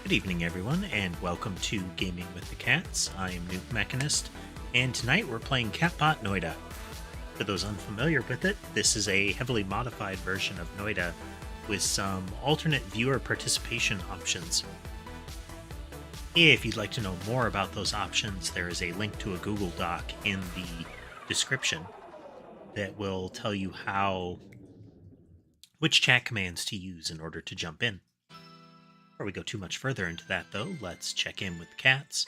Good evening, everyone, and welcome to Gaming with the Cats. I am Nuke Mechanist, and tonight we're playing Catbot Noita. For those unfamiliar with it, this is a heavily modified version of Noita with some alternate viewer participation options. If you'd like to know more about those options, there is a link to a Google Doc in the description that will tell you which chat commands to use in order to jump in. Before we go too much further into that, though, let's check in with the cats.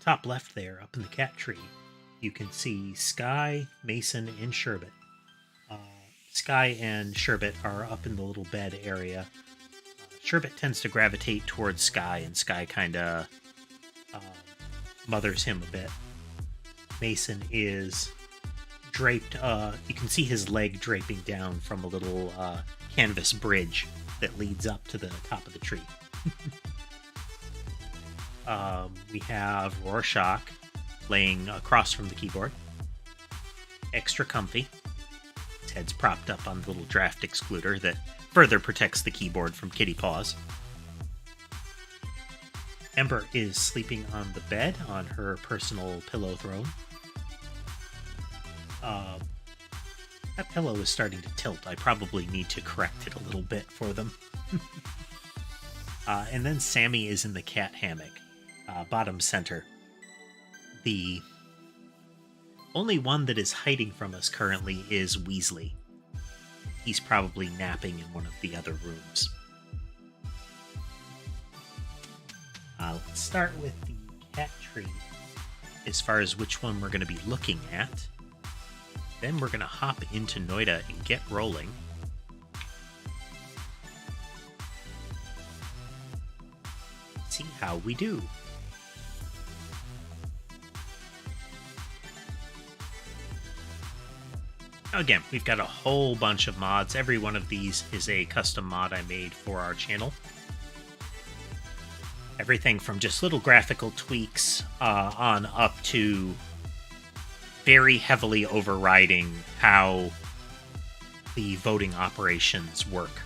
Top left there, up in the cat tree, you can see Sky, Mason, and Sherbet. Sky and Sherbet are up in the little bed area. Sherbet tends to gravitate towards Sky, and Sky kind of mothers him a bit. Mason is draped, you can see his leg draping down from a little canvas bridge that leads up to the top of the tree. We have Rorschach laying across from the keyboard. Extra comfy. His head's propped up on the little draft excluder that further protects the keyboard from kitty paws. Ember is sleeping on the bed on her personal pillow throne. That pillow is starting to tilt. I probably need to correct it a little bit for them. And then Sammy is in the cat hammock, bottom center. The only one that is hiding from us currently is Weasley. He's probably napping in one of the other rooms. Let's start with the cat tree as far as which one we're going to be looking at. Then we're going to hop into Noita and get rolling. See how we do. Again, we've got a whole bunch of mods. Every one of these is a custom mod I made for our channel. Everything from just little graphical tweaks on up to very heavily overriding how the voting operations work.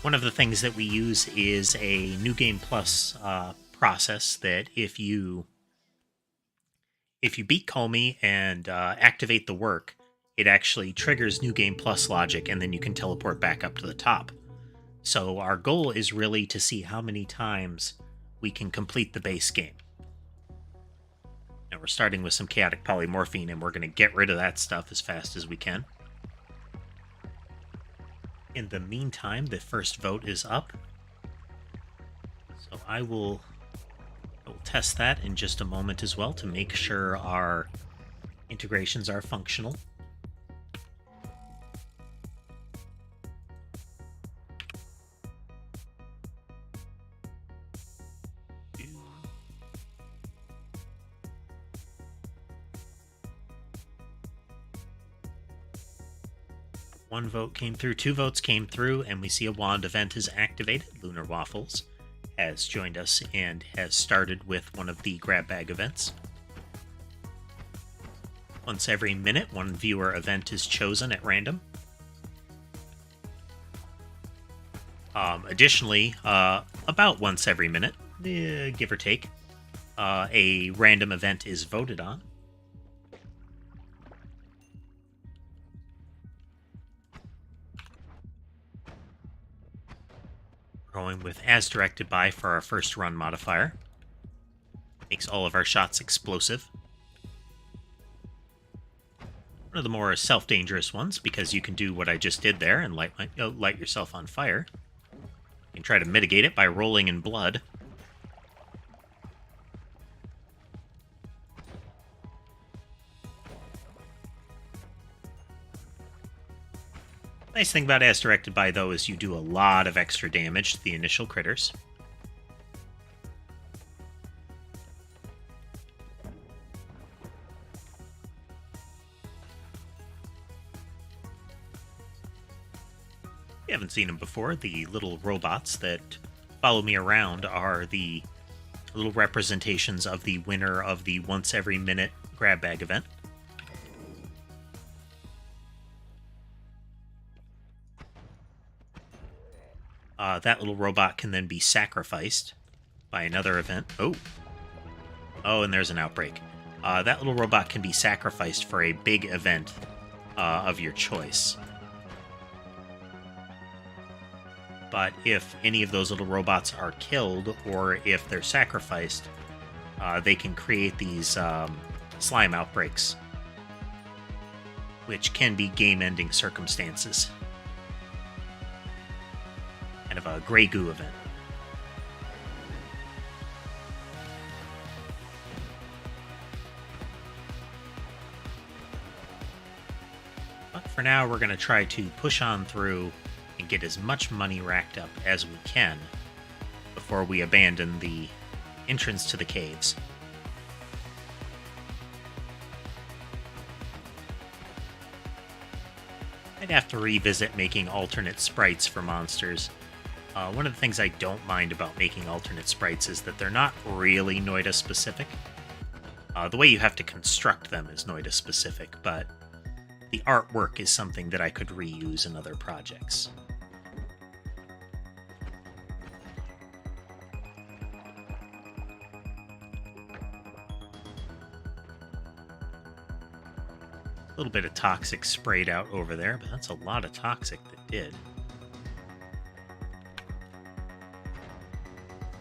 One of the things that we use is a New Game Plus process that if you beat Comey and activate the work, it actually triggers New Game Plus logic, and then you can teleport back up to the top. So our goal is really to see how many times we can complete the base game. Now we're starting with some chaotic polymorphine, and we're going to get rid of that stuff as fast as we can. In the meantime, the first vote is up. So I will test that in just a moment as well to make sure our integrations are functional. One vote came through, 2 votes came through, and we see a wand event is activated. Lunar Waffles has joined us and has started with one of the grab bag events. Once every minute, one viewer event is chosen at random. Additionally, about once every minute, give or take, a random event is voted on. Going with as directed by for our first run modifier. Makes all of our shots explosive. One of the more self-dangerous ones, because you can do what I just did there and light yourself on fire. You can try to mitigate it by rolling in blood. Nice thing about as directed by, though, is you do a lot of extra damage to the initial critters. If you haven't seen them before, the little robots that follow me around are the little representations of the winner of the once every minute grab bag event. That little robot can then be sacrificed by another event. Oh, and there's an outbreak. That little robot can be sacrificed for a big event of your choice. But if any of those little robots are killed, or if they're sacrificed, they can create these slime outbreaks, which can be game-ending circumstances. Kind of a gray goo event. But for now, we're going to try to push on through and get as much money racked up as we can before we abandon the entrance to the caves. I'd have to revisit making alternate sprites for monsters. One of the things I don't mind about making alternate sprites is that they're not really Noita specific. The way you have to construct them is Noita specific, but the artwork is something that I could reuse in other projects. A little bit of toxic sprayed out over there, but that's a lot of toxic that did.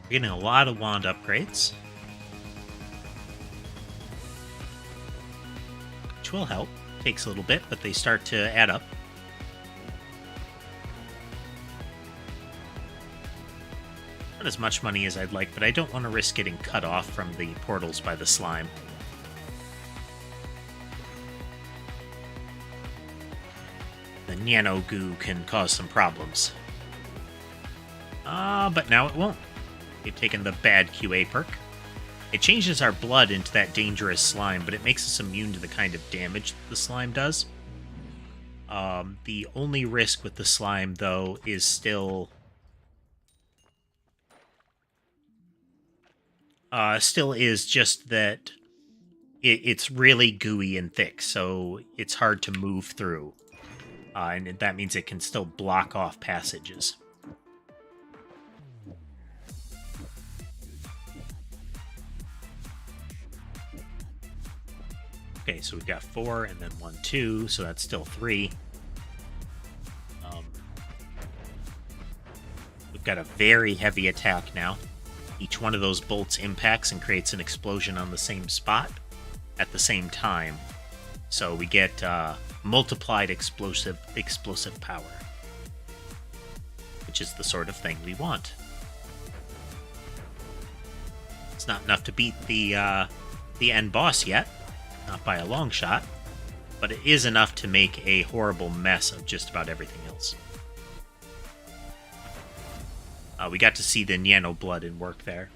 We're getting a lot of wand upgrades, which will help. Takes a little bit, but they start to add up. Not as much money as I'd like, but I don't want to risk getting cut off from the portals by the slime. The nano goo can cause some problems. But now it won't. They've taken the bad QA perk. It changes our blood into that dangerous slime, but it makes us immune to the kind of damage that the slime does. The only risk with the slime, though, is still is just that it's really gooey and thick, so it's hard to move through. And that means it can still block off passages. Okay, so we've got 4 and then 1, 2, so that's still 3. We've got a very heavy attack now. Each one of those bolts impacts and creates an explosion on the same spot at the same time. So we get multiplied explosive power, which is the sort of thing we want. It's not enough to beat the end boss yet. Not by a long shot, but it is enough to make a horrible mess of just about everything else. We got to see the nano blood in work there.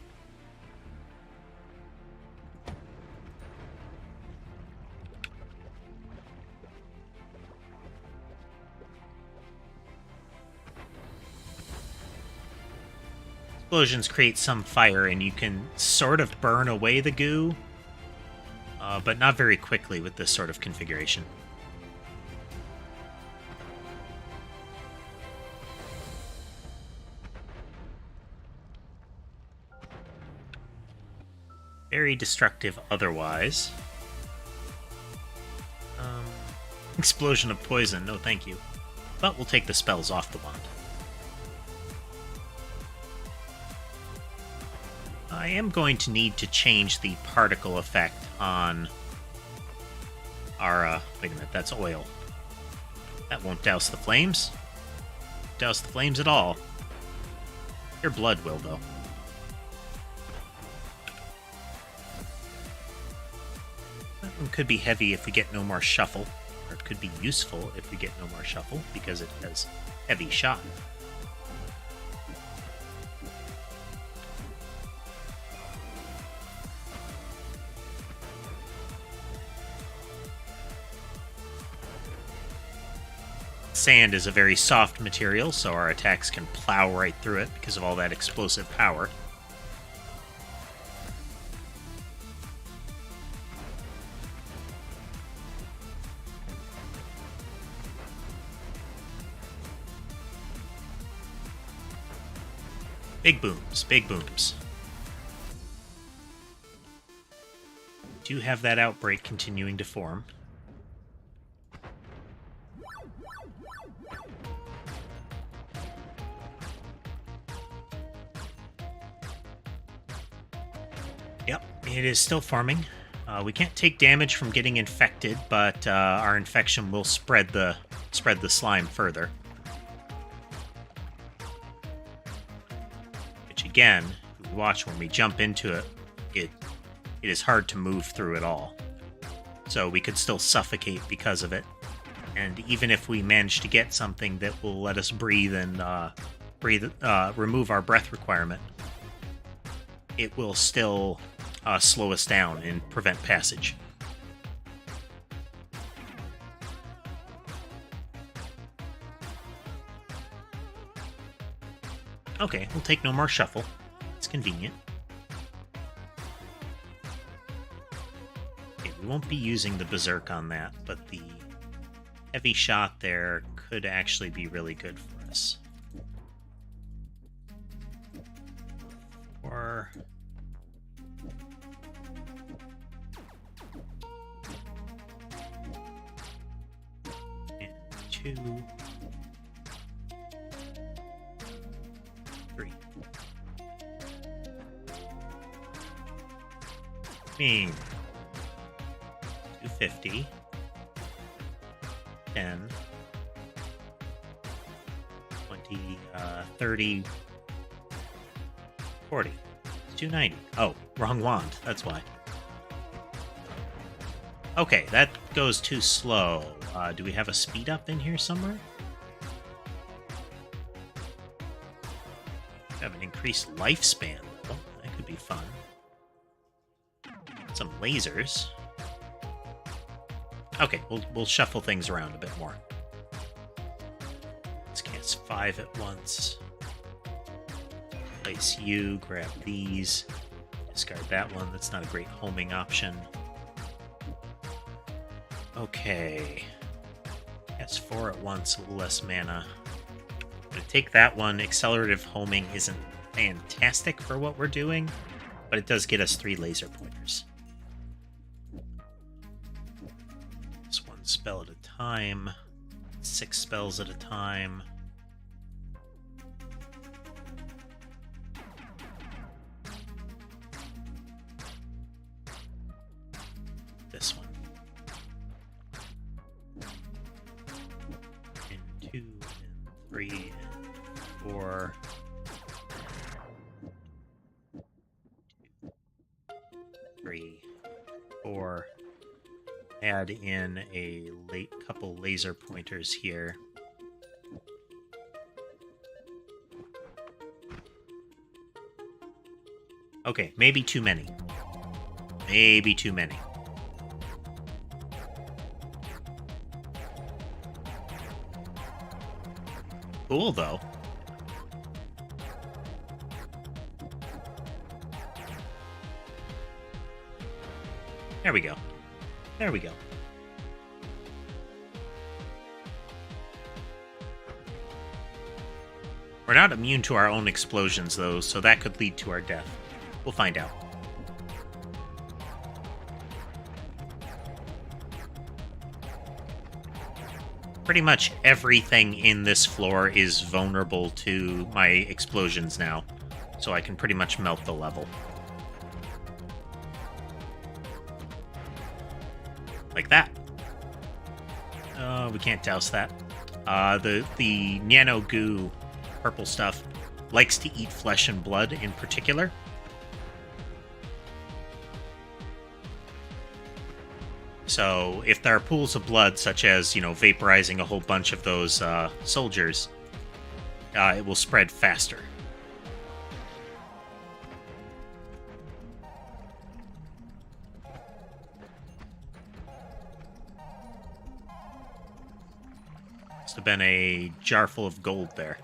Explosions create some fire, and you can sort of burn away the goo, but not very quickly with this sort of configuration. Very destructive otherwise. Explosion of poison, no thank you. But we'll take the spells off the wand. I am going to need to change the particle effect on our, wait a minute, that's oil. That won't douse the flames. Douse the flames at all. Your blood will, though. That one could be heavy if we get no more shuffle, or it could be useful if we get no more shuffle, because it has heavy shot. Sand is a very soft material, so our attacks can plow right through it because of all that explosive power. Big booms, big booms. Do have that outbreak continuing to form. Yep, it is still farming. We can't take damage from getting infected, but our infection will spread the slime further. Which again, if you watch when we jump into it, it is hard to move through it all. So we could still suffocate because of it. And even if we manage to get something that will let us breathe and remove our breath requirement, it will still slow us down and prevent passage. Okay, we'll take no more shuffle. It's convenient. Okay, we won't be using the Berserk on that, but the heavy shot there could actually be really good for us. Or... and 2... 3. 250. 10. 20, 30, 40. It's 290. Oh, wrong wand. That's why. Okay, that goes too slow. Do we have a speed up in here somewhere? Have an increased lifespan. Oh, that could be fun. Some lasers. Okay, we'll shuffle things around a bit more. Let's cast 5 at once. Place you, grab these. Discard that one, that's not a great homing option. Okay. Cast 4 at once, a little less mana. I'm gonna take that one. Accelerative homing isn't fantastic for what we're doing, but it does get us 3 laser pointers. Just 1 spell at a time, 6 spells at a time. This one. And 2, and 3, and 4. 3, 4. Add in a couple laser pointers here. Okay, maybe too many. Maybe too many. Cool, though. There we go. There we go. We're not immune to our own explosions, though, so that could lead to our death. We'll find out. Pretty much everything in this floor is vulnerable to my explosions now, so I can pretty much melt the level. Like that. Oh, we can't douse that. The nano goo purple stuff likes to eat flesh and blood in particular. So if there are pools of blood, such as, vaporizing a whole bunch of those soldiers, it will spread faster. Must have been a jar full of gold there.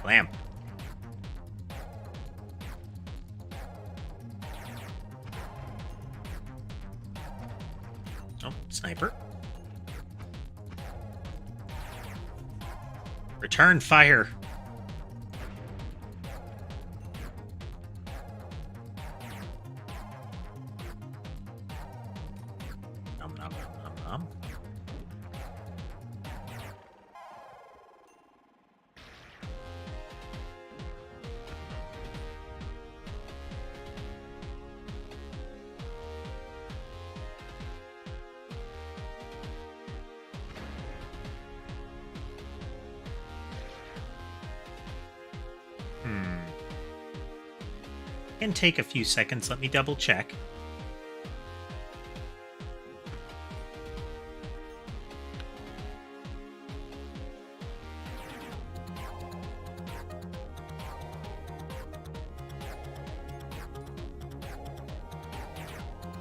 Blam. Oh, sniper. Return fire. Nom nom nom nom nom. Can take a few seconds. Let me double check.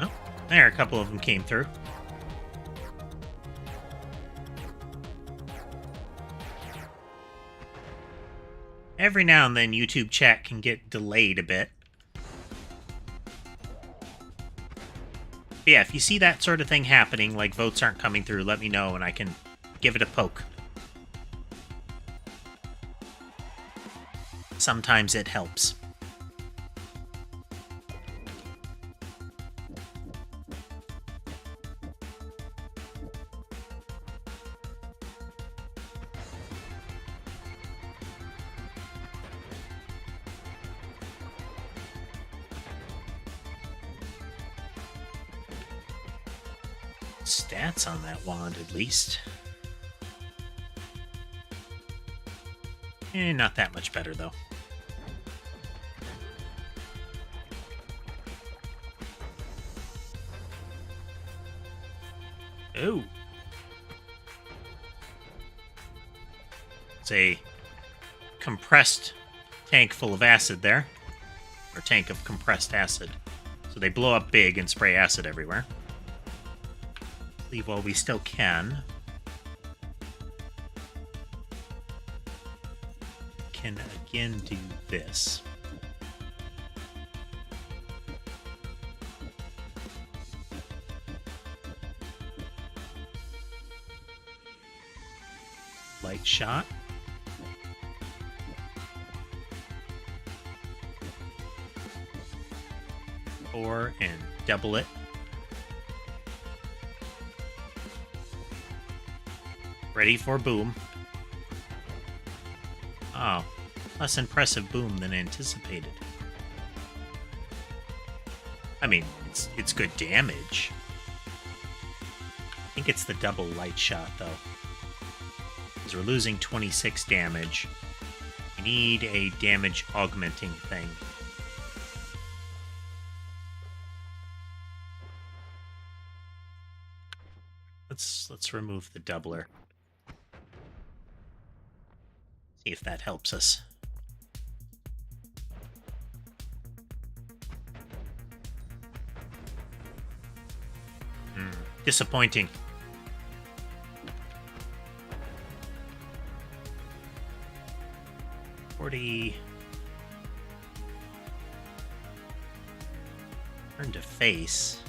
Oh, there, a couple of them came through. Every now and then, YouTube chat can get delayed a bit. But yeah, if you see that sort of thing happening, like votes aren't coming through, let me know and I can give it a poke. Sometimes it helps. Stats on that wand, at least. Not that much better, though. Oh. It's a compressed tank full of acid there. Or tank of compressed acid. So they blow up big and spray acid everywhere. Leave while we still can. Can again do this. Light shot. And double it. Ready for boom. Oh, less impressive boom than anticipated. I mean, it's good damage. I think it's the double light shot, though. Because we're losing 26 damage. We need a damage augmenting thing. Let's remove the doubler. See if that helps us. Disappointing. Turn to face.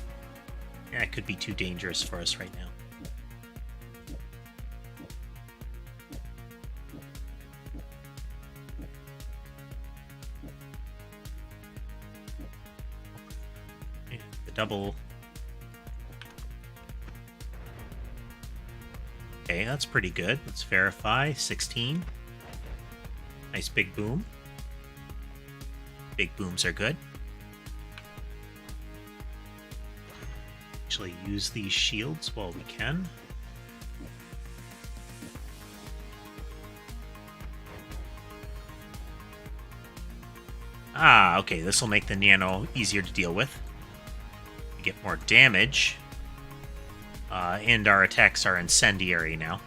That could be too dangerous for us right now. And the double. Okay, that's pretty good. Let's verify. 16. Nice big boom. Big booms are good. Actually use these shields while we can. Ah, okay, this will make the nano easier to deal with. We get more damage. And our attacks are incendiary now.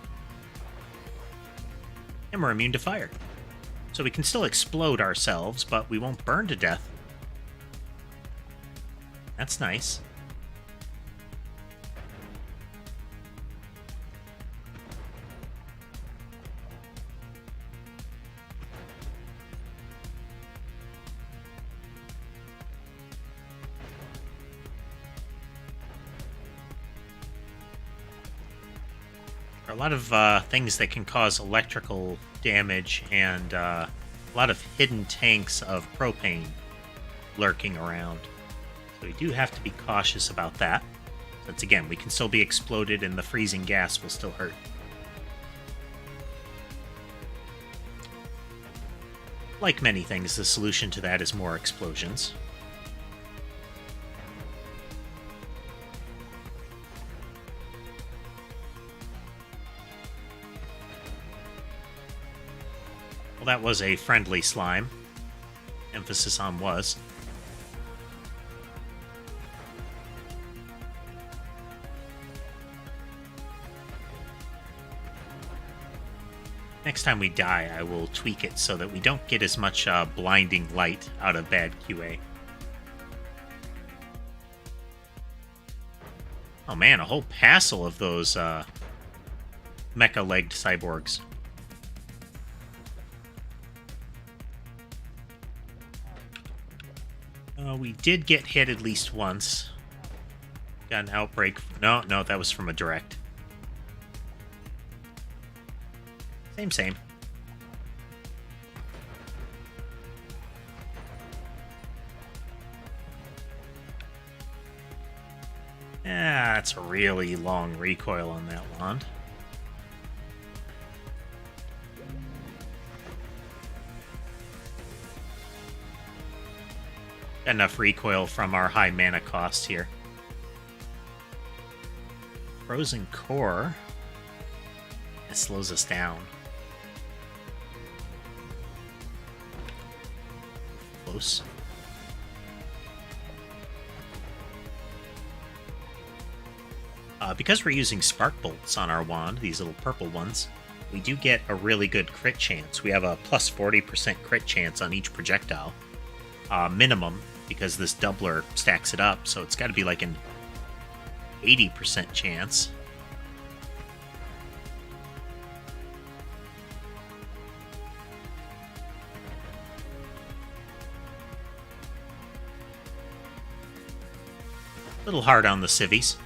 And we're immune to fire. So we can still explode ourselves, but we won't burn to death. That's nice. There are a lot of things that can cause electrical damage and a lot of hidden tanks of propane lurking around. So we do have to be cautious about that. Since again, we can still be exploded and the freezing gas will still hurt. Like many things, the solution to that is more explosions. Well, that was a friendly slime. Emphasis on was. Next time we die, I will tweak it so that we don't get as much blinding light out of bad QA. Oh man, a whole passel of those mecha-legged cyborgs. We did get hit at least once. Got an outbreak. No, that was from a direct. Same. That's a really long recoil on that wand. Got enough recoil from our high mana cost here. Frozen Core. It slows us down. Close. Because we're using spark bolts on our wand, these little purple ones, we do get a really good crit chance. We have a plus 40% crit chance on each projectile. Minimum, because this doubler stacks it up, so it's got to be like an 80% chance. A little hard on the civvies.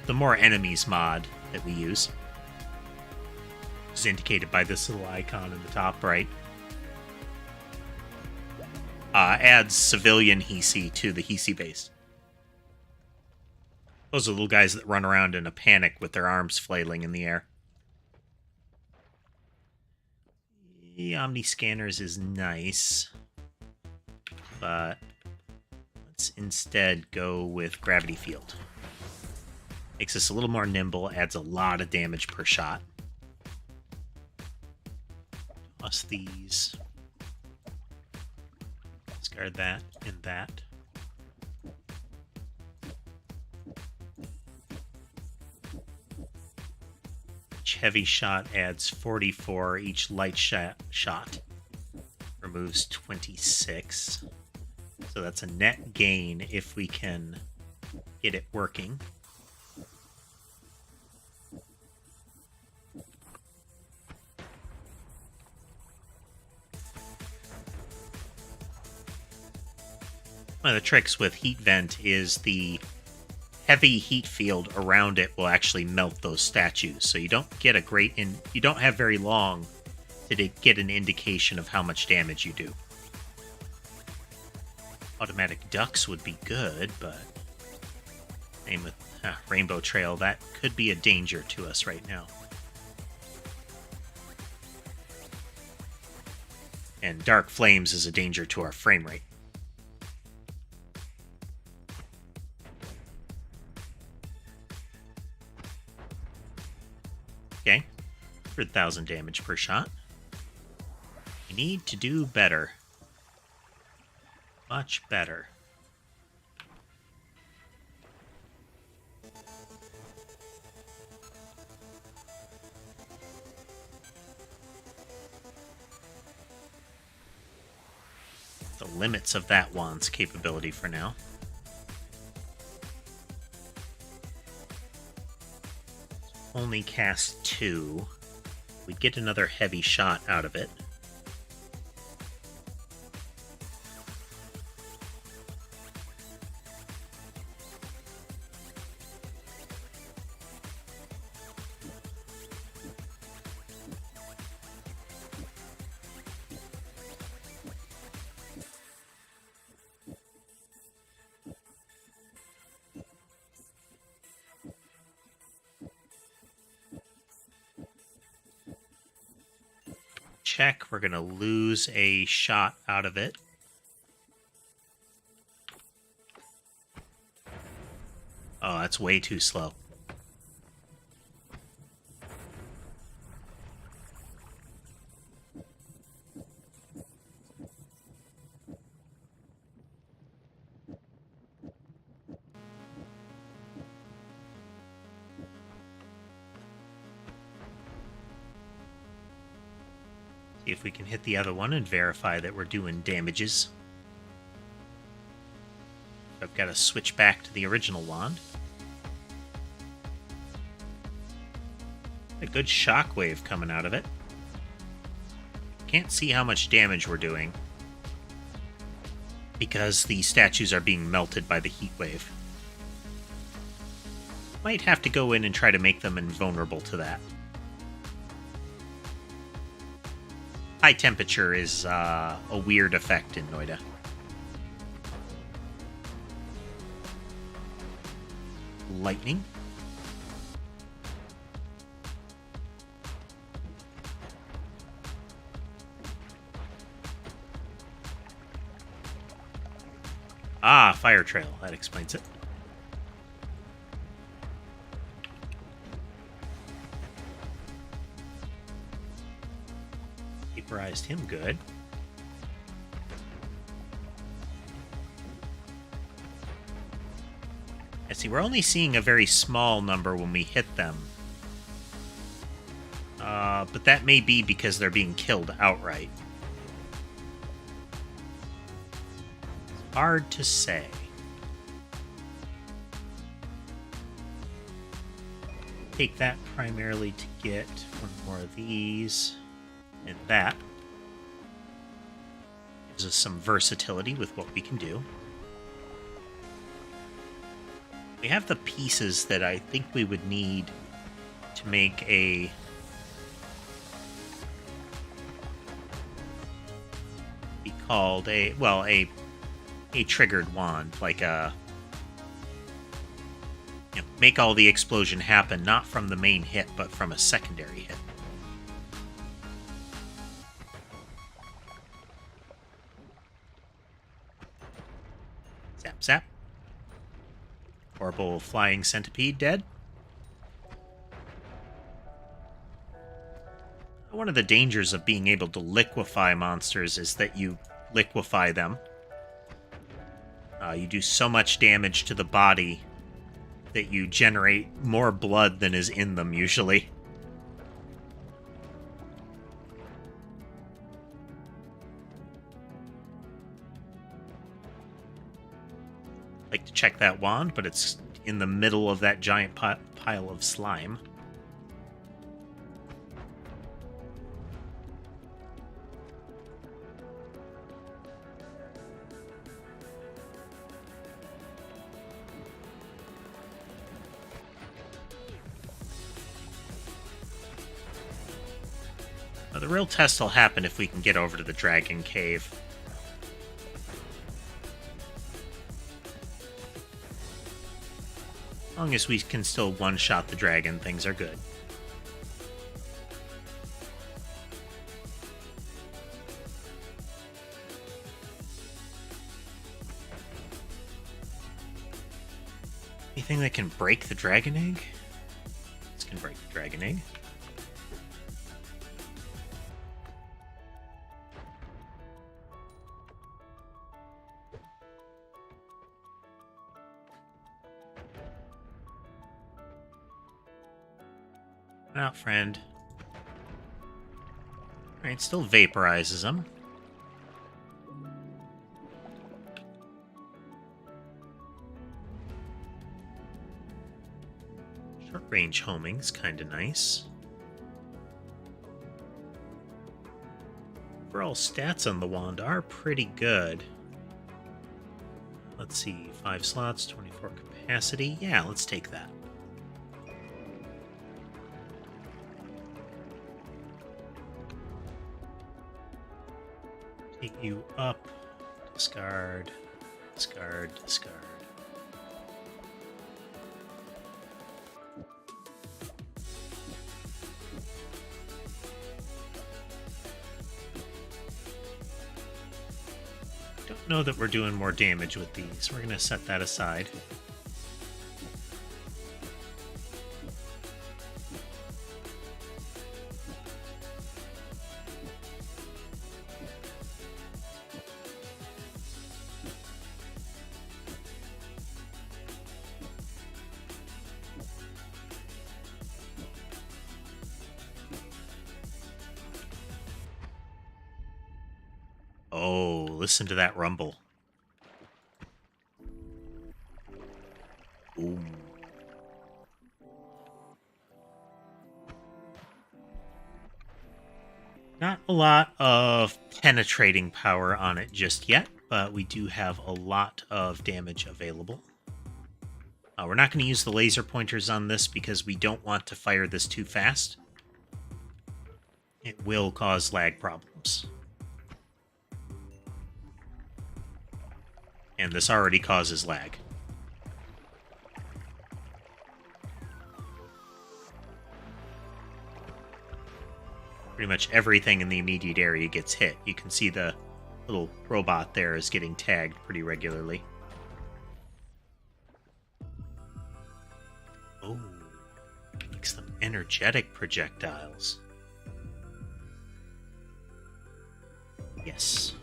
The more enemies mod that we use is indicated by this little icon in the top right. Adds civilian Hisi to the Hisi base. Those are the little guys that run around in a panic with their arms flailing in the air. The Omni Scanners is nice, but let's instead go with Gravity Field. Makes us a little more nimble, adds a lot of damage per shot. Plus these. Discard that and that. Each heavy shot adds 44. Each light shot removes 26. So that's a net gain if we can get it working. One of the tricks with Heat Vent is the heavy heat field around it will actually melt those statues. So you don't get a great you don't have very long to get an indication of how much damage you do. Automatic ducks would be good, but same with Rainbow Trail, that could be a danger to us right now. And Dark Flames is a danger to our frame rate. Okay, 100,000 damage per shot. We need to do better. Much better. The limits of that wand's capability for now. Only cast 2. We'd get another heavy shot out of it. check. We're going to lose a shot out of it. Oh, that's way too slow. See if we can hit the other one and verify that we're doing damages. I've got to switch back to the original wand. A good shockwave coming out of it. Can't see how much damage we're doing because the statues are being melted by the heat wave. Might have to go in and try to make them invulnerable to that. High temperature is a weird effect in Noita. Lightning. Ah, fire trail. That explains it. Vaporized him good. I see, we're only seeing a very small number when we hit them. But that may be because they're being killed outright. Hard to say. Take that primarily to get one more of these. And that gives us some versatility with what we can do. We have the pieces that I think we would need to make a be called a triggered wand, like a make all the explosion happen not from the main hit but from a secondary hit. Zap zap. Horrible flying centipede dead. One of the dangers of being able to liquefy monsters is that you liquefy them. You do so much damage to the body that you generate more blood than is in them, usually. Like to check that wand, but it's in the middle of that giant pile of slime. The real test will happen if we can get over to the Dragon Cave. As long as we can still one-shot the dragon, things are good. Anything that can break the dragon egg? This can break the dragon egg. Out, friend. Alright, still vaporizes them. Short range homing's kind of nice. Overall stats on the wand are pretty good. Let's see, 5 slots, 24 capacity. Yeah, let's take that. Take you up, discard, discard, discard. know that we're doing more damage with these. We're going to set that aside. Oh, listen to that rumble. Ooh. Not a lot of penetrating power on it just yet, but we do have a lot of damage available. We're not going to use the laser pointers on this because we don't want to fire this too fast. It will cause lag problems. And this already causes lag. Pretty much everything in the immediate area gets hit. You can see the little robot there is getting tagged pretty regularly. Oh, makes them energetic projectiles. Yes.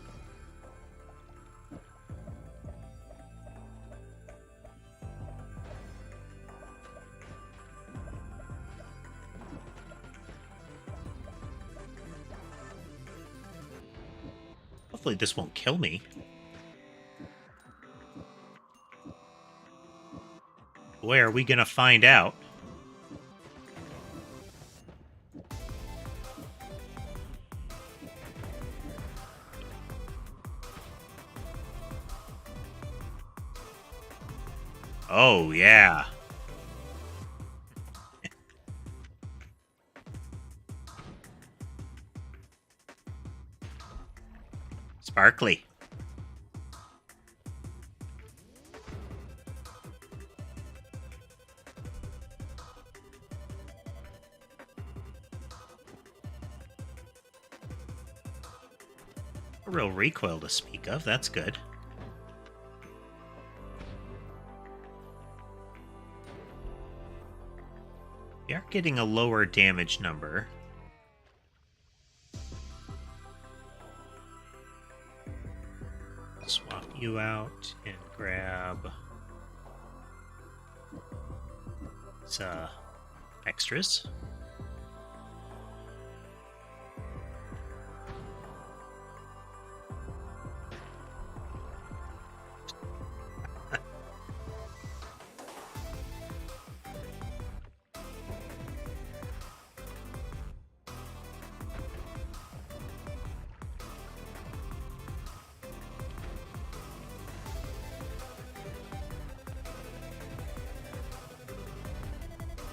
Hopefully this won't kill me. Boy, are we gonna find out. Oh, yeah. Sparkly. A real recoil to speak of, that's good. We are getting a lower damage number. Swap you out and grab some extras.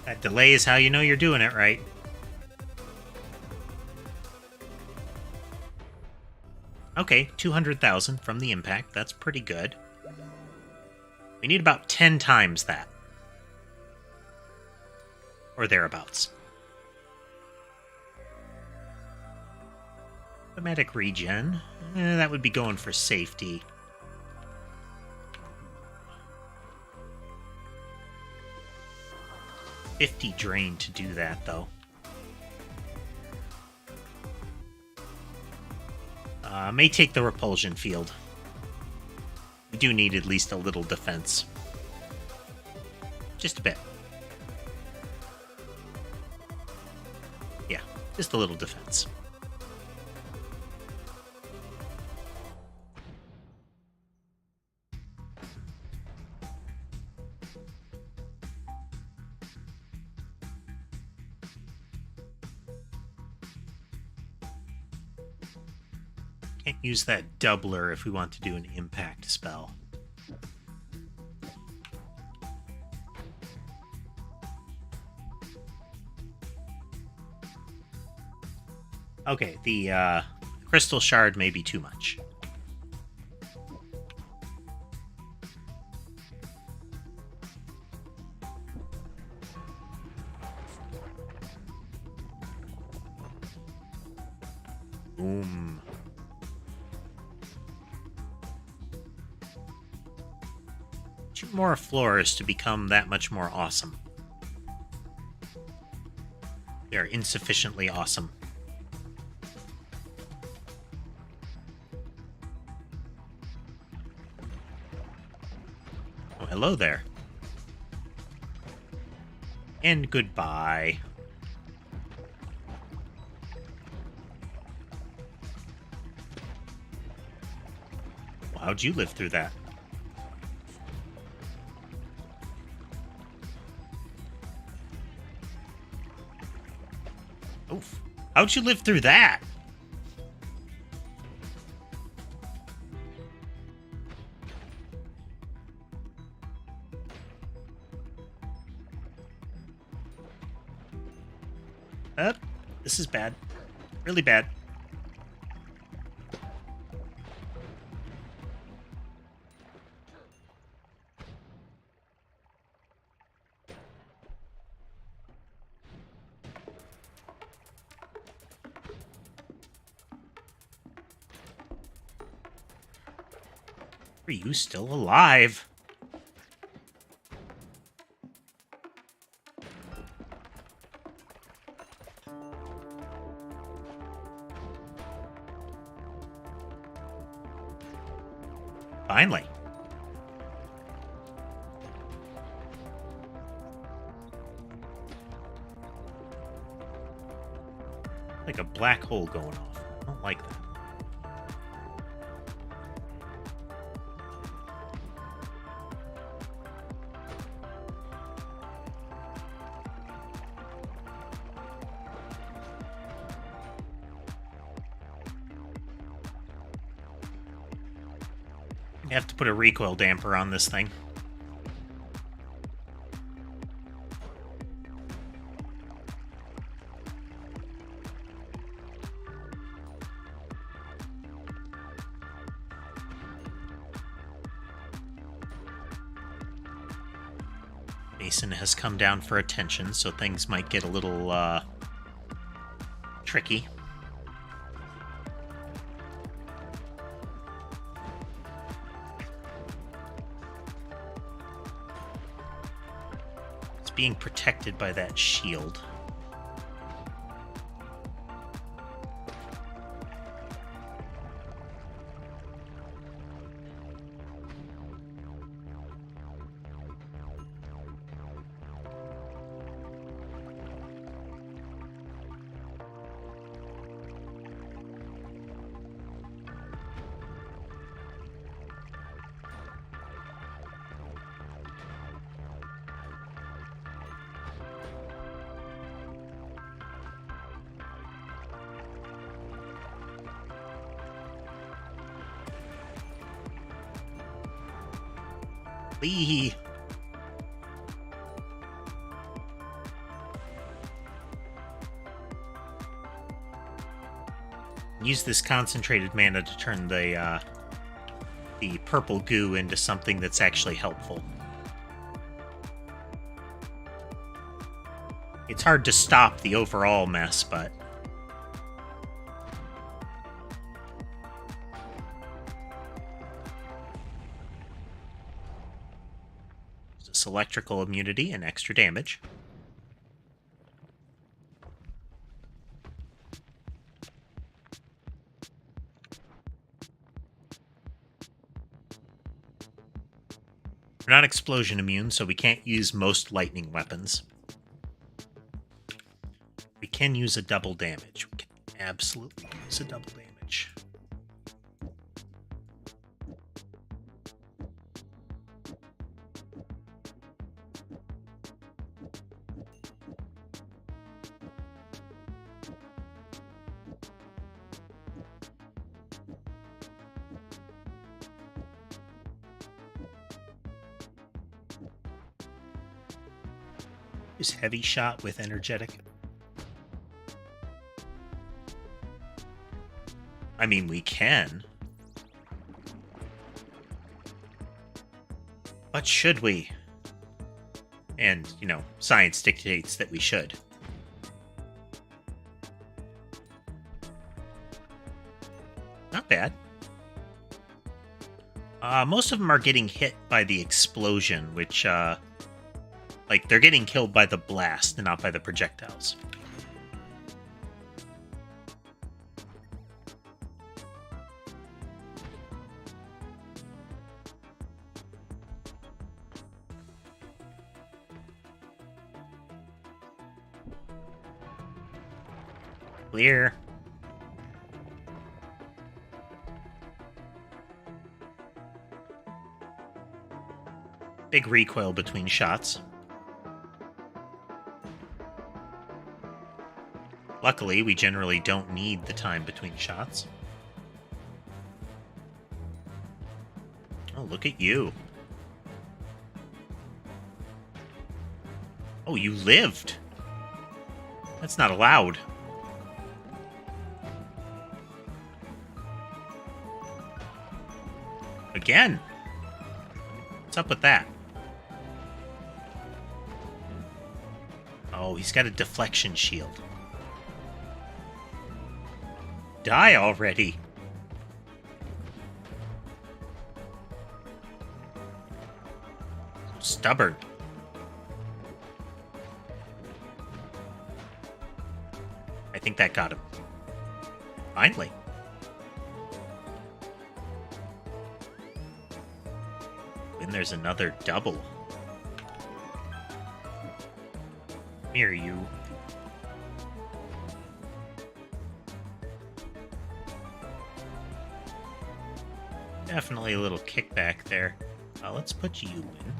That delay is how you know you're doing it right. Okay, 200,000 from the impact. That's pretty good. We need about 10 times that. Or thereabouts. Thematic regen. That would be going for safety. $50 drain to do that, though. May take the repulsion field. We do need at least a little defense. Just a bit. Yeah, just a little defense. Can't use that doubler if we want to do an impact spell. Okay, the crystal shard may be too much. Boom. want more floors to become that much more awesome. They are insufficiently awesome. Oh, hello there. And goodbye. Well, how'd you live through that? Oof. How'd you live through that? This is bad. Really bad. Are you still alive? Finally. Like a black hole going off. I don't like that. You have to put a recoil damper on this thing. Mason has come down for attention, so things might get a little tricky. Being protected by that shield. Lee. Use this concentrated mana to turn the purple goo into something that's actually helpful. It's hard to stop the overall mess, but electrical immunity and extra damage. We're not explosion immune, so we can't use most lightning weapons. We can use a double damage. We can absolutely use a double damage. Use heavy shot with energetic. I mean, we can. But should we? And, you know, science dictates that we should. Not bad. Most of them are getting hit by the explosion, which, like, they're getting killed by the blast and not by the projectiles. Clear. Big recoil between shots. Luckily, we generally don't need the time between shots. Oh, look at you. Oh, you lived. That's not allowed. Again. What's up with that? Oh, he's got a deflection shield. Die already. Stubborn. I think that got him. Finally. And there's another double. Here, you. Definitely a little kickback there. Let's put you in.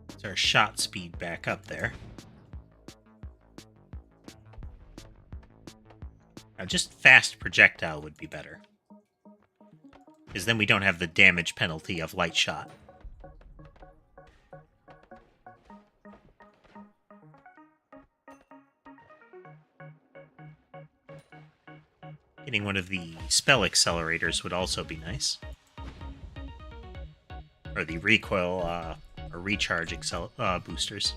It's our shot speed back up there. Now, just fast projectile would be better. Because then we don't have the damage penalty of light shot. Getting one of the spell accelerators would also be nice. Or the recoil or recharge boosters.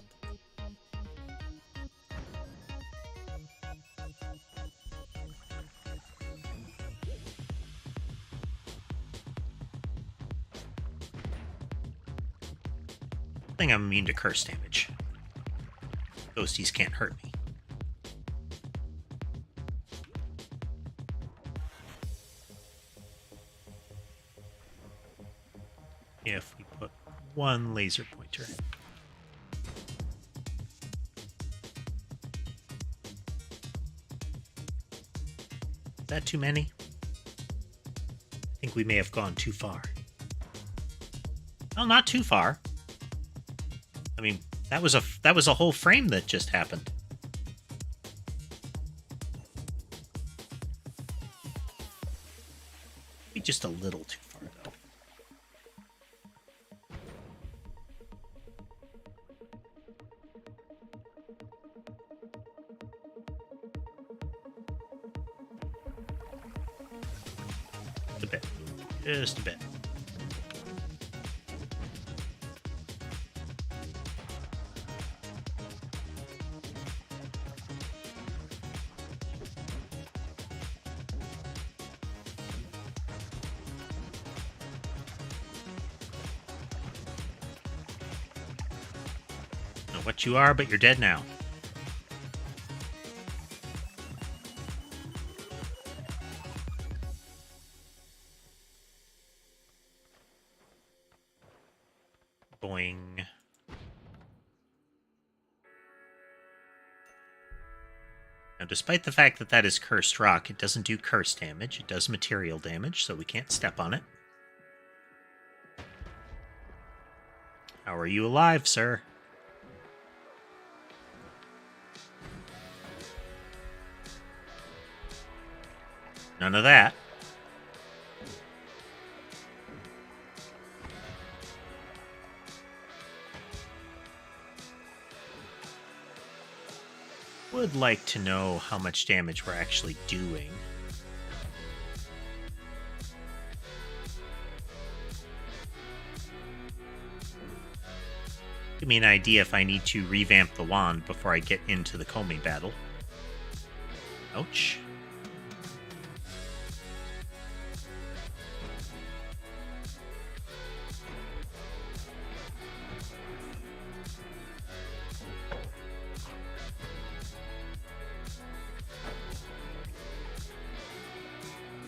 I think I'm immune to curse damage. Ghosties can't hurt me. If we put one laser pointer in. Is that too many? I think we may have gone too far. Well, not too far. I mean, that was a whole frame that just happened. Maybe just a little too far, though. A bit. Just a bit. What you are, but you're dead now. Boing. Now, despite the fact that that is cursed rock, it doesn't do curse damage. It does material damage, so we can't step on it. How are you alive, sir? None of that. Would like to know how much damage we're actually doing. Give me an idea if I need to revamp the wand before I get into the Comey battle. Ouch.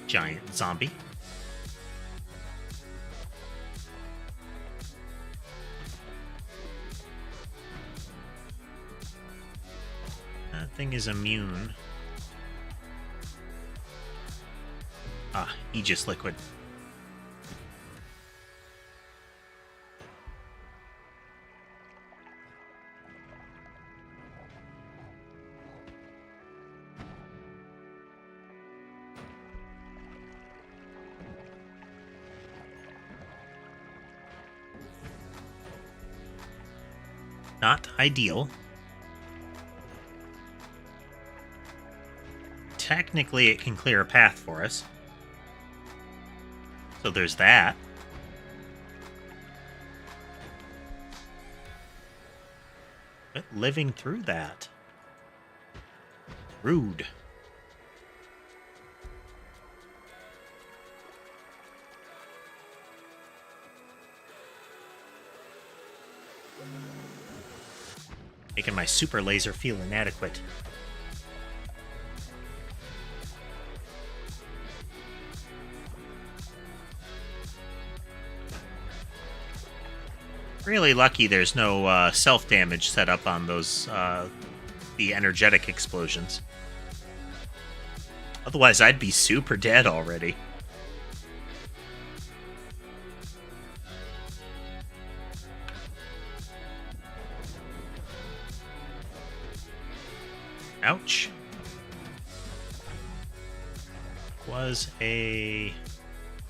Giant zombie. That thing is immune. Ah, Aegis liquid. Not ideal. Technically, it can clear a path for us. So there's that. But living through that. Rude. Making my super laser feel inadequate. Really lucky there's no self-damage set up on those, the energetic explosions. Otherwise, I'd be super dead already. Ouch. Was a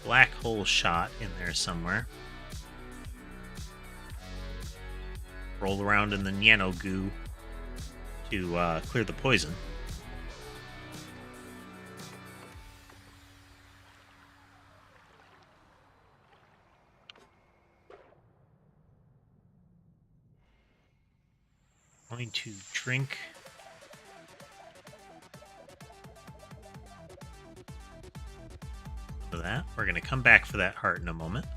black hole shot in there somewhere. Roll around in the nano goo to clear the poison. Going to drink. For that, we're going to come back for that heart in a moment.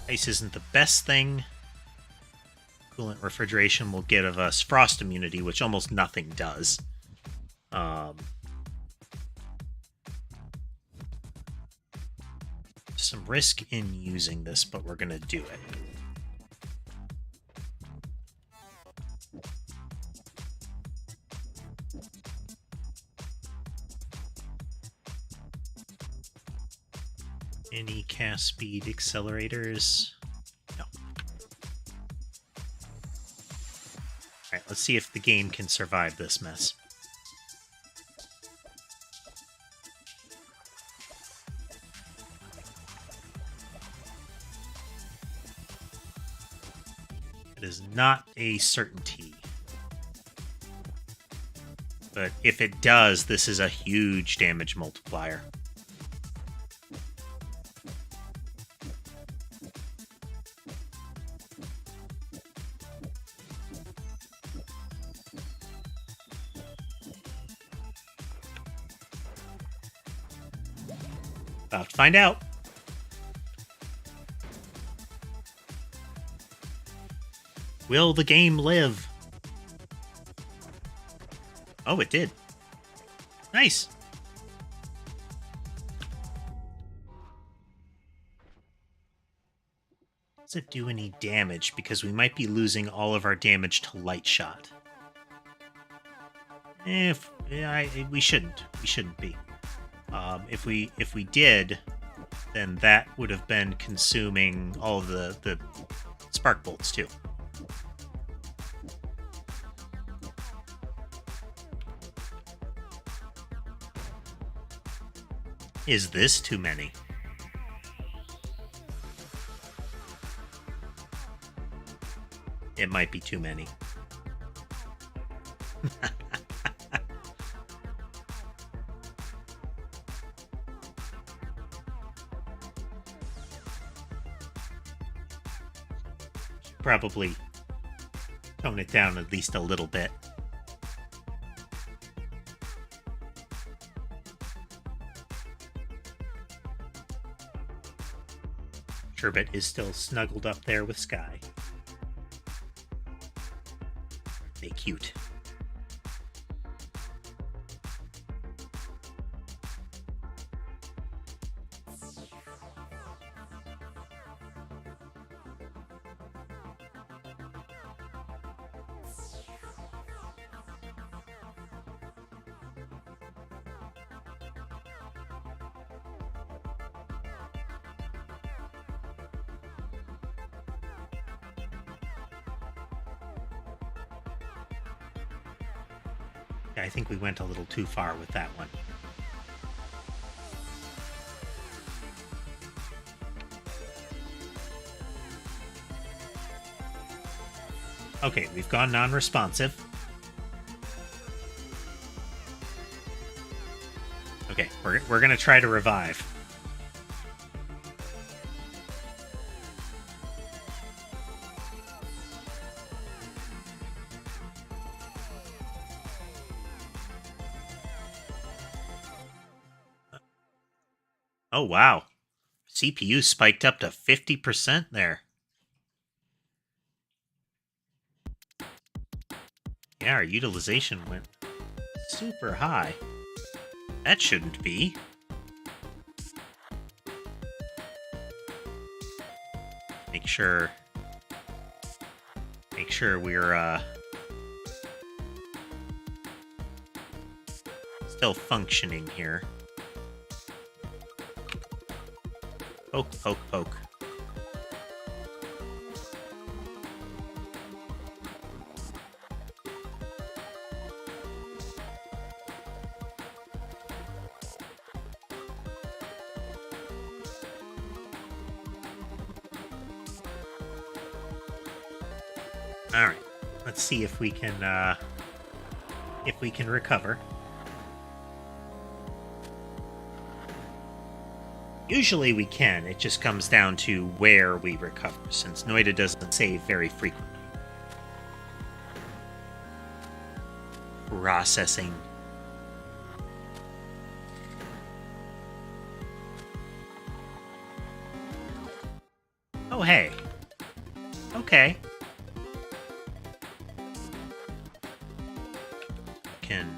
Ice isn't the best thing. Coolant refrigeration will give us frost immunity, which almost nothing does. Some risk in using this, but we're going to do it. Any cast speed accelerators? No. Alright, let's see if the game can survive this mess. It is not a certainty. But if it does, this is a huge damage multiplier. About to find out. Will the game live? Oh, it did. Nice. Does it do any damage? Because we might be losing all of our damage to light shot. We shouldn't. We shouldn't be. If we did, then that would have been consuming all of the spark bolts too. Is this too many? It might be too many. Probably tone it down at least a little bit. Sherbet is still snuggled up there with Sky. They cute. I think we went a little too far with that one. Okay, we've gone non-responsive. Okay, we're gonna try to revive. Oh, wow. CPU spiked up to 50% there. Yeah, our utilization went super high. That shouldn't be. Make sure we're still functioning here. Poke, poke, poke. All right, let's see if we can recover. Usually we can, it just comes down to where we recover, since Noita doesn't save very frequently. Processing. Oh, hey. Okay. Can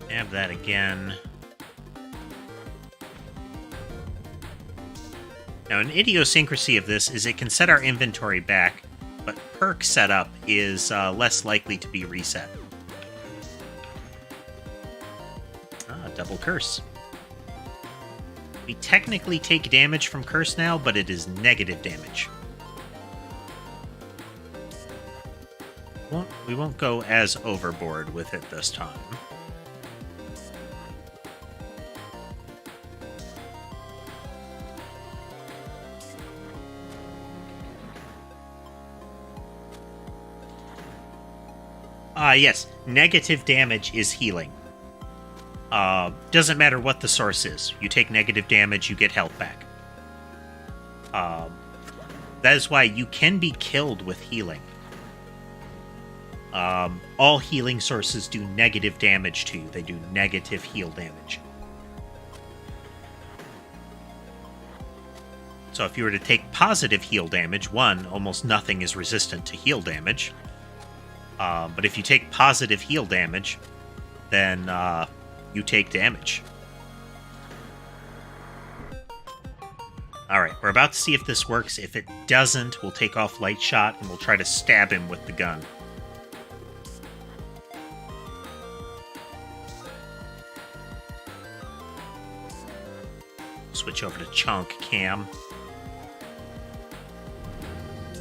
nab that again. Now, an idiosyncrasy of this is it can set our inventory back, but perk setup is less likely to be reset. Ah, double curse. We technically take damage from curse now, but it is negative damage. We won't go as overboard with it this time. Yes, negative damage is healing. Doesn't matter what the source is. You take negative damage, you get health back. That is why you can be killed with healing. All healing sources do negative damage to you. They do negative heal damage. So if you were to take positive heal damage, almost nothing is resistant to heal damage. But if you take positive heal damage, then you take damage. Alright, we're about to see if this works. If it doesn't, we'll take off Light Shot and we'll try to stab him with the gun. Switch over to Chunk Cam.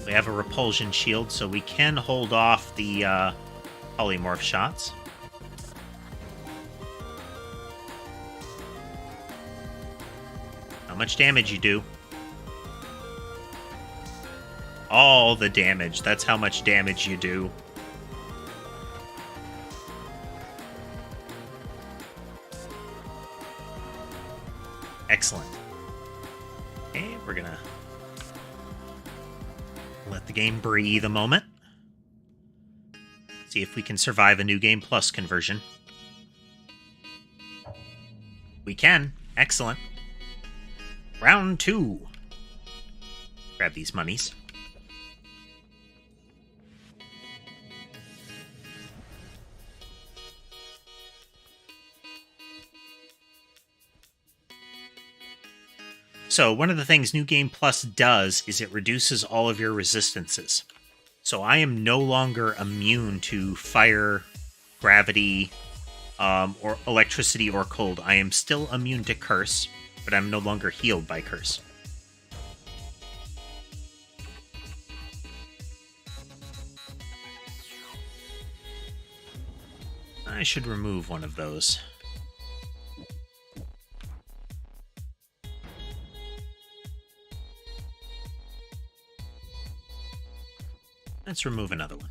We have a repulsion shield, so we can hold off the polymorph shots. How much damage you do? All the damage. That's how much damage you do. Excellent. Okay, we're gonna let the game breathe a moment. See if we can survive a New Game Plus conversion. We can. Excellent. Round 2. Grab these monies. So one of the things New Game Plus does is it reduces all of your resistances. So I am no longer immune to fire, gravity, or electricity or cold. I am still immune to curse, but I'm no longer healed by curse. I should remove one of those. Let's remove another one.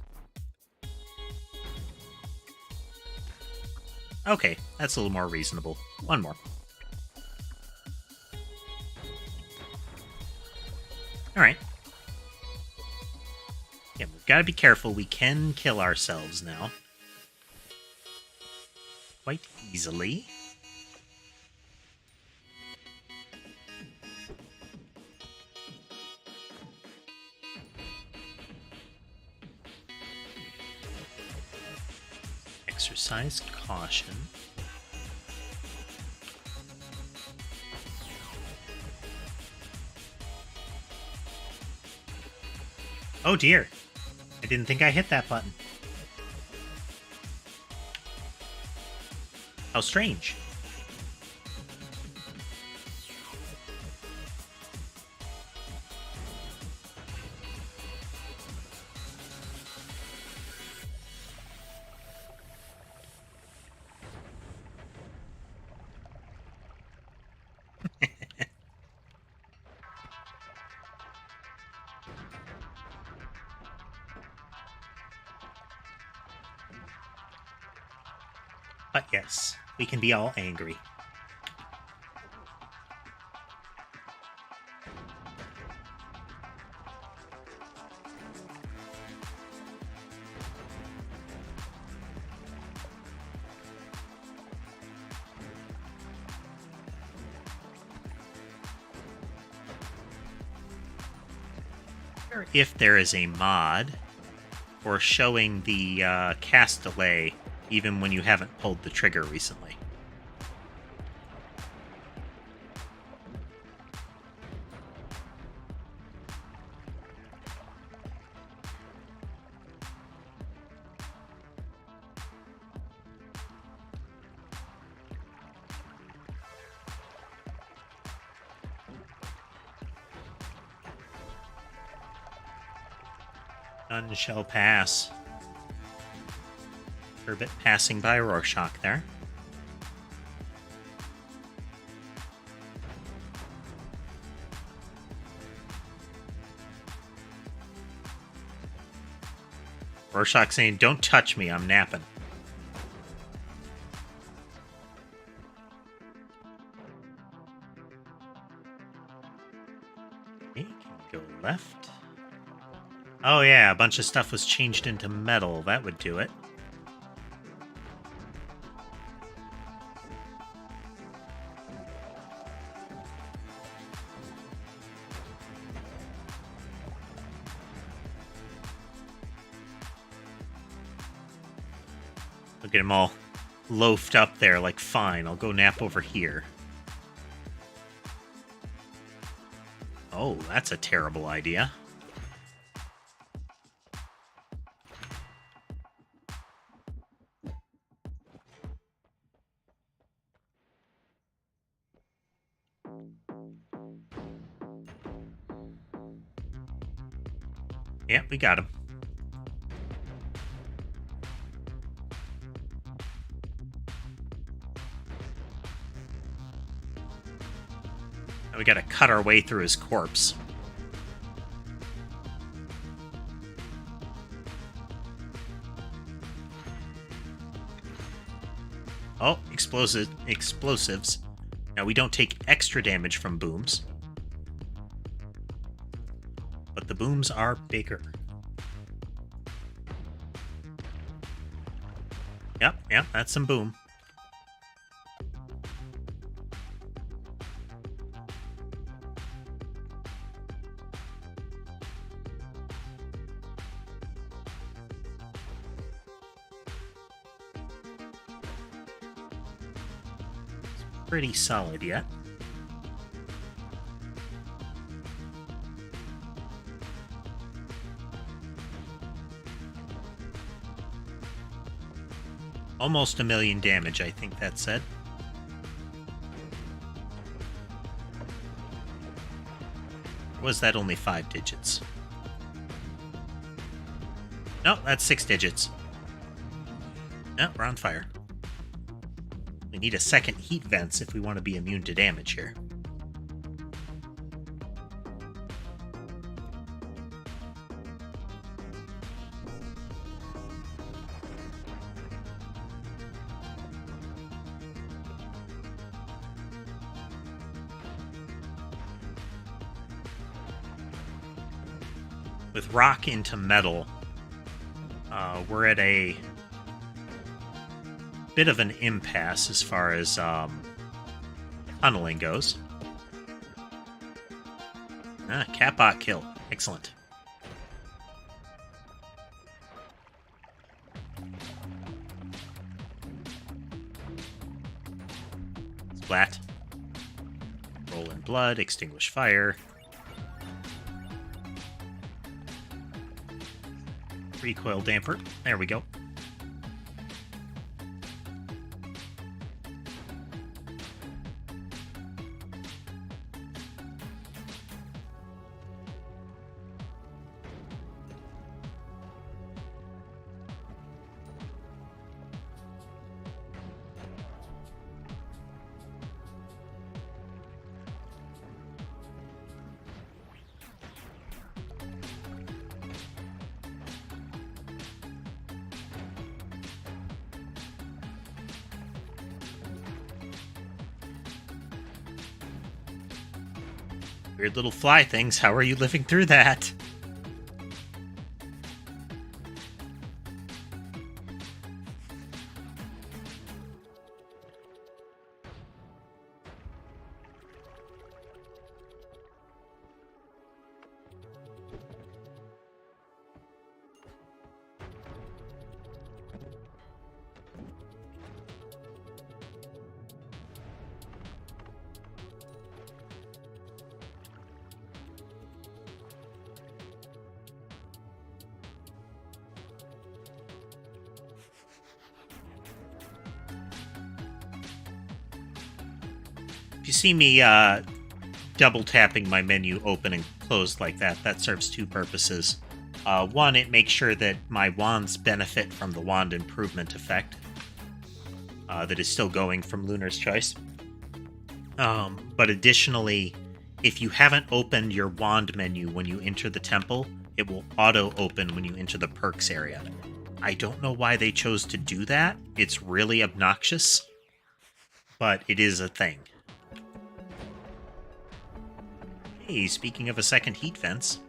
Okay, that's a little more reasonable. One more. Alright. Yeah, we've got to be careful. We can kill ourselves now. Quite easily. Exercise caution. Oh dear. I didn't think I hit that button. How strange. But yes, we can be all angry. Or if there is a mod for showing the cast delay even when you haven't pulled the trigger recently. None shall pass. Turbot passing by Rorschach there. Rorschach saying, "Don't touch me, I'm napping." Okay, can go left. Oh yeah, a bunch of stuff was changed into metal. That would do it. Look at him all loafed up there, like, fine, I'll go nap over here. Oh, that's a terrible idea. Yeah, we got him. Now we gotta cut our way through his corpse. Oh, explosives. Now, we don't take extra damage from booms, but the booms are bigger. Yep, that's some boom. Pretty solid yet. Almost 1,000,000 damage, I think that said. Was that only 5 digits? No, that's 6 digits. No, we're on fire. We need a second heat vents if we want to be immune to damage here. With rock into metal, we're at a bit of an impasse as far as tunneling goes. Catbot kill. Excellent. Splat. Roll in blood. Extinguish fire. Recoil damper. There we go. Weird little fly things. How are you living through that? If you see me double tapping my menu open and closed like that, that serves 2 purposes. One, it makes sure that my wands benefit from the wand improvement effect that is still going from Lunar's Choice. But additionally, if you haven't opened your wand menu when you enter the temple, it will auto-open when you enter the perks area. I don't know why they chose to do that. It's really obnoxious, but it is a thing. Hey, speaking of a second heat fence.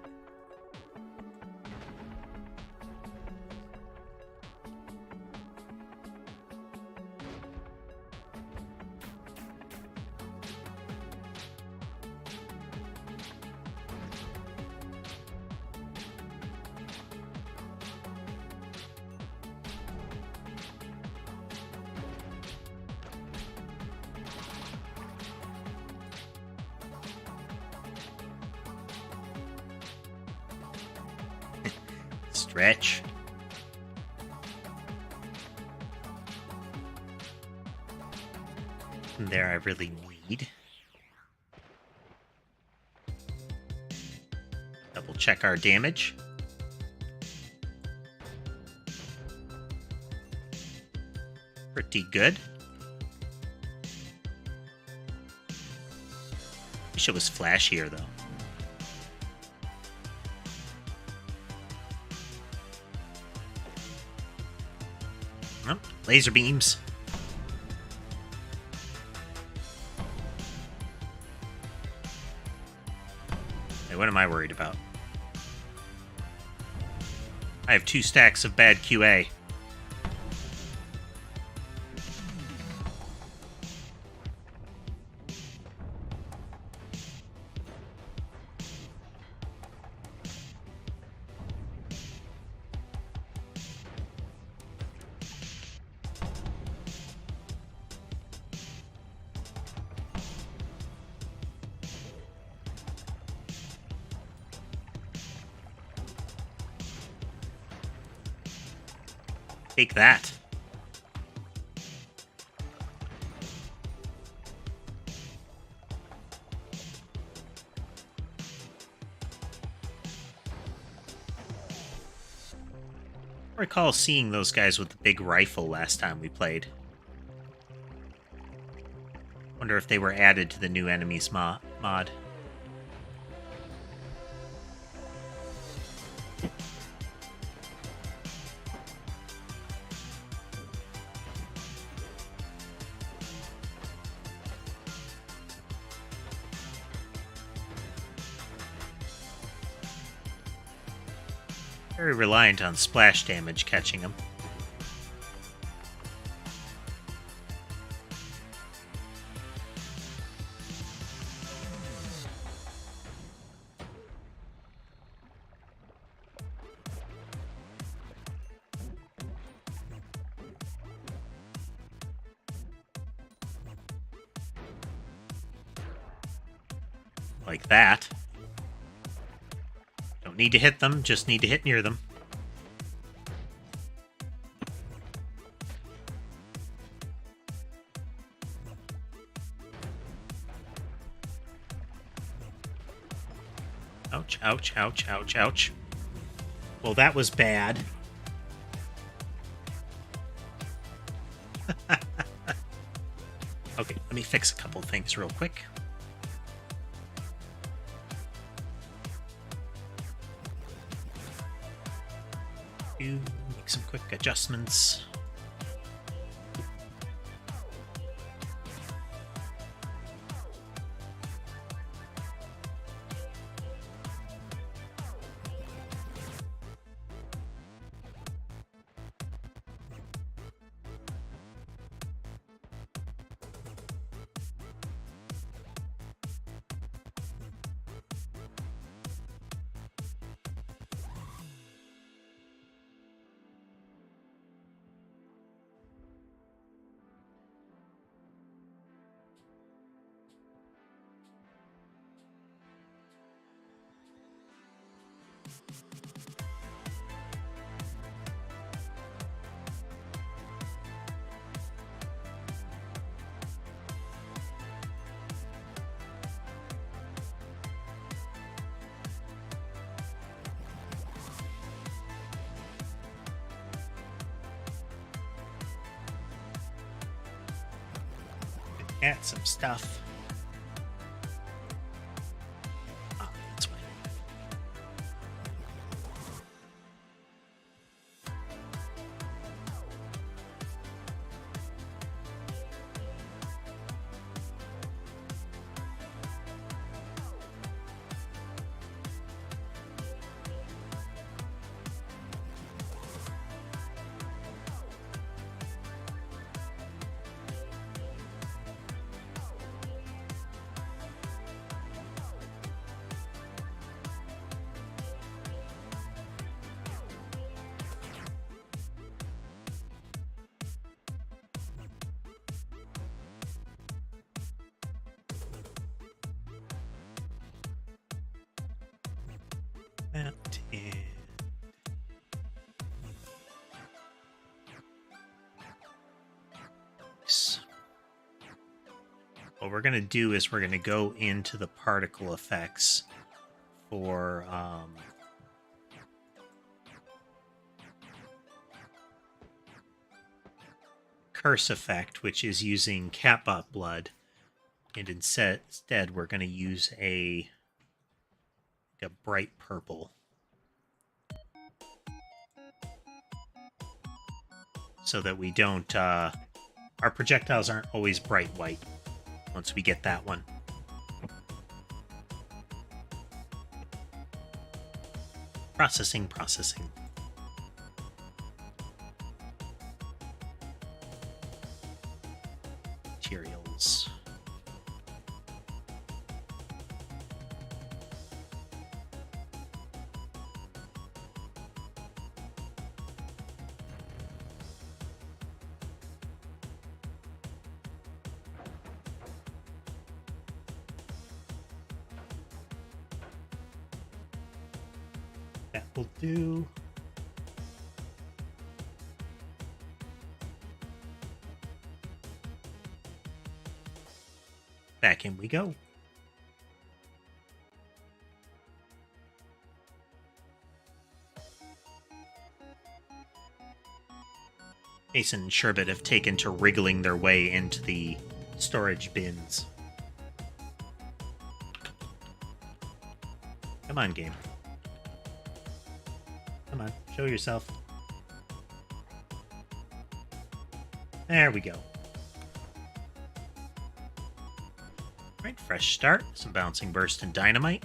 Stretch. There I really need. Double check our damage. Pretty good. Wish it was flashier though. Laser beams. Hey, what am I worried about? I have 2 stacks of bad QA. Take that. I recall seeing those guys with the big rifle last time we played. Wonder if they were added to the new enemies mod. Very reliant on splash damage catching them. Like that. Don't need to hit them, just need to hit near them. Ouch, ouch, ouch, ouch, ouch. Well, that was bad. Okay, let me fix a couple things real quick. Make some quick adjustments. Add some stuff. Ah, that's fine. That and what we're going to do is we're going to go into the particle effects for curse effect, which is using Catbot blood, and instead we're going to use a bright purple, so that we don't our projectiles aren't always bright white once we get that one. Processing, processing. Materials. That will do. Back in we go. Jason and Sherbet have taken to wriggling their way into the storage bins. Come on, game. Come on, show yourself. There we go. Alright, fresh start. Some bouncing burst and dynamite.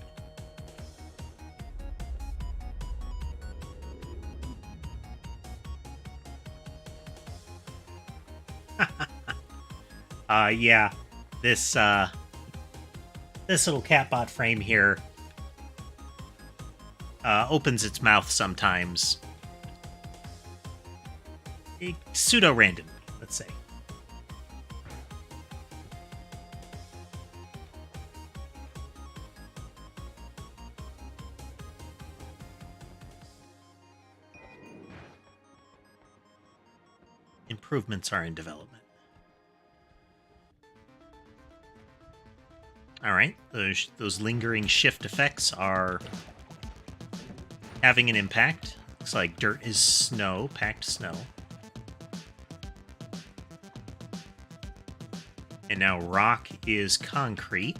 Yeah. This little Catbot frame here opens its mouth sometimes. Pseudo-random, let's say. Improvements are in development. Alright, those lingering shift effects are having an impact. Looks like dirt is snow, packed snow. And now rock is concrete.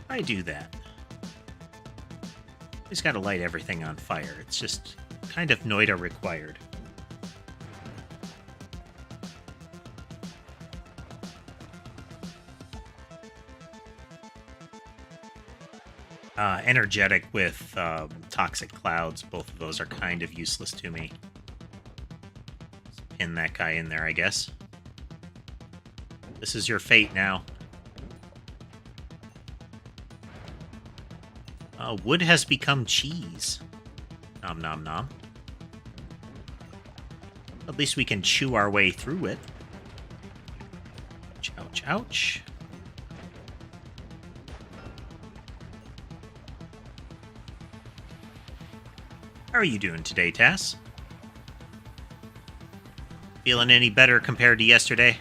I do that. Just gotta light everything on fire. It's just kind of Noita required. Energetic with toxic clouds. Both of those are kind of useless to me. Let's pin that guy in there, I guess. This is your fate now. Wood has become cheese. Nom nom nom. At least we can chew our way through it. Ouch, ouch, ouch. How are you doing today, Tass? Feeling any better compared to yesterday?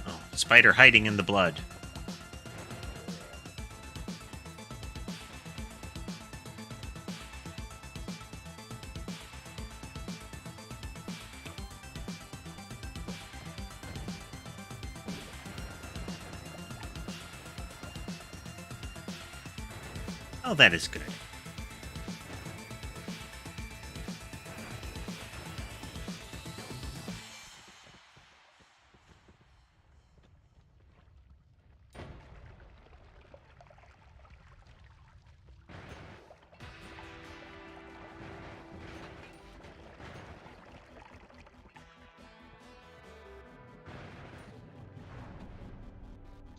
Oh, spider hiding in the blood. Oh, that is good.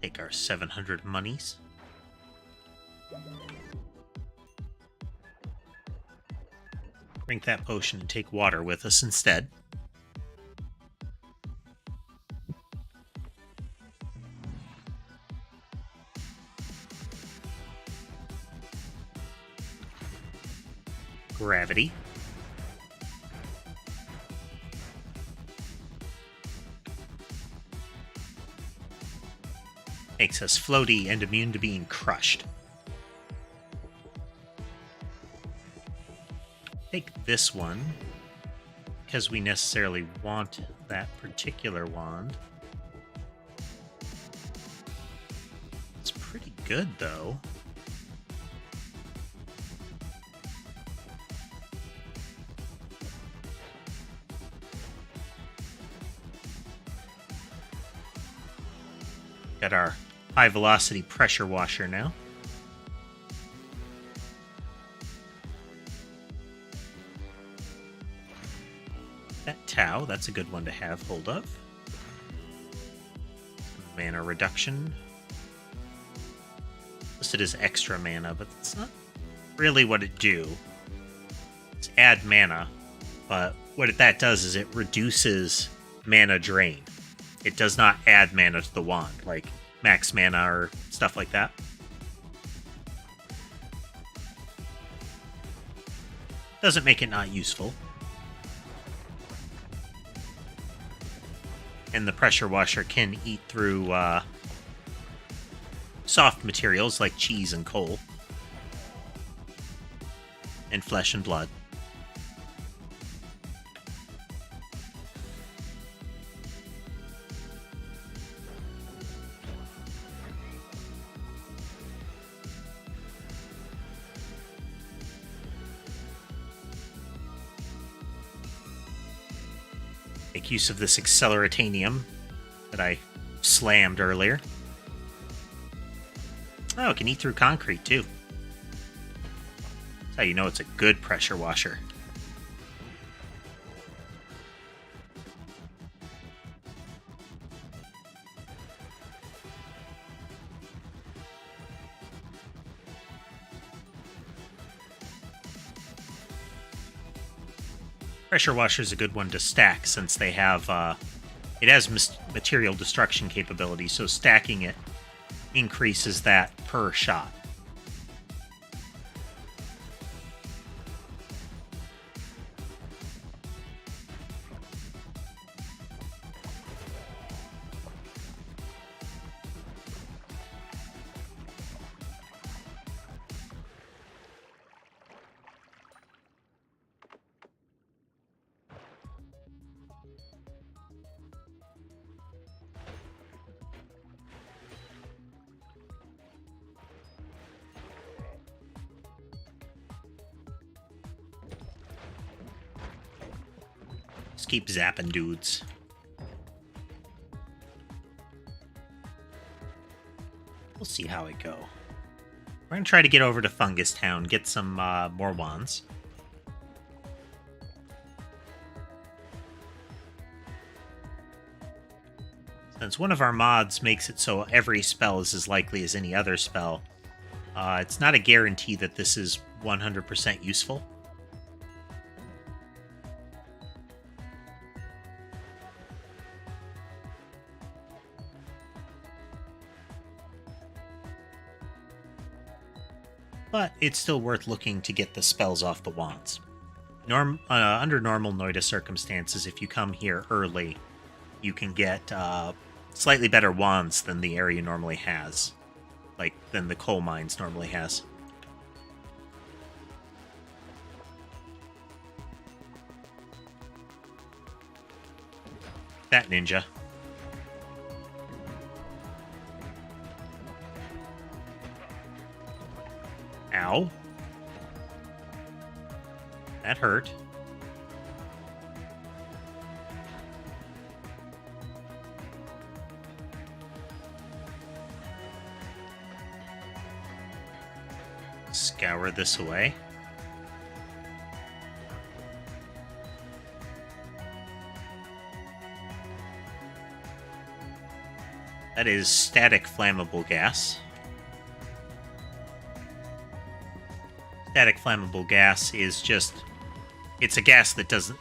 Take our 700 monies. Drink that potion and take water with us instead. Gravity. Makes us floaty and immune to being crushed. Take this one. because we necessarily want that particular wand. It's pretty good, though. Got our high velocity pressure washer now. That Tau, that's a good one to have hold of. Mana reduction. Listed as extra mana, but that's not really what it do. It's add mana, but what that does is it reduces mana drain. It does not add mana to the wand, like max mana or stuff like that. Doesn't make it not useful. And the pressure washer can eat through soft materials like cheese and coal. And flesh and blood. Make use of this acceleratanium that I slammed earlier. Oh, it can eat through concrete too. That's how you know it's a good pressure washer. Pressure washer is a good one to stack since they have, it has material destruction capability, so stacking it increases that per shot. Just keep zapping dudes. We'll see how it go. We're gonna try to get over to Fungus Town, get some more wands. Since one of our mods makes it so every spell is as likely as any other spell, it's not a guarantee that this is 100% useful. But it's still worth looking to get the spells off the wands. Under normal Noita circumstances, if you come here early, you can get slightly better wands than the area normally has. Like, than the coal mines normally has. That ninja. Ow. That hurt. Scour this away. That is static flammable gas. Static flammable gas is just, it's a gas that doesn't,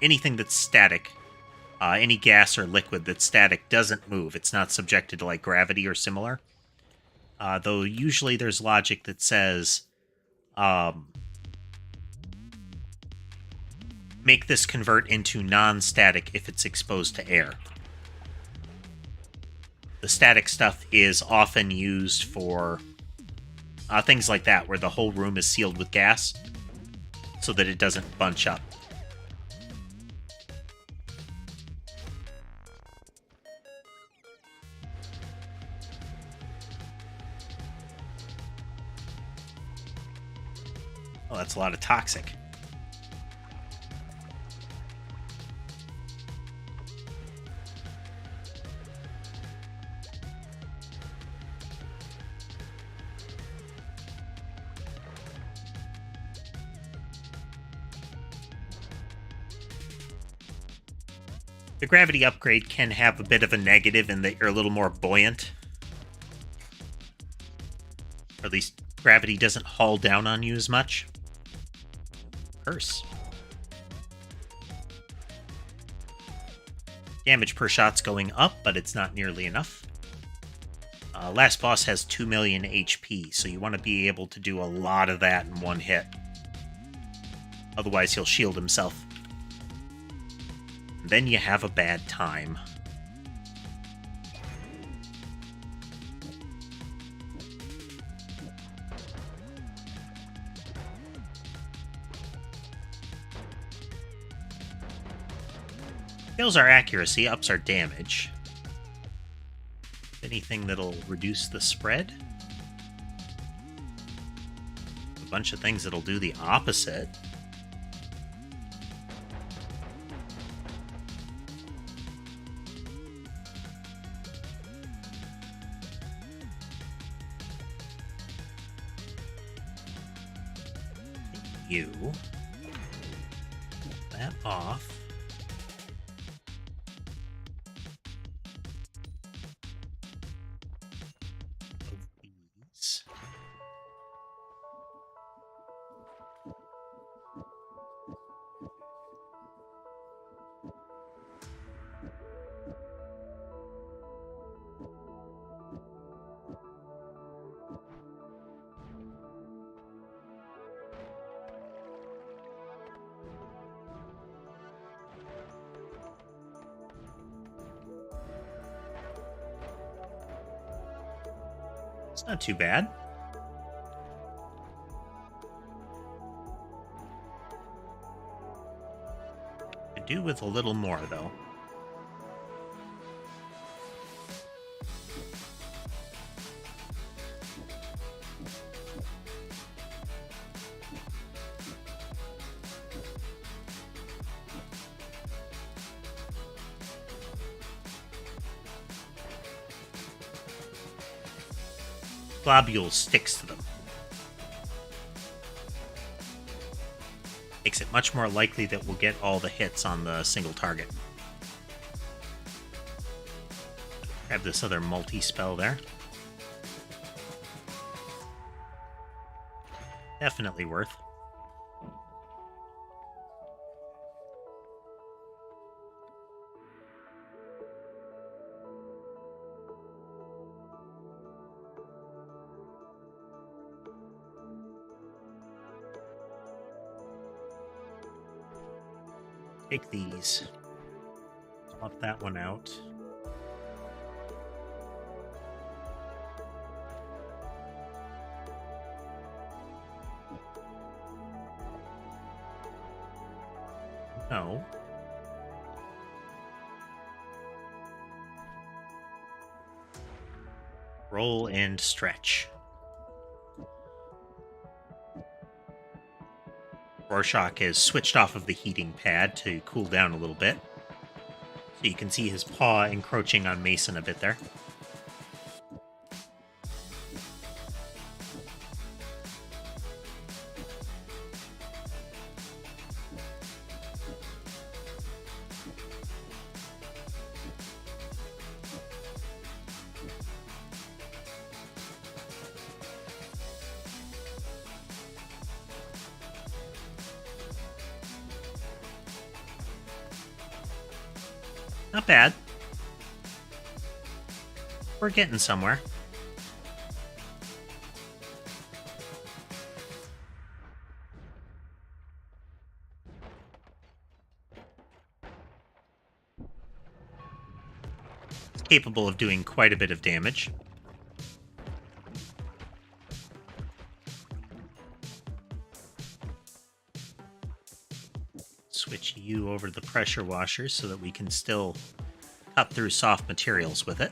anything that's static, any gas or liquid that's static doesn't move. It's not subjected to like gravity or similar. Though usually there's logic that says, make this convert into non-static if it's exposed to air. The static stuff is often used for things like that, where the whole room is sealed with gas so that it doesn't bunch up. That's a lot of toxic. The gravity upgrade can have a bit of a negative in that you're a little more buoyant. Or at least gravity doesn't haul down on you as much. Curse. Damage per shot's going up, but it's not nearly enough. Last boss has 2 million HP, so you want to be able to do a lot of that in one hit. Otherwise, he'll shield himself. Then you have a bad time. Kills our accuracy, ups our damage. Anything that'll reduce the spread? A bunch of things that'll do the opposite. You. That off. Of these. It's not too bad. Could do with a little more, though. Globule sticks to them. Makes it much more likely that we'll get all the hits on the single target. Grab this other multi-spell there. Definitely worth. Take these. Swap that one out. No. Roll and stretch. Rorschach is switched off of the heating pad to cool down a little bit. So you can see his paw encroaching on Mason a bit there. Not bad. We're getting somewhere. It's capable of doing quite a bit of damage. Switch you over to the pressure washers so that we can still cut through soft materials with it.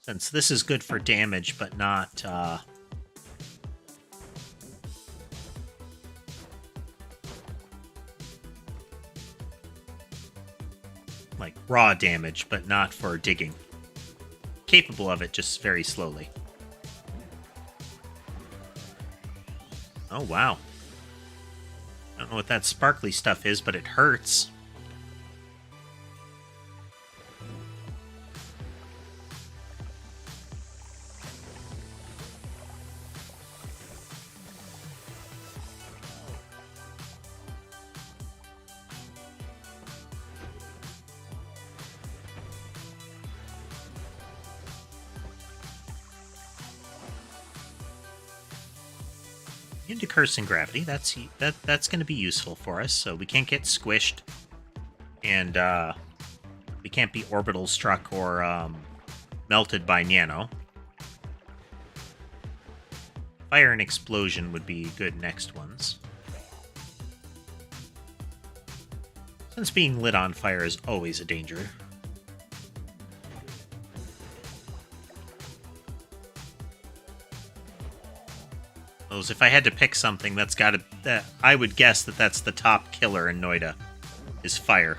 Since this is good for damage, but not like raw damage, but not for digging. Capable of it, just very slowly. Oh, wow. I don't know what that sparkly stuff is, but it hurts. Into Curse and Gravity, that's going to be useful for us, so we can't get squished, and we can't be orbital struck or melted by Nano. Fire and Explosion would be good next ones. Since being lit on fire is always a danger. If I had to pick something, that's got to... I would guess that that's the top killer in Noita, is fire.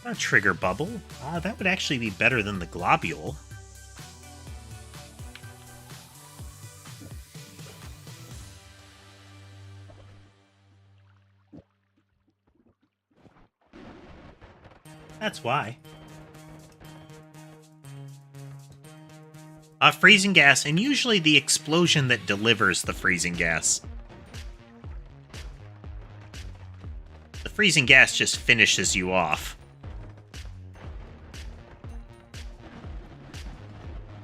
A trigger bubble? That would actually be better than the globule. That's why. Freezing gas, and usually the explosion that delivers the freezing gas. The freezing gas just finishes you off.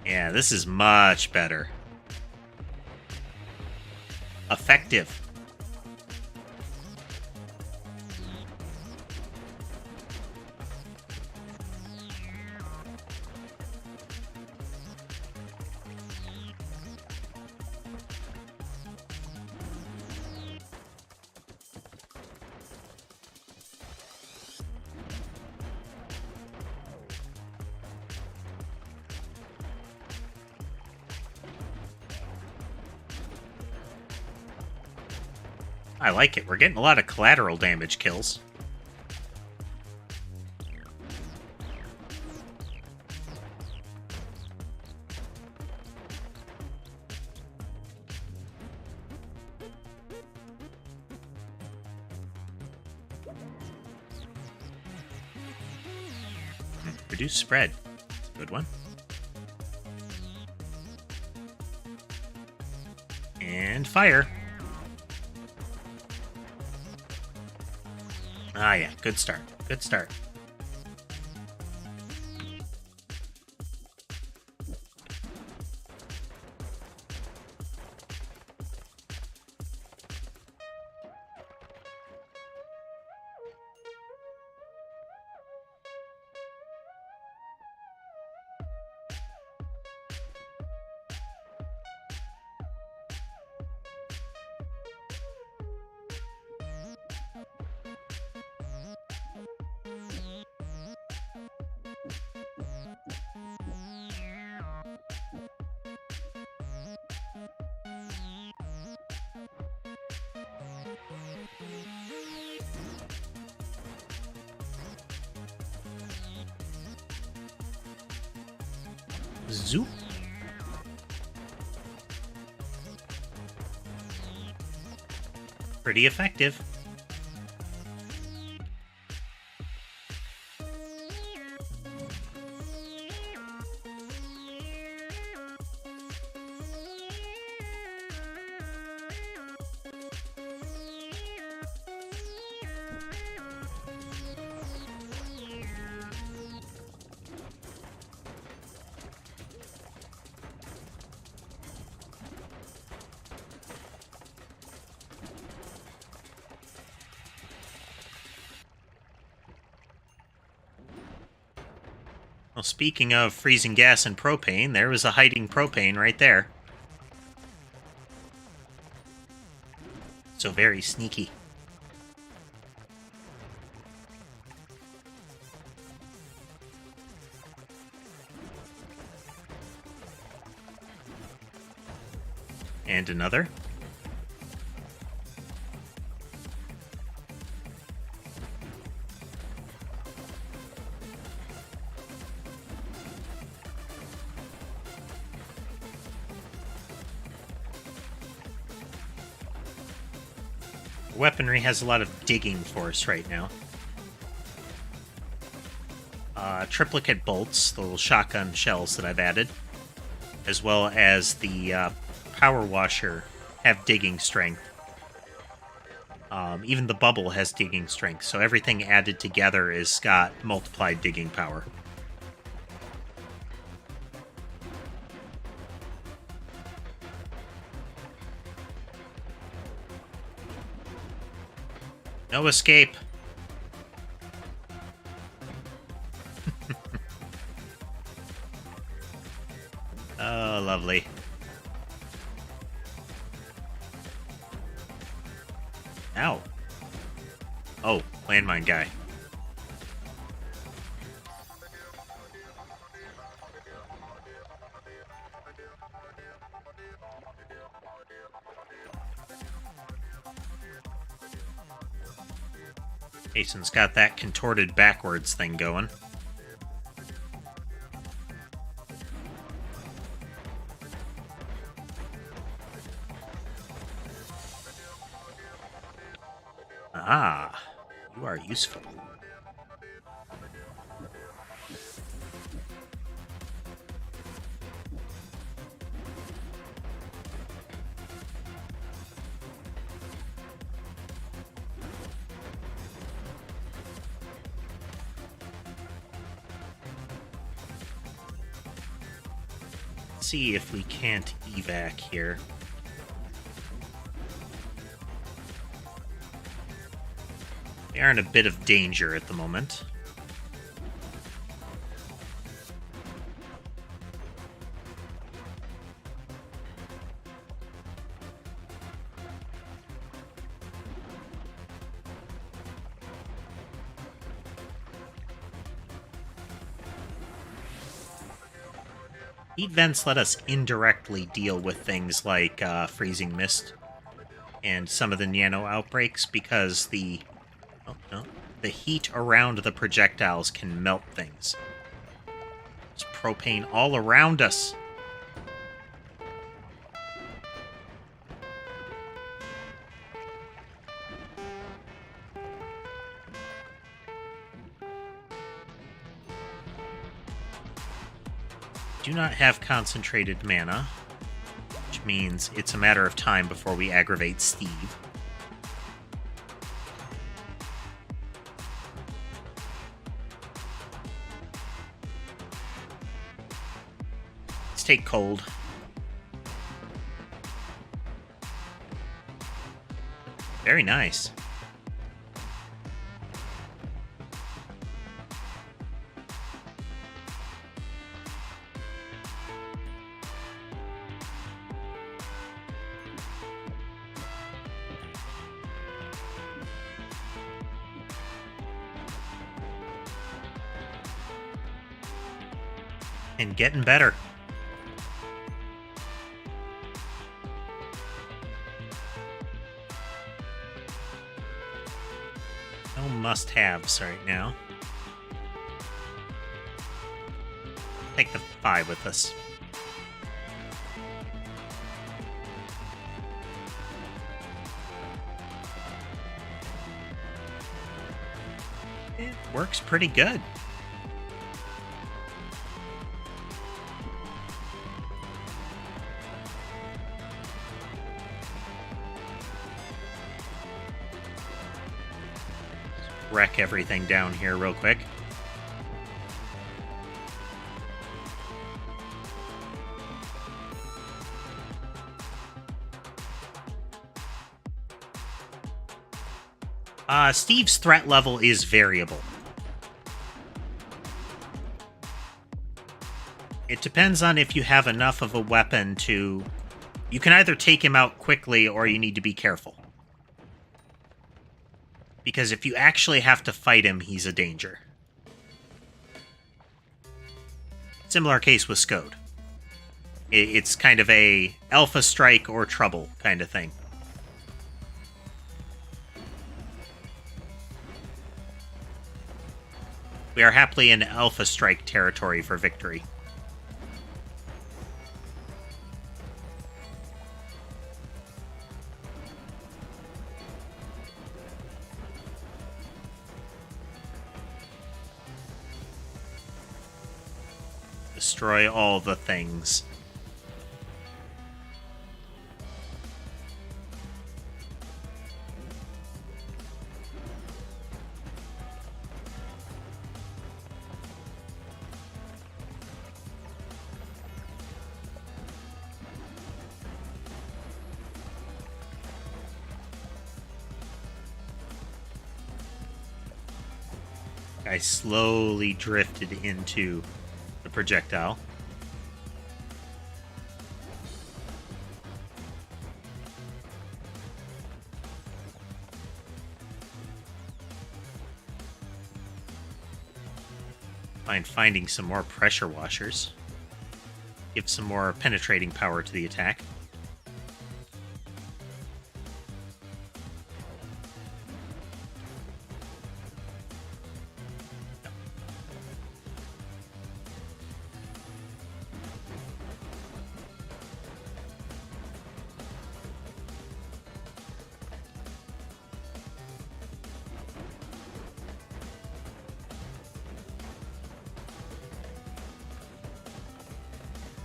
Yeah, this is much better. Effective. I like it. We're getting a lot of collateral damage kills. Reduce spread. Good one. And fire. Ah, yeah. Good start. Good start. Zoop. Pretty effective. Well, speaking of freezing gas and propane, there was a hiding propane right there. So very sneaky. And another. Weaponry has a lot of digging for us right now. Triplicate bolts, the little shotgun shells that I've added, as well as the power washer have digging strength. Even the bubble has digging strength, so everything added together is got multiplied digging power. No escape. Oh, lovely. Ow. Oh, landmine guy. Jason's got that contorted backwards thing going. Ah, you are useful. See if we can't evac here. We are in a bit of danger at the moment. Heat vents let us indirectly deal with things like freezing mist and some of the nano outbreaks because the heat around the projectiles can melt things. There's propane all around us. Do not have concentrated mana, which means it's a matter of time before we aggravate Steve. Let's take cold. Very nice. And getting better. No must-haves right now. Take the 5 with us. It works pretty good. Wreck everything down here real quick. Steve's threat level is variable. It depends on if you have enough of a weapon to... You can either take him out quickly or you need to be careful. Because if you actually have to fight him, he's a danger. Similar case with Scode. It's kind of a alpha strike or trouble kind of thing. We are happily in alpha strike territory for victory. Destroy all the things. I slowly drifted into the projectile. Finding some more pressure washers. Give some more penetrating power to the attack.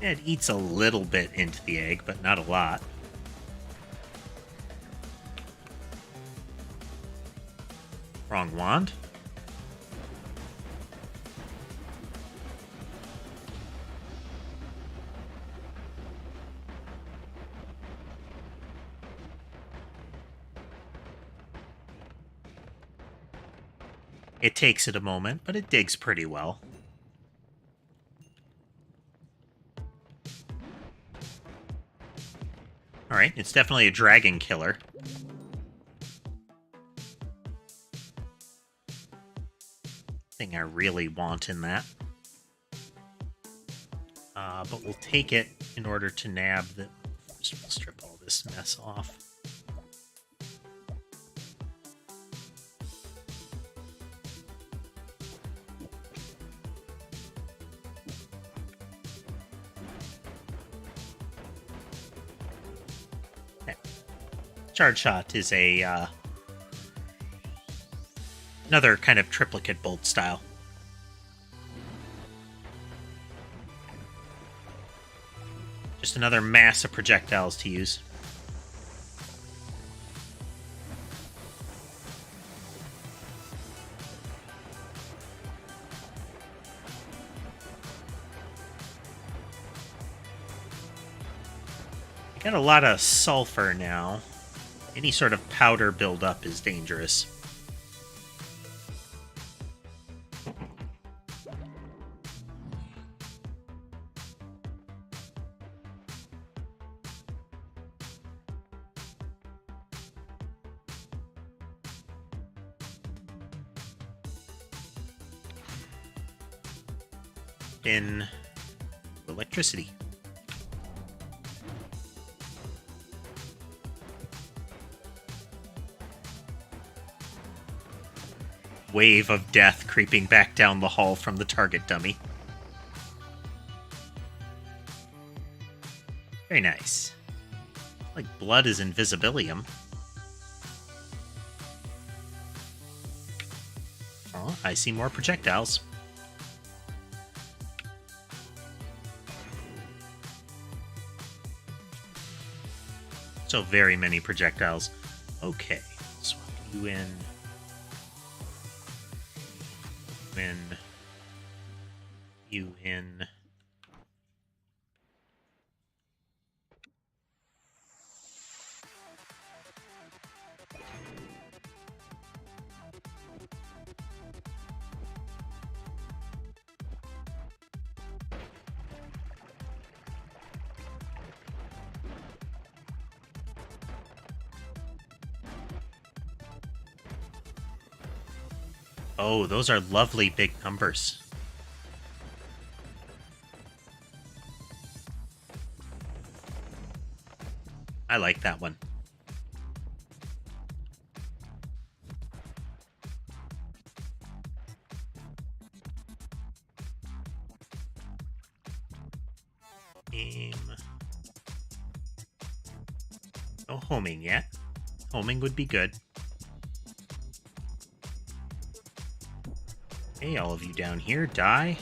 It eats a little bit into the egg, but not a lot. Wrong wand. It takes it a moment, but it digs pretty well. Alright, it's definitely a dragon killer. Thing I really want in that. But we'll take it in order to nab the... First we'll strip all this mess off. Charge shot is a another kind of triplicate bolt style. Just another mass of projectiles to use. I got a lot of sulfur now. Any sort of powder buildup is dangerous. In electricity. Wave of death creeping back down the hall from the target dummy. Very nice. Like blood is invisibilium. Oh, I see more projectiles. So very many projectiles. Okay, swap you in. You in. Oh, those are lovely big numbers. I like that one. Aim. No homing yet. Homing would be good. Hey, all of you down here, die.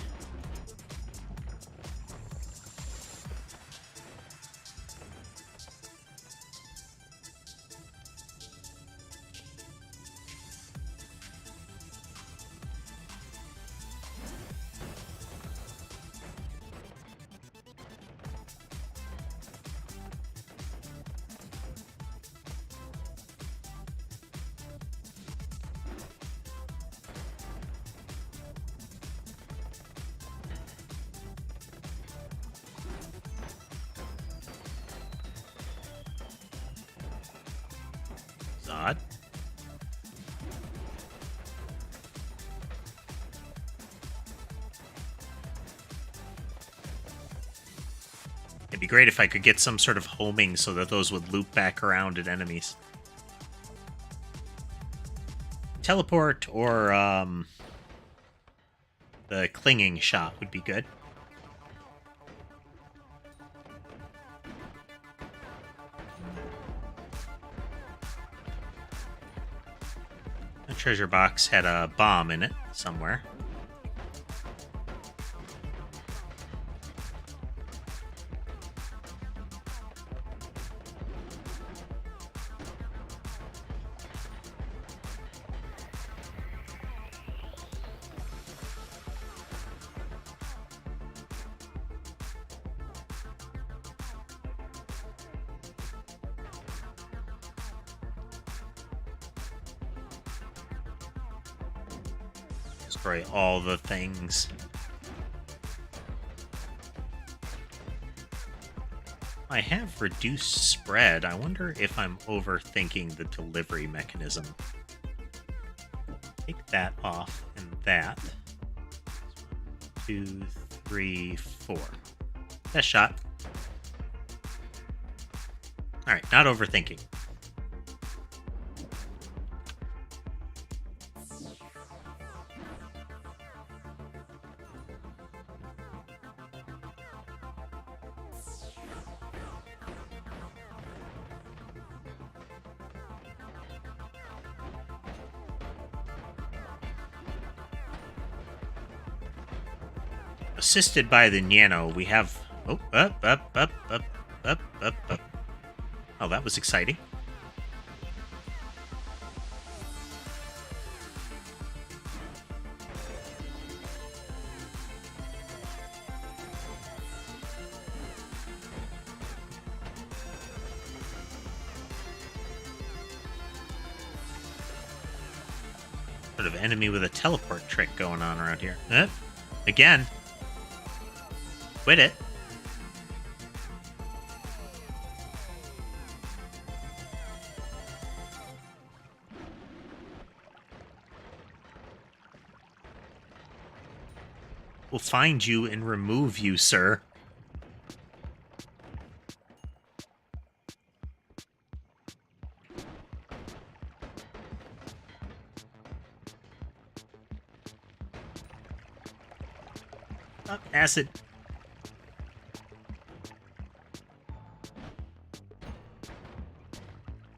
Odd. It'd be great if I could get some sort of homing so that those would loop back around at enemies. Teleport or the clinging shot would be good. The treasure box had a bomb in it somewhere. Destroy all the things. I have reduced spread. I wonder if I'm overthinking the delivery mechanism. Take that off and that. 1, 2, 3, 4. Best shot. Alright, not overthinking. Assisted by the Nano, we have... Oh, up. Oh, that was exciting. Sort of enemy with a teleport trick going on around here. Again. Quit it. We'll find you and remove you, sir. Oh, acid.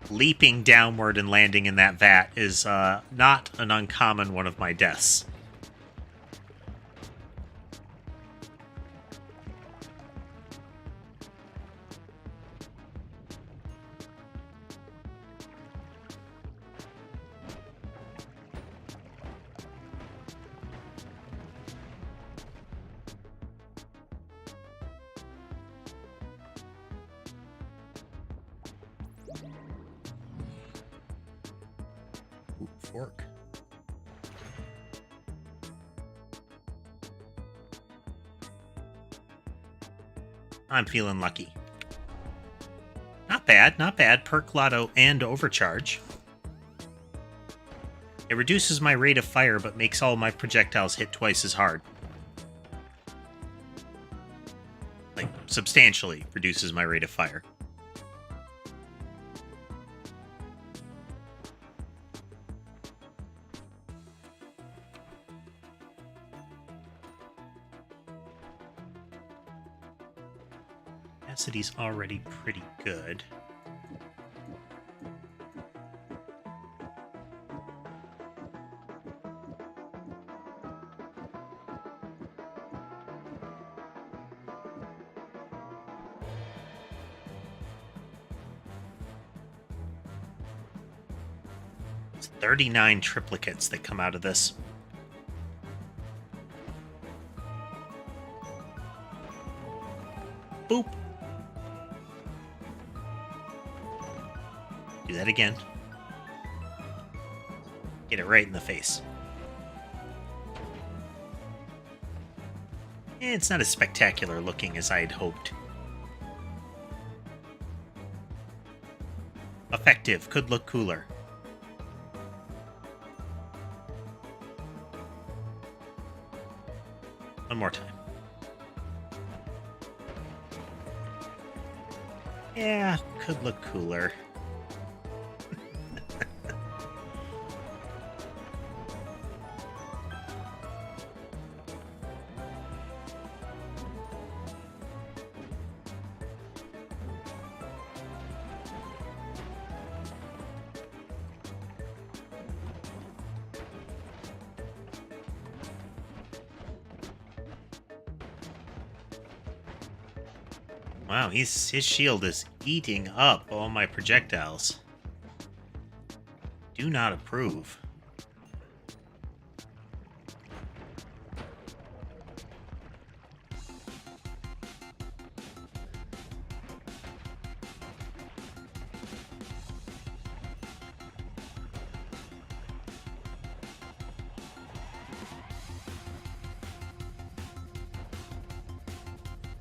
Leaping downward and landing in that vat is not an uncommon one of my deaths. Fork. I'm feeling lucky. Not bad, not bad. Perk Lotto and Overcharge. It reduces my rate of fire, but makes all my projectiles hit twice as hard. Like, substantially reduces my rate of fire. Capacity's already pretty good. It's 39 triplicates that come out of this. Boop. Do that again. Get it right in the face. It's not as spectacular looking as I had hoped. Effective. Could look cooler. One more time. Yeah, could look cooler. Wow, his shield is eating up all my projectiles. Do not approve.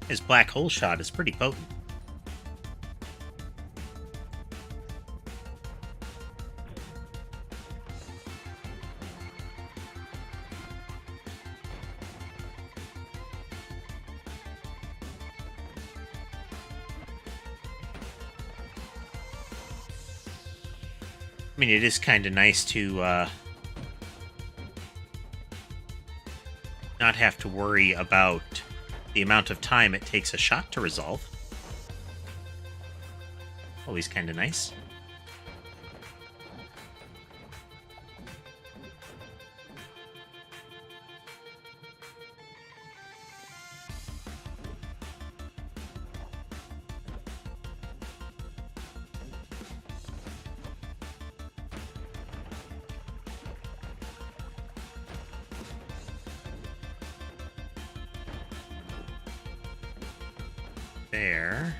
His black hole shot is pretty potent. I mean, it is kind of nice to not have to worry about the amount of time it takes a shot to resolve. Always kind of nice. There.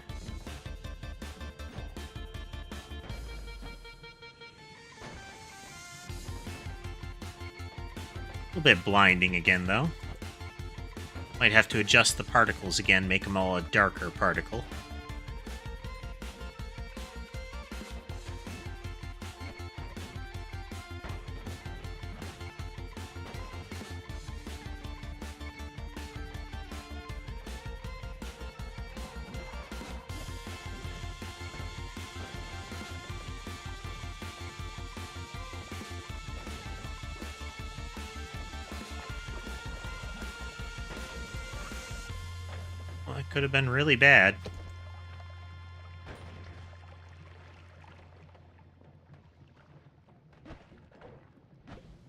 A little bit blinding again, though. Might have to adjust the particles again, make them all a darker particle. Well, it could have been really bad.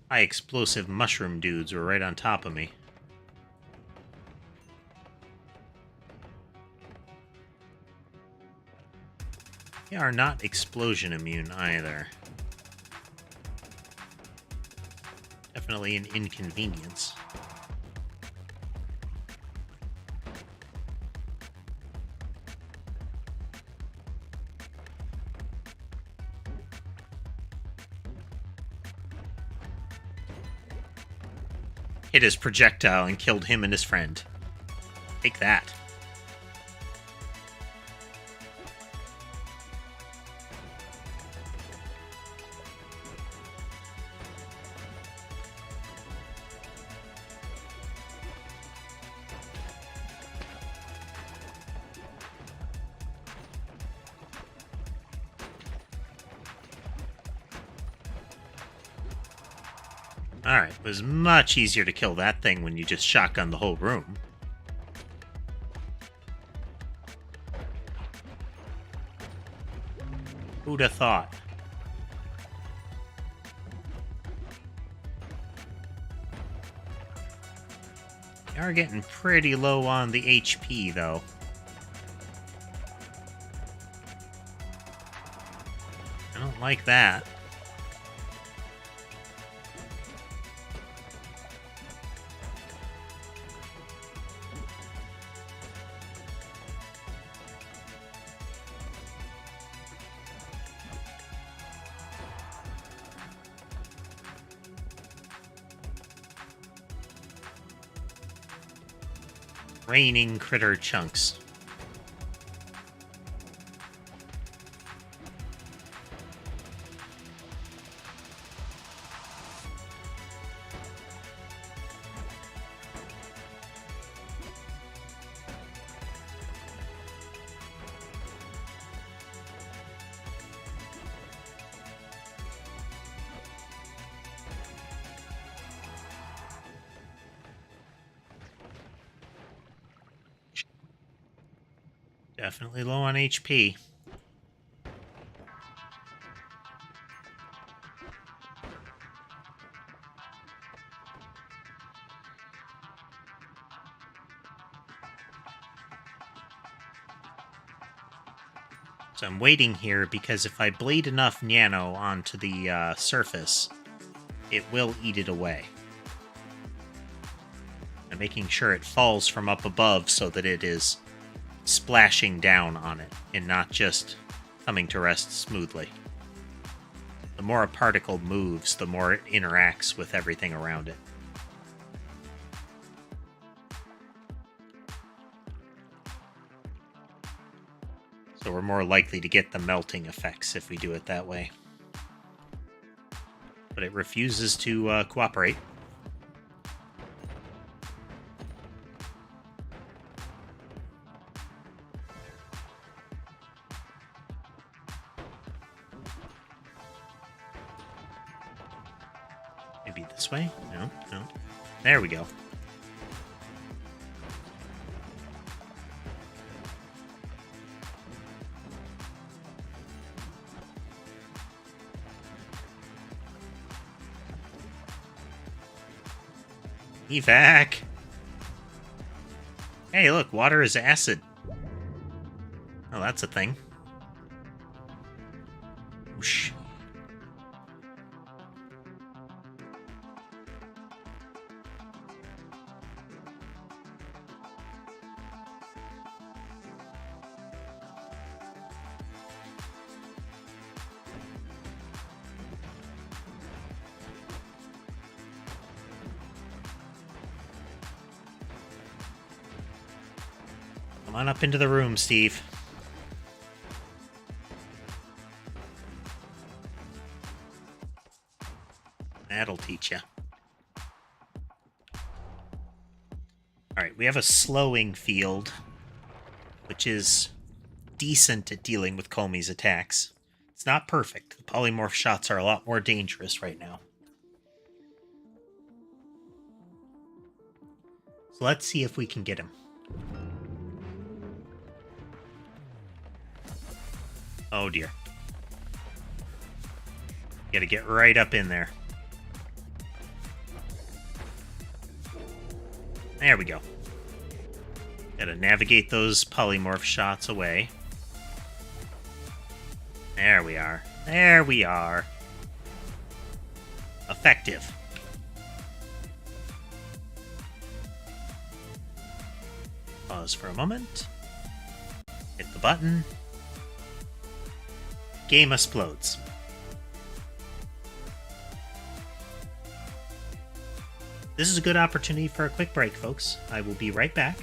High explosive mushroom dudes were right on top of me. They are not explosion immune either. Definitely an inconvenience. Hit his projectile and killed him and his friend. Take that. Alright, it was much easier to kill that thing when you just shotgun the whole room. Who'd have thought? They are getting pretty low on the HP, though. I don't like that. Raining critter chunks. Definitely low on HP. So I'm waiting here because if I bleed enough nano onto the surface, it will eat it away. I'm making sure it falls from up above so that it is splashing down on it and not just coming to rest smoothly. The more a particle moves, the more it interacts with everything around it. So we're more likely to get the melting effects if we do it that way. But it refuses to cooperate. Maybe this way? No, no. There we go. Evac! Hey, look, water is acid. Oh, that's a thing. Whoosh. Come on up into the room, Steve. That'll teach you. Alright, we have a slowing field, which is decent at dealing with Comey's attacks. It's not perfect. The polymorph shots are a lot more dangerous right now. So let's see if we can get him. Oh dear. Gotta get right up in there. There we go. Gotta navigate those polymorph shots away. There we are. There we are. Effective. Pause for a moment. Hit the button. Game explodes. This is a good opportunity for a quick break, folks. I will be right back.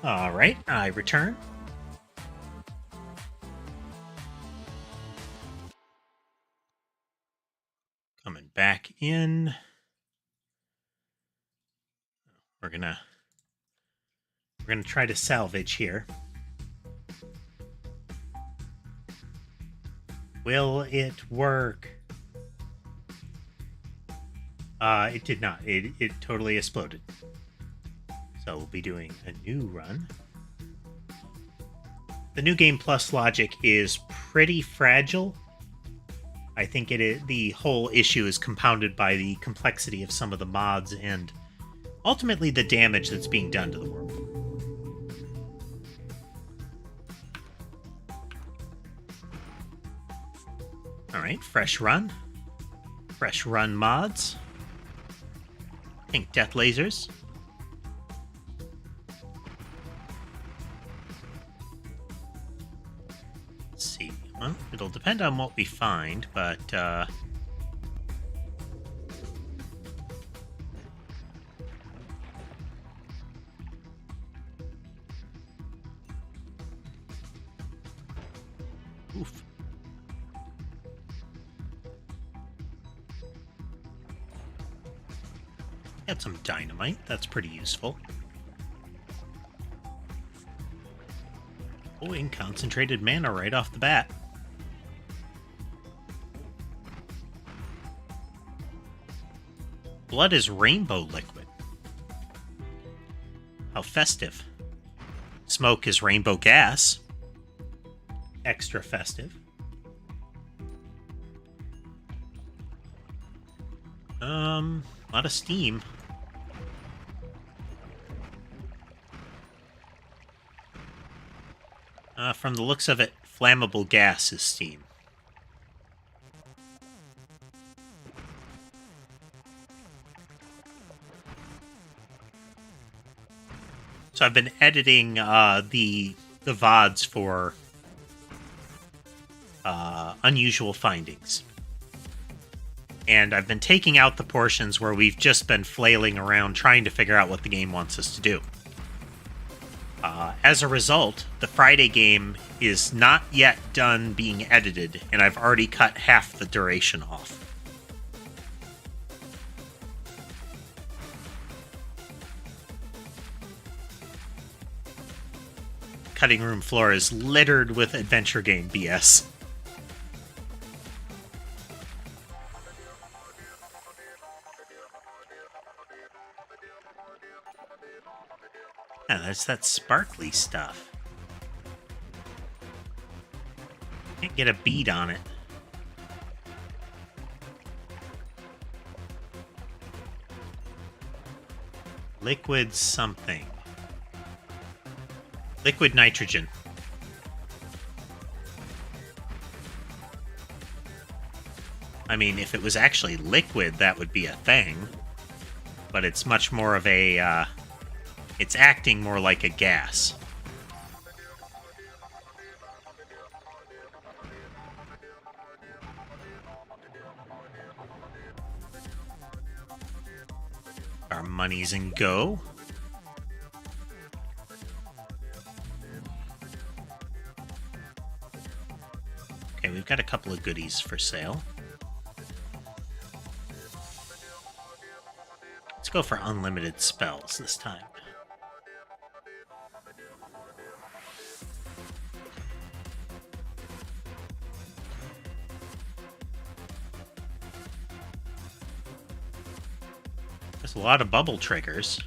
All right, I return. Coming back in. We're gonna try to salvage here. Will it work? It did not. It totally exploded. So we'll be doing a new run. The new game plus logic is pretty fragile. I think the whole issue is compounded by the complexity of some of the mods and ultimately the damage that's being done to the world. Alright, fresh run. Fresh run mods. Pink death lasers. Let's see. Well, it'll depend on what we find, but oof. Got some dynamite. That's pretty useful. Oh, and concentrated mana right off the bat. Blood is rainbow liquid. How festive. Smoke is rainbow gas. Extra festive. A lot of steam. From the looks of it, flammable gas is steam. So I've been editing the VODs for unusual findings. And I've been taking out the portions where we've just been flailing around trying to figure out what the game wants us to do. As a result, the Friday game is not yet done being edited, and I've already cut half the duration off. Cutting room floor is littered with adventure game BS. Yeah, that's that sparkly stuff. Can't get a bead on it. Liquid something. Liquid nitrogen. I mean, if it was actually liquid, that would be a thing. But it's much more of a, it's acting more like a gas. Our money's in go. Okay, we've got a couple of goodies for sale. Let's go for unlimited spells this time. There's a lot of bubble triggers.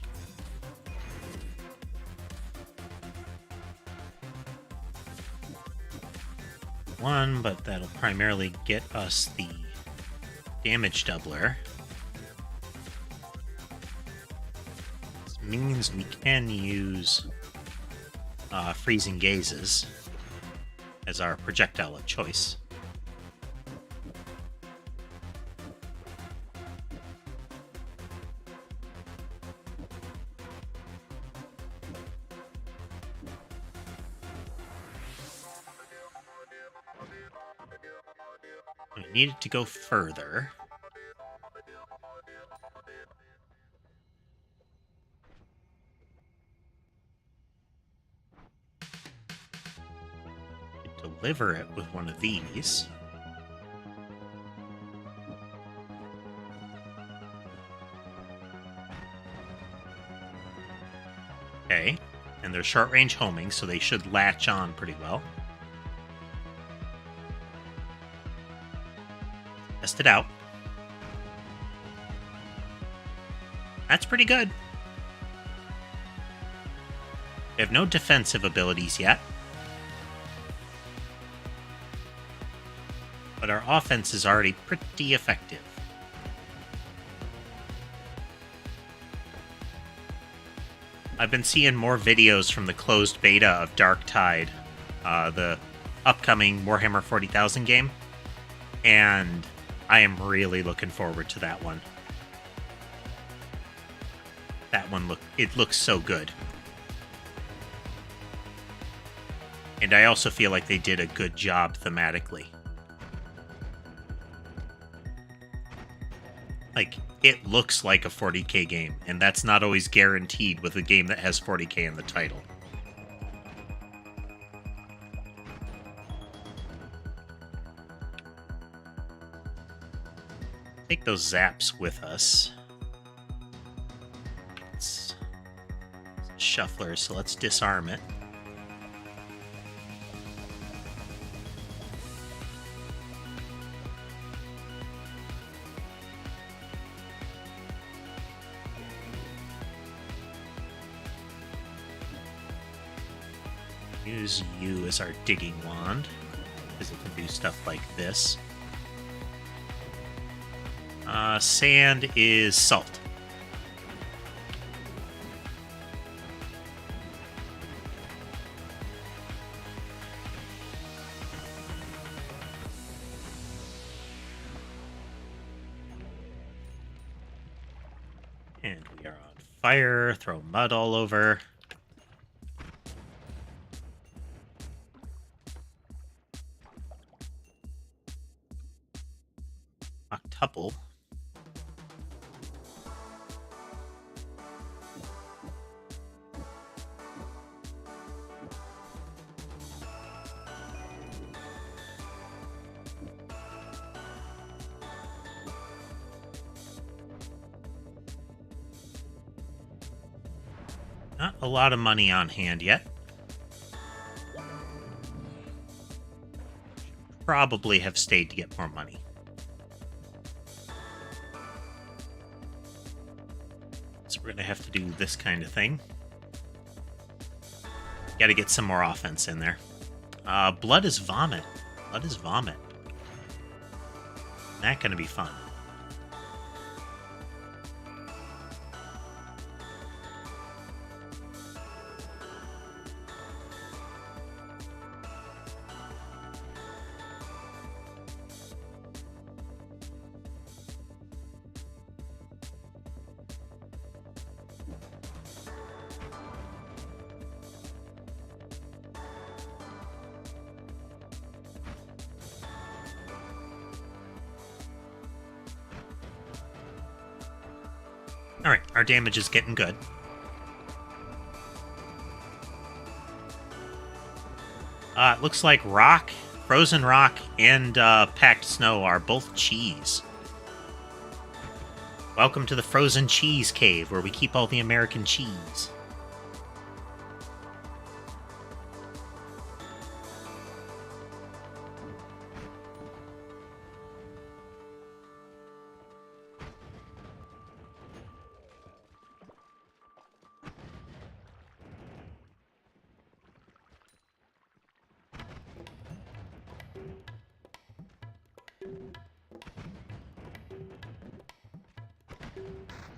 One, but that'll primarily get us the damage doubler. This means we can use freezing gazes as our projectile of choice. We need it to go further. deliver it with one of these. Okay, and they're short-range homing, so they should latch on pretty well. Test it out. That's pretty good. We have no defensive abilities yet. But our offense is already pretty effective. I've been seeing more videos from the closed beta of Dark Tide, the upcoming Warhammer 40,000 game, and I am really looking forward to that one. That one looks so good. And I also feel like they did a good job thematically. Like, it looks like a 40k game, and that's not always guaranteed with a game that has 40k in the title. Take those zaps with us. It's a shuffler, so let's disarm it. Use you as our digging wand, because it can do stuff like this. Sand is salt. And we are on fire, throw mud all over. Octuple. Not a lot of money on hand yet. Probably have stayed to get more money. So we're going to have to do this kind of thing. Got to get some more offense in there. Blood is vomit. Blood is vomit. That's going to be fun. Alright, our damage is getting good. It looks like rock, frozen rock, and packed snow are both cheese. Welcome to the frozen cheese cave, where we keep all the American cheese.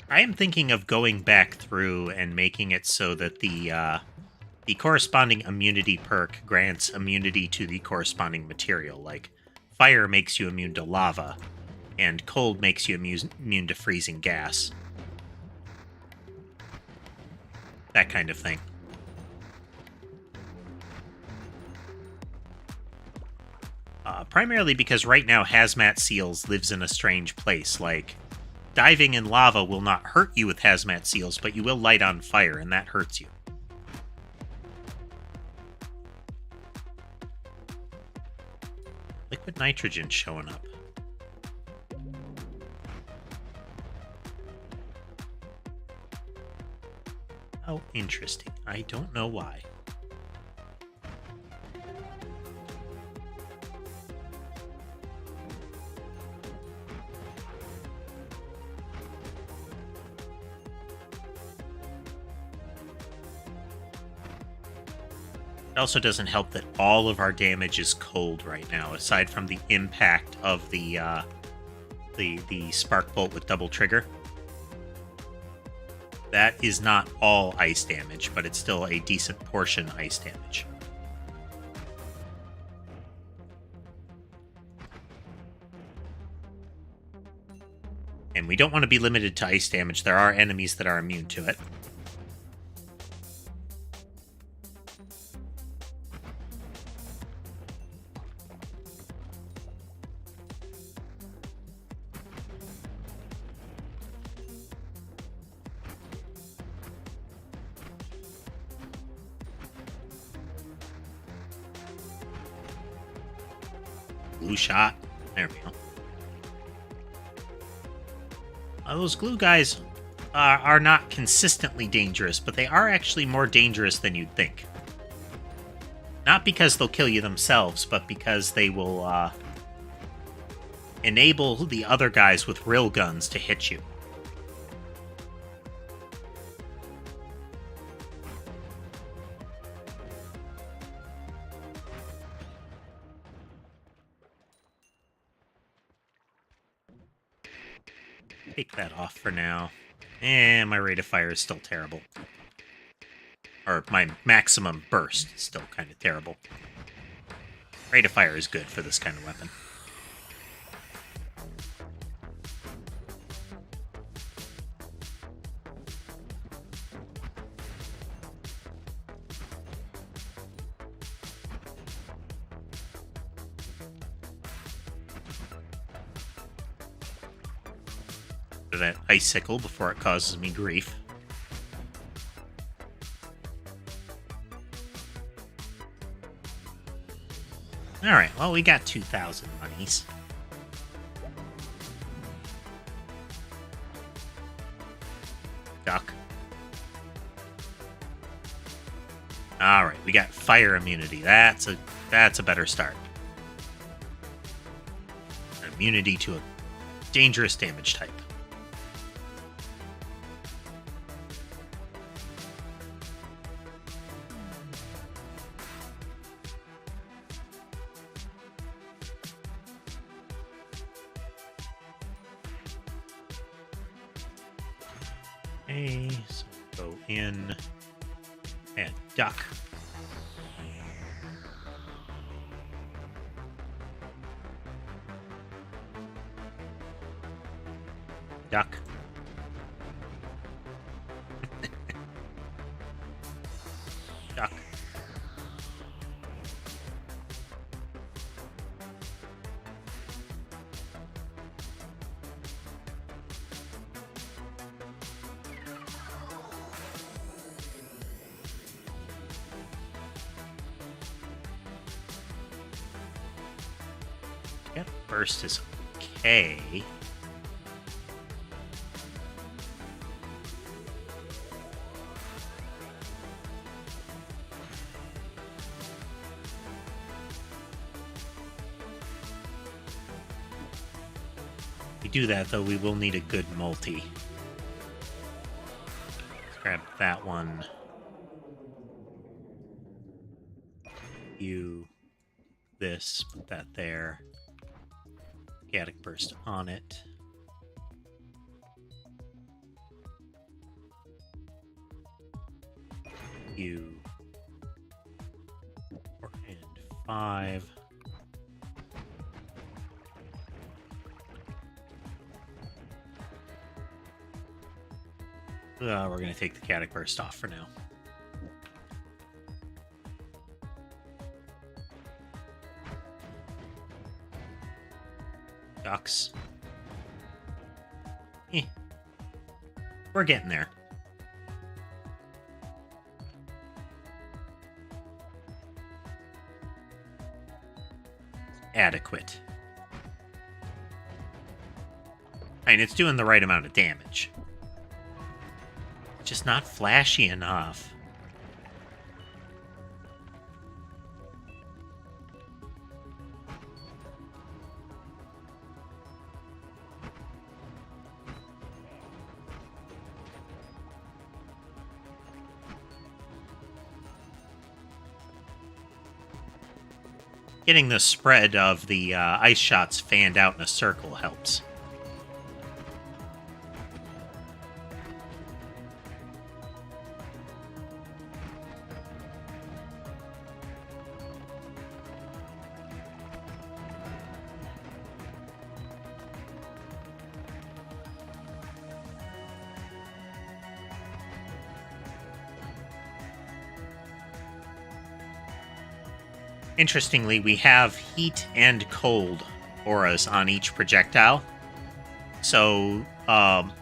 I am thinking of going back through and making it so that the corresponding immunity perk grants immunity to the corresponding material. Like, fire makes you immune to lava, and cold makes you immune to freezing gas. That kind of thing. Primarily because right now Hazmat Seals lives in a strange place. Like, diving in lava will not hurt you with Hazmat Seals, but you will light on fire, and that hurts you. Liquid nitrogen showing up. Oh, interesting. I don't know why. It also doesn't help that all of our damage is cold right now, aside from the impact of the spark bolt with double trigger. That is not all ice damage, but it's still a decent portion ice damage. And we don't want to be limited to ice damage. There are enemies that are immune to it. Glue shot. There we go. Those glue guys are not consistently dangerous, but they are actually more dangerous than you'd think. Not because they'll kill you themselves, but because they will enable the other guys with rail guns to hit you. Take that off for now. And my rate of fire is still terrible. Or my maximum burst is still kind of terrible. Rate of fire is good for this kind of weapon. That icicle before it causes me grief. Alright, well, we got 2,000 monies. Duck. Alright, we got fire immunity. That's a better start. Immunity to a dangerous damage type. Okay, so go in and duck. Duck. Duck. Yep, burst is okay. If we do that, though, we will need a good multi. Let's grab that one. You, this, put that there. Static burst on it. You 4 and 5. We're going to take the Static burst off for now. Ducks. We're getting there. adequate. I mean, it's doing the right amount of damage. Just not flashy enough. Getting the spread of the ice shots fanned out in a circle helps. Interestingly, we have heat and cold auras on each projectile, so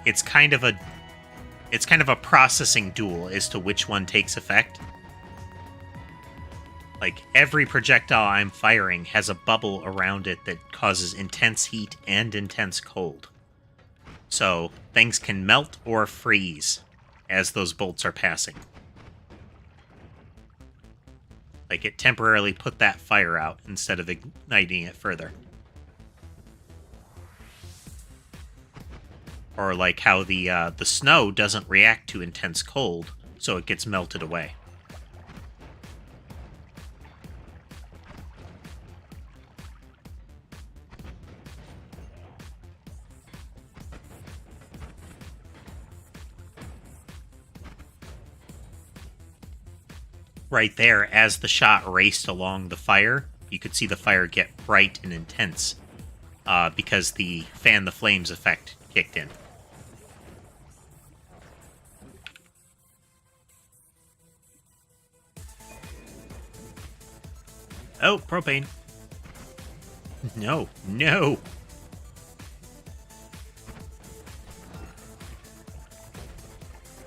it's kind of a processing duel as to which one takes effect. Like, every projectile I'm firing has a bubble around it that causes intense heat and intense cold. So things can melt or freeze as those bolts are passing. Like, it temporarily put that fire out instead of igniting it further. Or like how the snow doesn't react to intense cold, so it gets melted away. Right there, as the shot raced along the fire, you could see the fire get bright and intense because the fan the flames effect kicked in. Oh, propane. No, no.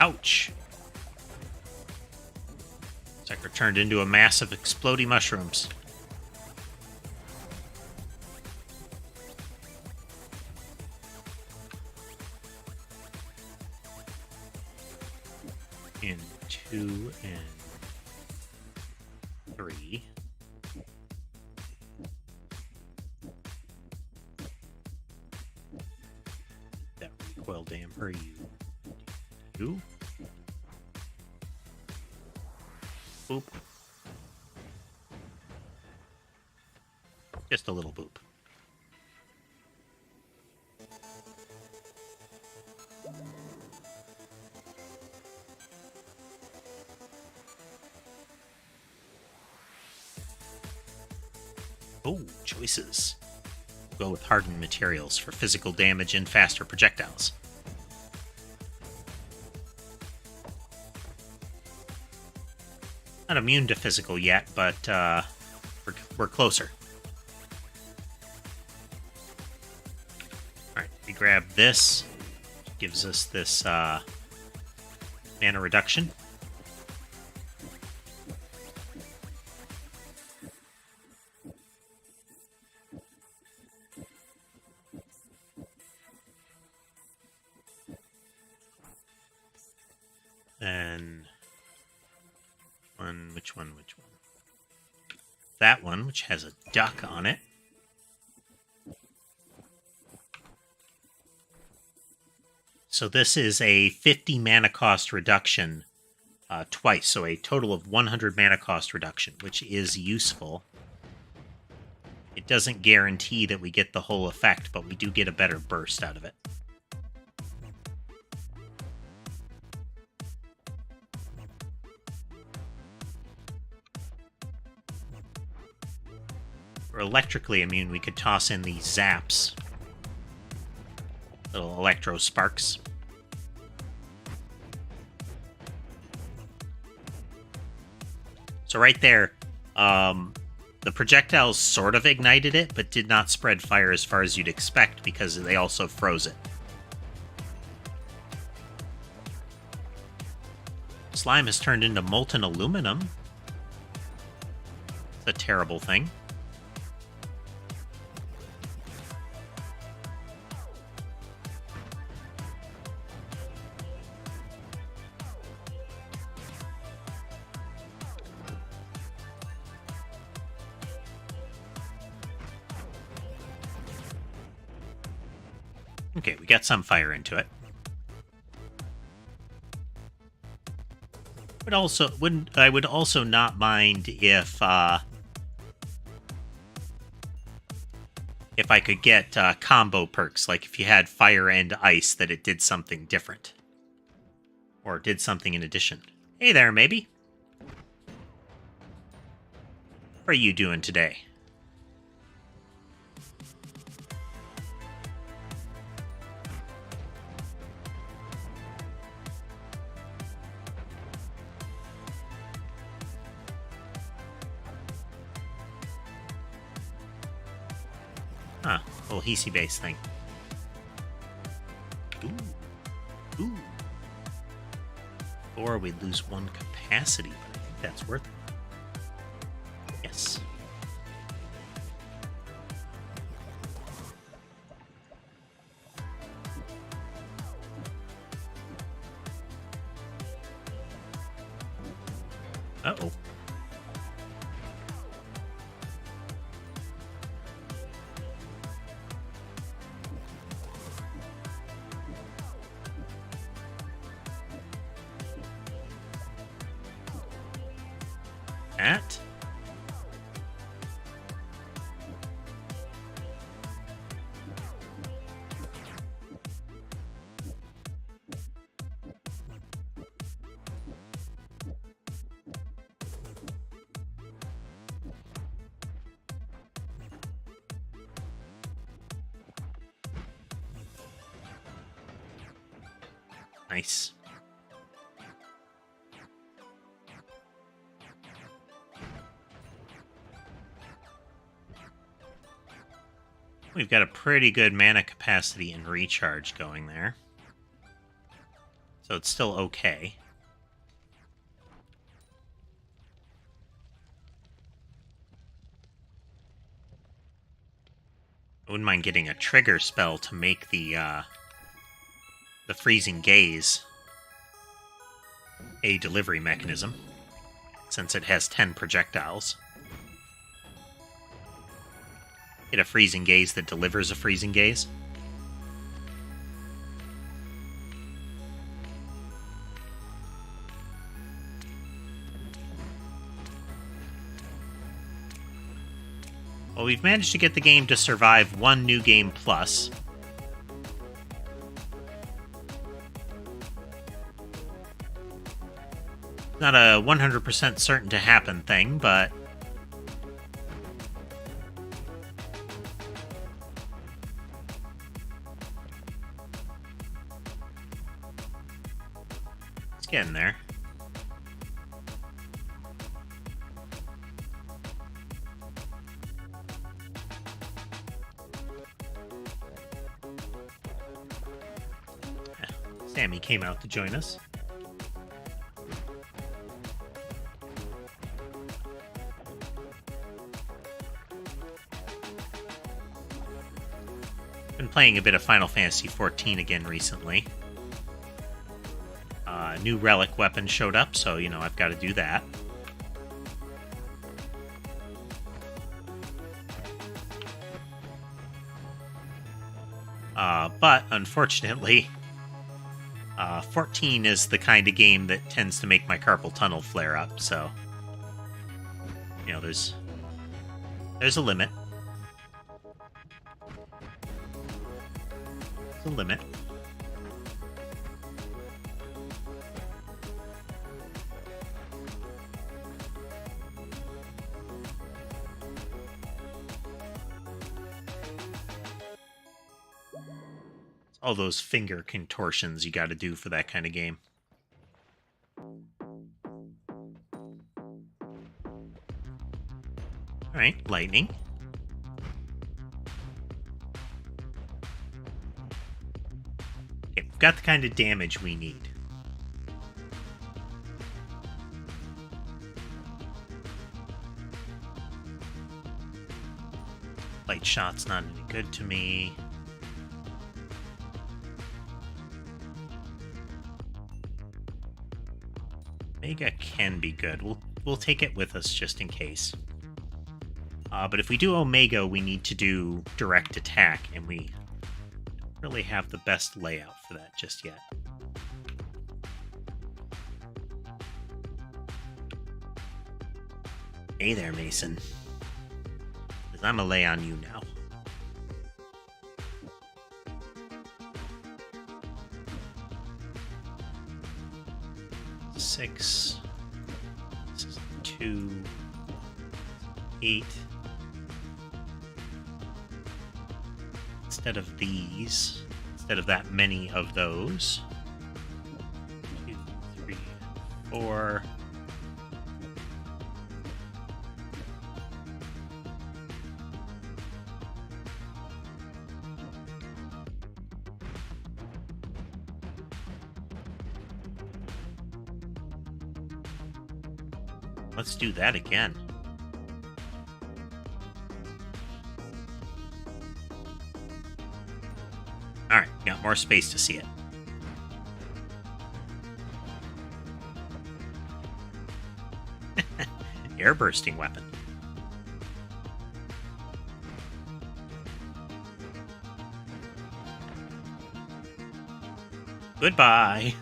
Ouch. Sucker turned into a mass of exploding mushrooms. In 2 and 3. That recoil damper you do. Boop. Just a little boop. Oh, choices. Go with hardened materials for physical damage and faster projectiles. Not immune to physical yet, but we're closer. Alright, we grab this. Which gives us this mana reduction. Then which one? That one, which has a duck on it. So this is a 50 mana cost reduction twice, so a total of 100 mana cost reduction, which is useful. It doesn't guarantee that we get the whole effect, but we do get a better burst out of it. For electrically immune, we could toss in these zaps. Little electro sparks. So right there, the projectiles sort of ignited it, but did not spread fire as far as you'd expect because they also froze it. Slime has turned into molten aluminum. It's a terrible thing. Okay, we got some fire into it. I would also not mind if I could get combo perks, like if you had fire and ice, that it did something different. Or did something in addition. Hey there, maybe. What are you doing today? Huh, little Hisi base thing. Ooh. Or we'd lose 1 capacity, but I think that's worth it. Yes. Uh-oh. At? Nice. We've got a pretty good mana capacity and recharge going there. So it's still okay. I wouldn't mind getting a trigger spell to make the freezing gaze a delivery mechanism, since it has 10 projectiles. Get a freezing gaze that delivers a freezing gaze. Well, we've managed to get the game to survive 1 new game plus. Not a 100% certain to happen thing, but it's getting there. Sammy came out to join us. Been playing a bit of Final Fantasy XIV again recently. New relic weapon showed up, so, you know, I've got to do that. But, unfortunately, 14 is the kind of game that tends to make my carpal tunnel flare up, so, you know, there's a limit. There's a limit. All those finger contortions you got to do for that kind of game. Alright, lightning. Okay, we've got the kind of damage we need. Light shot's not any good to me. Omega can be good. We'll take it with us just in case. But if we do Omega, we need to do direct attack, and we Really have the best layout for that just yet. Hey there, Mason. 'Cause I'm gonna lay on you now. Six, 2, 8. Instead of these, instead of that many of those. 2, 3, 4. Let's do that again. All right, got more space to see it. Air bursting weapon. Goodbye.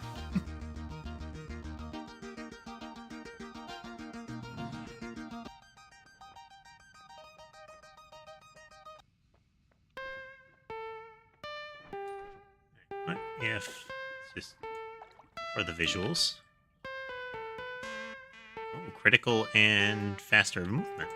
What if it's just for the visuals? Oh, critical and faster movement.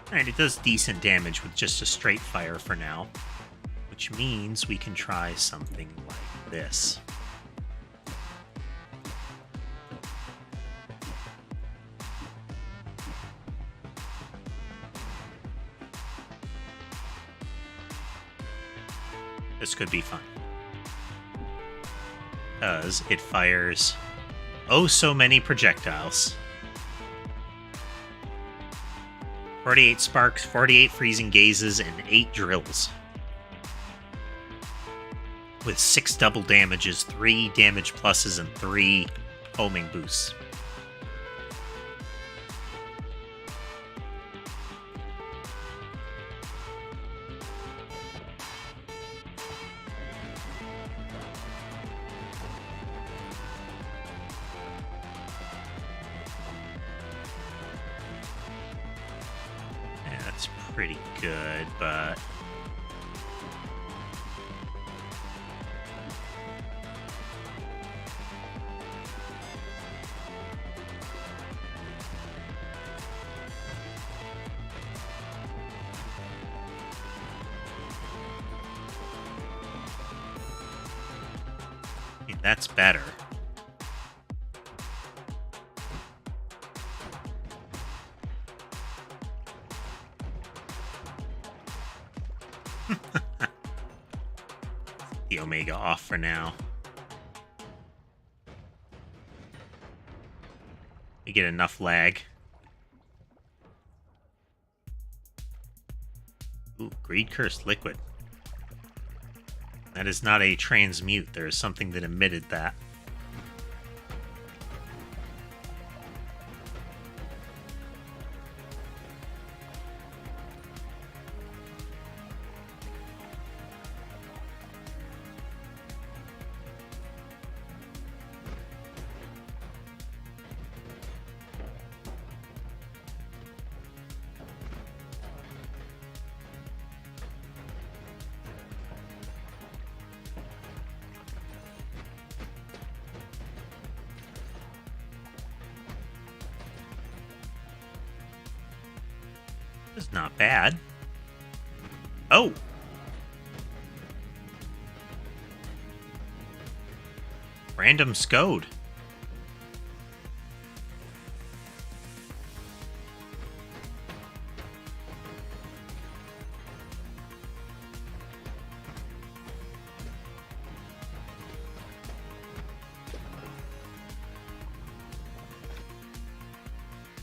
Alright, it does decent damage with just a straight fire for now, which means we can try something like this. This could be fun, because it fires oh so many projectiles. 48 sparks, 48 freezing gazes, and 8 drills. With 6 double damages, 3 damage pluses, and 3 homing boosts. That's pretty good, but that's better. The Omega off for now. We get enough lag. Ooh, Greed Cursed Liquid. That is not a transmute. There is something that emitted that. That's not bad. Oh! Random Scode.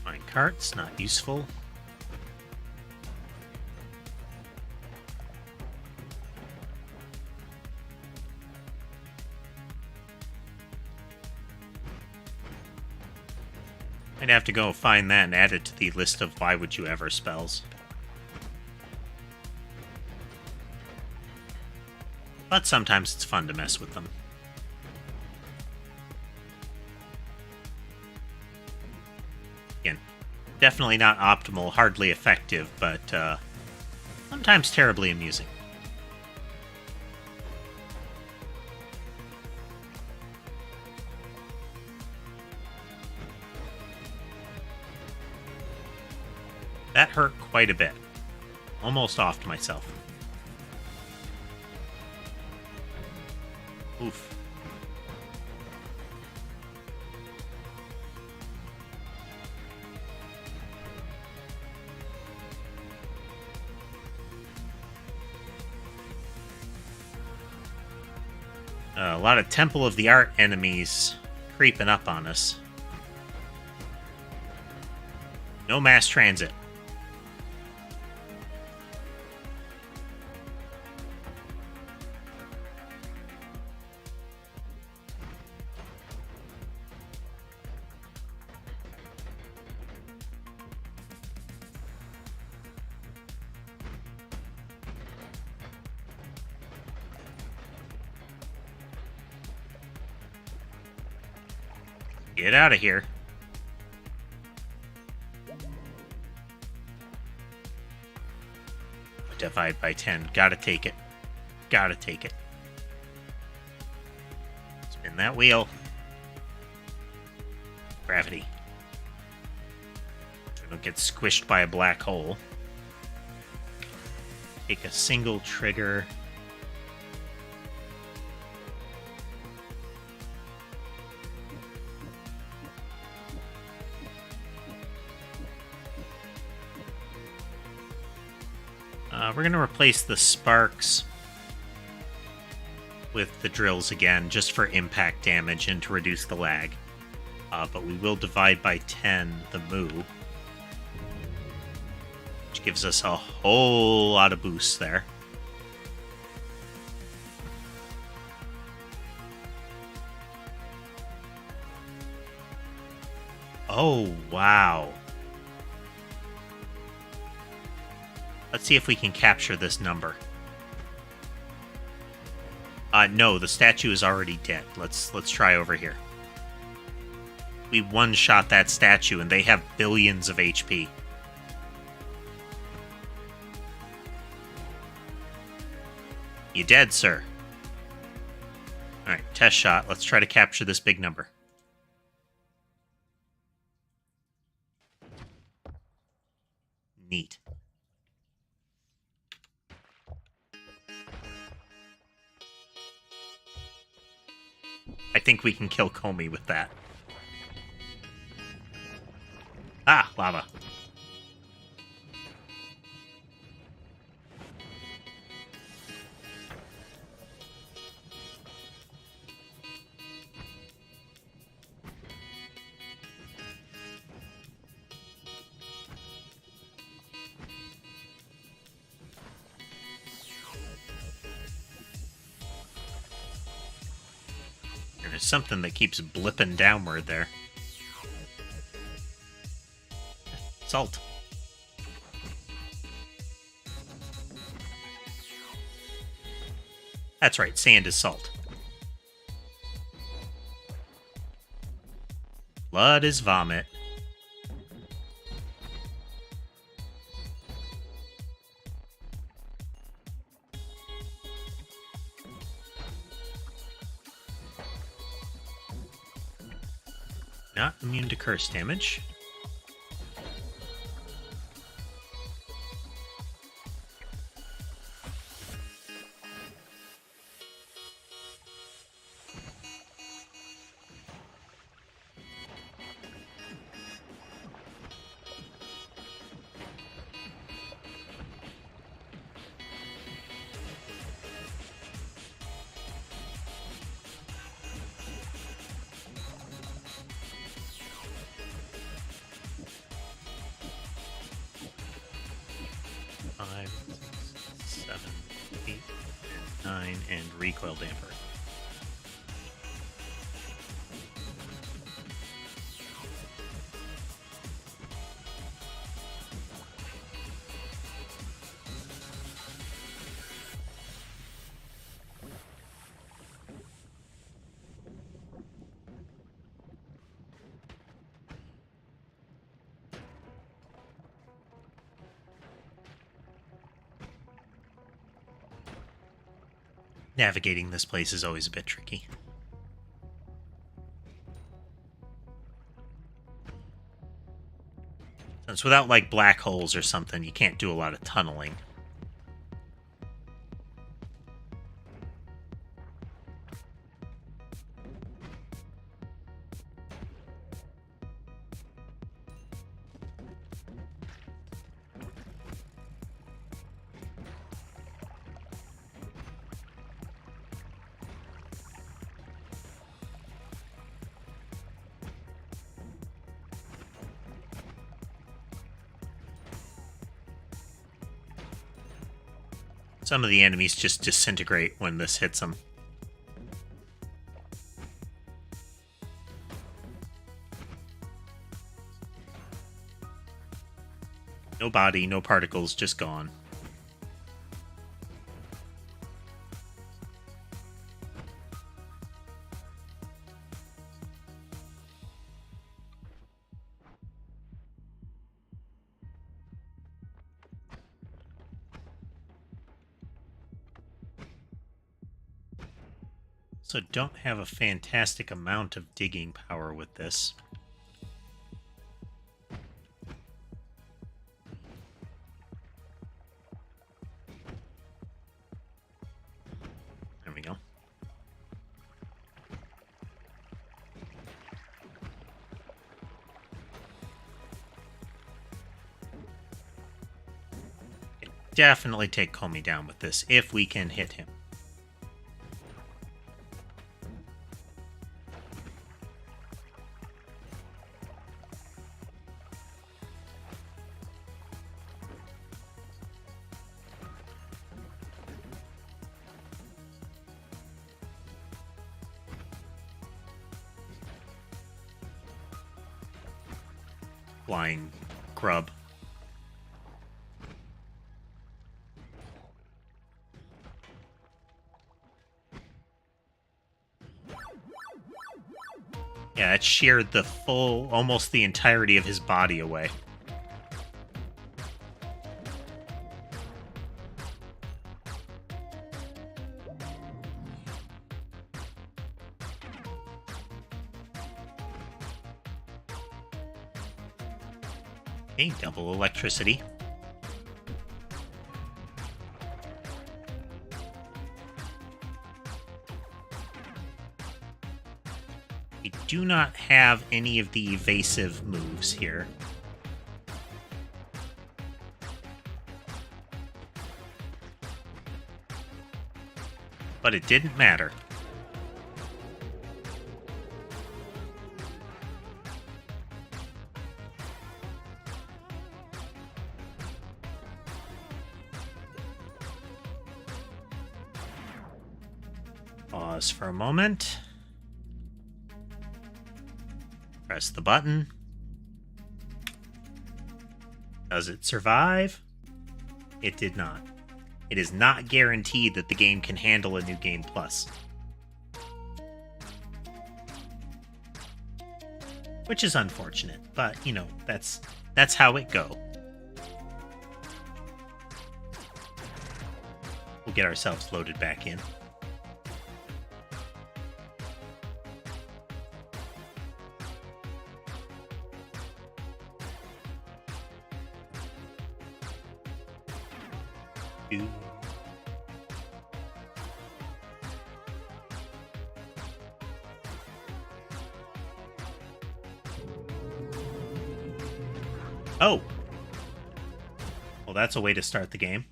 Mine cart's not useful. I'd have to go find that and add it to the list of why would you ever spells. But sometimes it's fun to mess with them. Again, definitely not optimal, hardly effective, but sometimes terribly amusing. That hurt quite a bit. Almost offed myself. Oof. A lot of Temple of the Art enemies creeping up on us. No mass transit. Get out of here. Divide by 10. Gotta take it. Gotta take it. Spin that wheel. Gravity. We don't get squished by a black hole. Take a single trigger. We're going to replace the sparks with the drills again, just for impact damage and to reduce the lag. But we will divide by 10 the moo, which gives us a whole lot of boosts there. Oh, wow. Let's see if we can capture this number. No, the statue is already dead. Let's try over here. We one-shot that statue, and they have billions of HP. You dead, sir. Alright, test shot. Let's try to capture this big number. Neat. I think we can kill Comey with that. Ah, lava. There's something that keeps blipping downward there. Salt. That's right, sand is salt. Blood is vomit. Not immune to curse damage. And recoil damper. Navigating this place is always a bit tricky. Since without, like, black holes or something, you can't do a lot of tunneling. Some of the enemies just disintegrate when this hits them. No body, no particles, just gone. So don't have a fantastic amount of digging power with this. There we go. Definitely take Comey down with this if we can hit him. Flying grub. Yeah, it sheared the full, almost the entirety of his body away. Okay, double electricity. We do not have any of the evasive moves here. But it didn't matter. Pause for a moment. Press the button. Does it survive? It did not. It is not guaranteed that the game can handle a New Game Plus. Which is unfortunate, but, you know, that's how it go. We'll get ourselves loaded back in. Oh! Well, that's a way to start the game.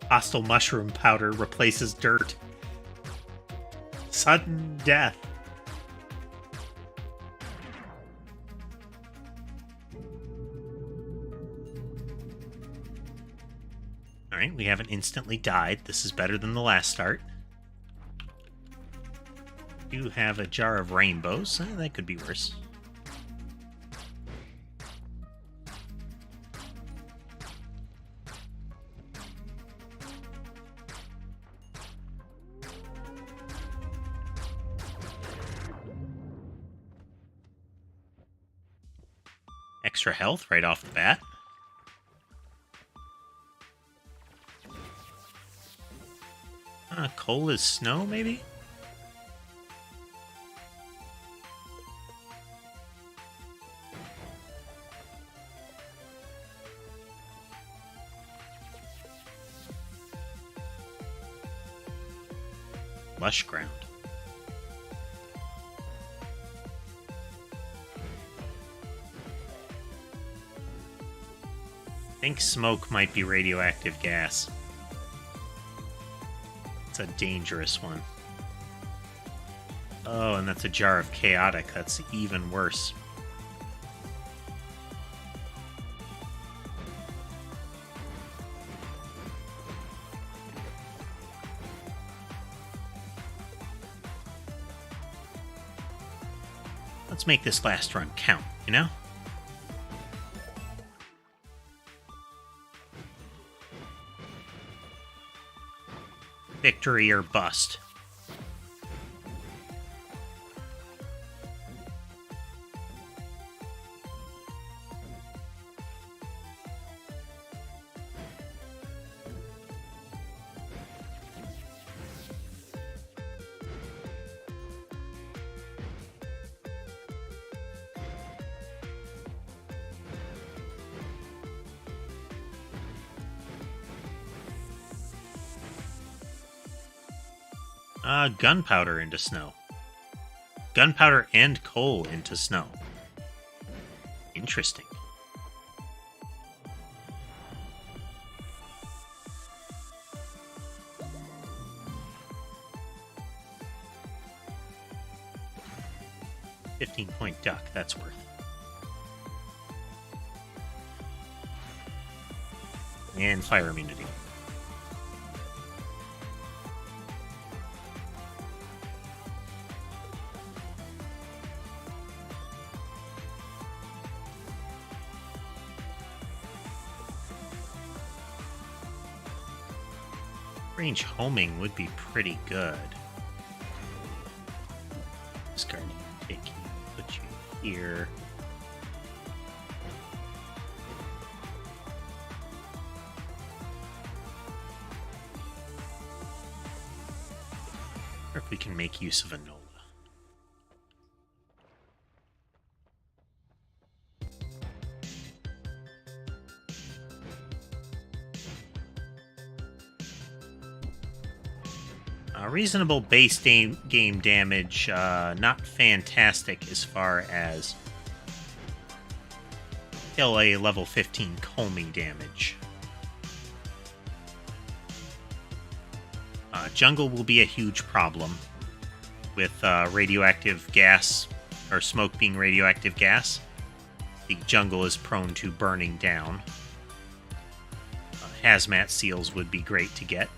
Hostile mushroom powder replaces dirt. Sudden death. Alright, we haven't instantly died. This is better than the last start. We do have a jar of rainbows. That could be worse. Extra health right off the bat. Coal is snow, maybe? Lush ground. I think smoke might be radioactive gas. It's a dangerous one. Oh, and that's a jar of chaotic. That's even worse. Let's make this last run count, you know? Victory or bust. Gunpowder into snow. Gunpowder and coal into snow. Interesting. $15-point duck, that's worth. And fire immunity. Range homing would be pretty good. Discard you, take you, put you here. Or if we can make use of a Nola. Reasonable base game damage, not fantastic as far as kill a level 15 Comey damage. Jungle will be a huge problem with radioactive gas, or smoke being radioactive gas. The jungle is prone to burning down. Hazmat seals would be great to get.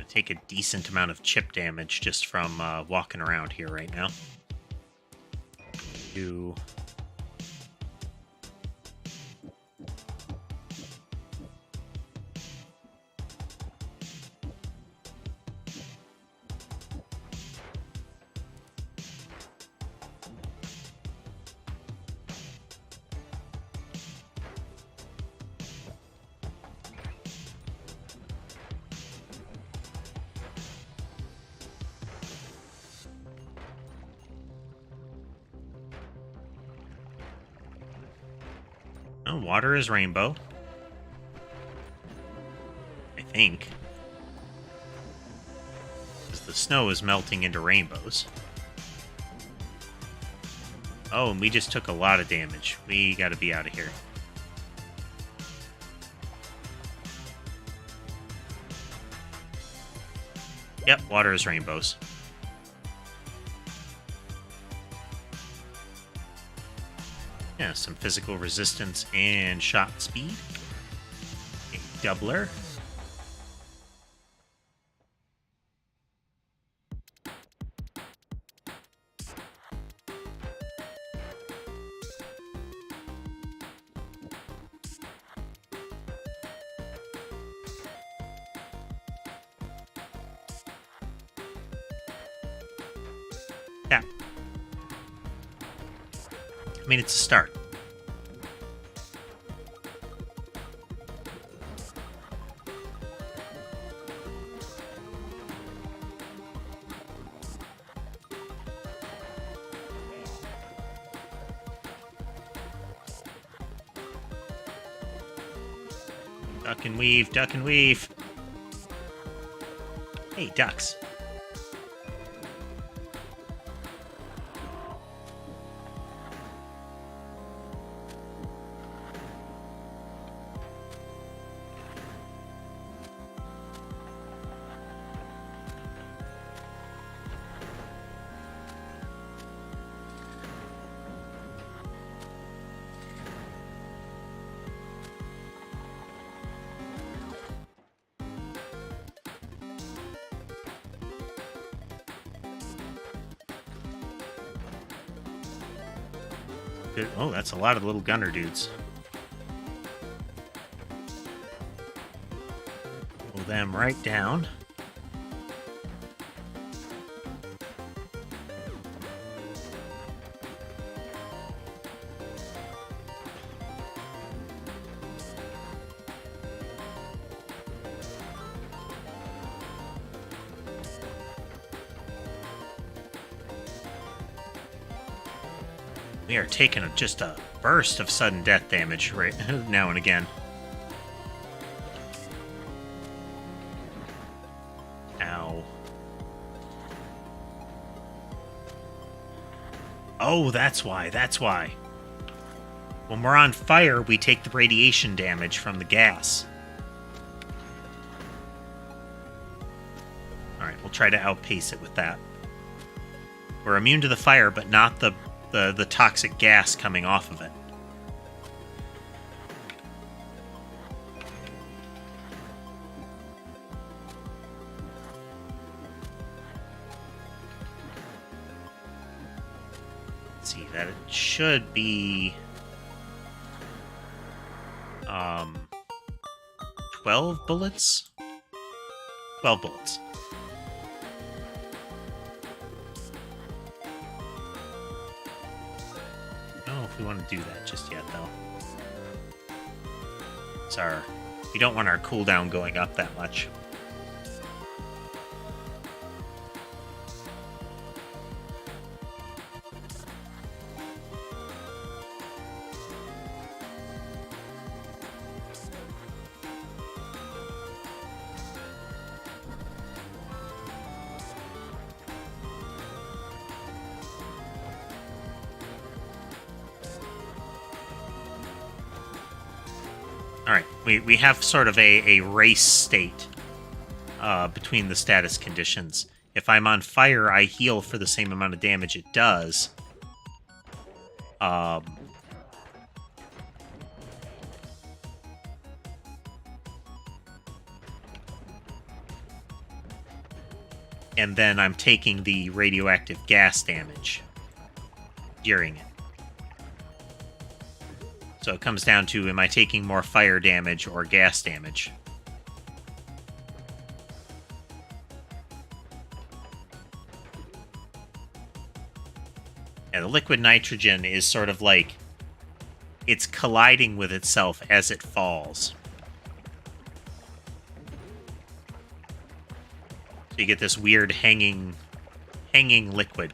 Take a decent amount of chip damage just from walking around here right now. Water is rainbow. I think. Because the snow is melting into rainbows. Oh, and we just took a lot of damage. We gotta be out of here. Yep, water is rainbows. Yeah, some physical resistance and shot speed. A doubler. mean, it's a start. Duck and weave, duck and weave. Hey, ducks. Oh, that's a lot of little gunner dudes. Pull them right down. We are taking just a burst of sudden death damage right now and again. Ow. Oh, that's why, that's why. When we're on fire, we take the radiation damage from the gas. Alright, we'll try to outpace it with that. We're immune to the fire, but not the toxic gas coming off of it. Let's see, that it should be 12 bullets? 12 bullets. We want to do that just yet, though. We don't want our cooldown going up that much. Alright, we have sort of a race state between the status conditions. If I'm on fire, I heal for the same amount of damage it does. And then I'm taking the radioactive gas damage during it. So it comes down to, am I taking more fire damage or gas damage? And the liquid nitrogen is sort of like, it's colliding with itself as it falls. So you get this weird hanging liquid.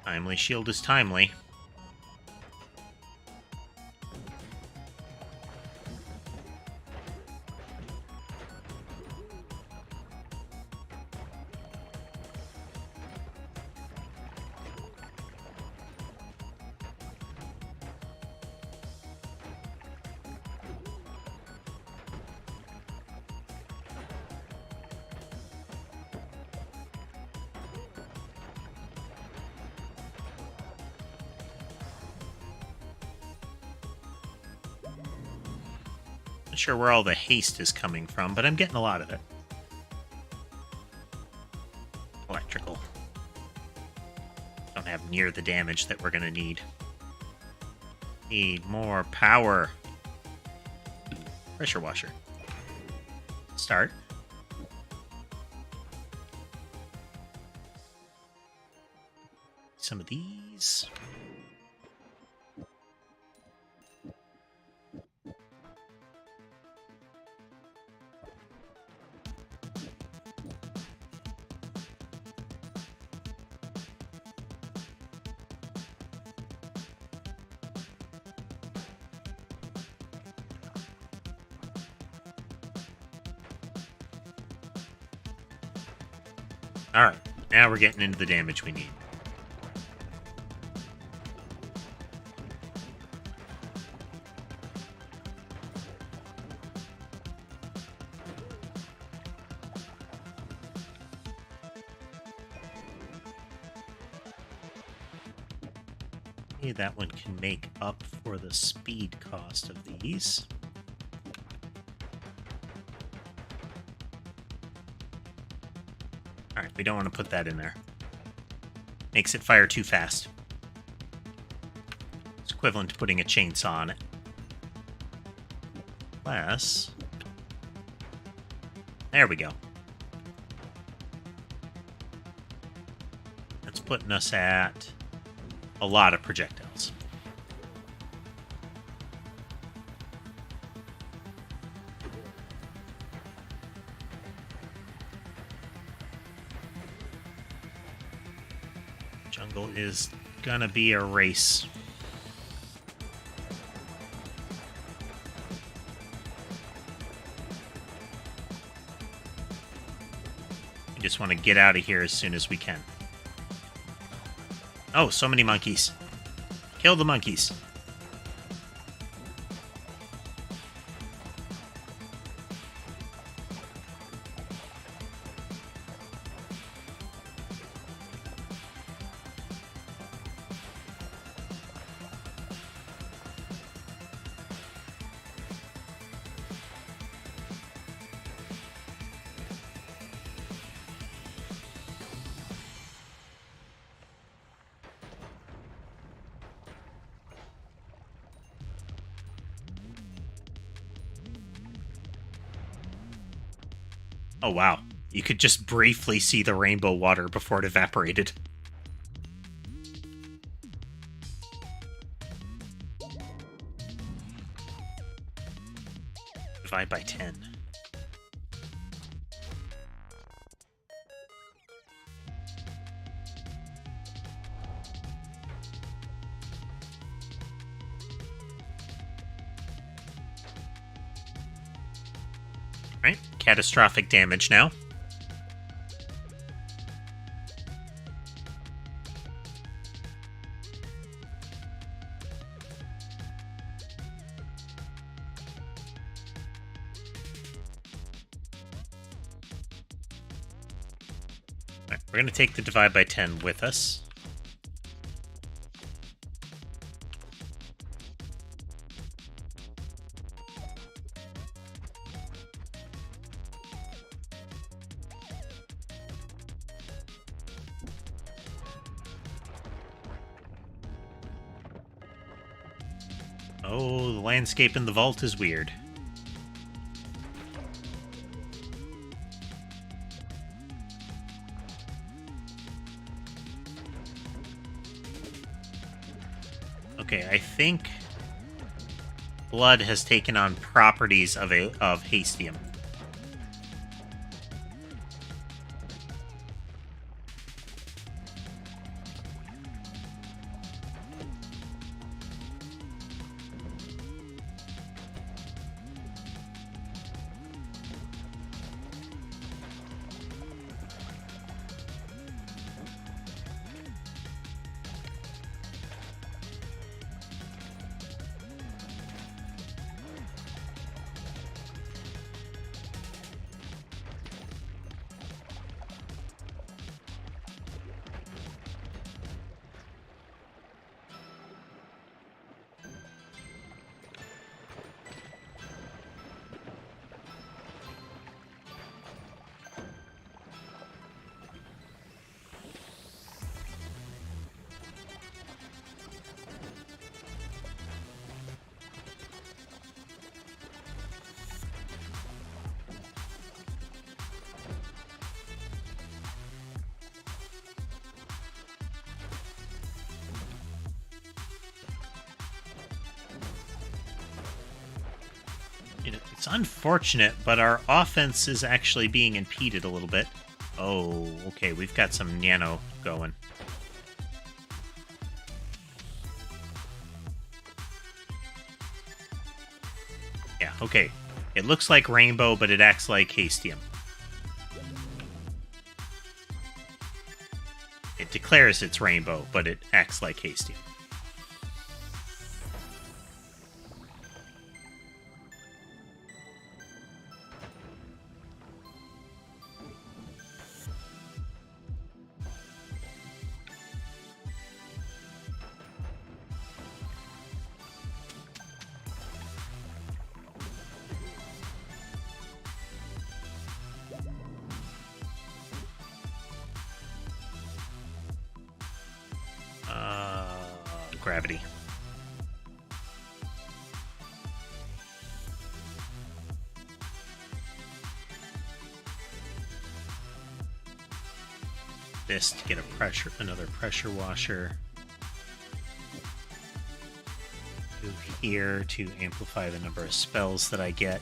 Timely shield is timely. Not sure where all the haste is coming from, but I'm getting a lot of it. Electrical. Don't have near the damage that we're going to need. Need more power. Pressure washer. Start. Some of these. Alright, now we're getting into the damage we need. Okay, that one can make up for the speed cost of these. Alright, we don't want to put that in there. Makes it fire too fast. It's equivalent to putting a chainsaw on it. Unless... There we go. That's putting us at a lot of projectiles. Jungle is gonna be a race. We just want to get out of here as soon as we can. Oh, so many monkeys. Kill the monkeys. Oh, wow. You could just briefly see the rainbow water before it evaporated. Divide by 10. Right, catastrophic damage now. Right, we're going to take the divide by 10 with us. Oh, the landscape in the vault is weird. Okay, I think blood has taken on properties of hastium. It's unfortunate, but our offense is actually being impeded a little bit. Oh, okay, we've got some nano going. Yeah, okay. It looks like Rainbow, but it acts like Hastium. It declares it's Rainbow, but it acts like Hastium. Gravity. This to get another pressure washer. Move here to amplify the number of spells that I get.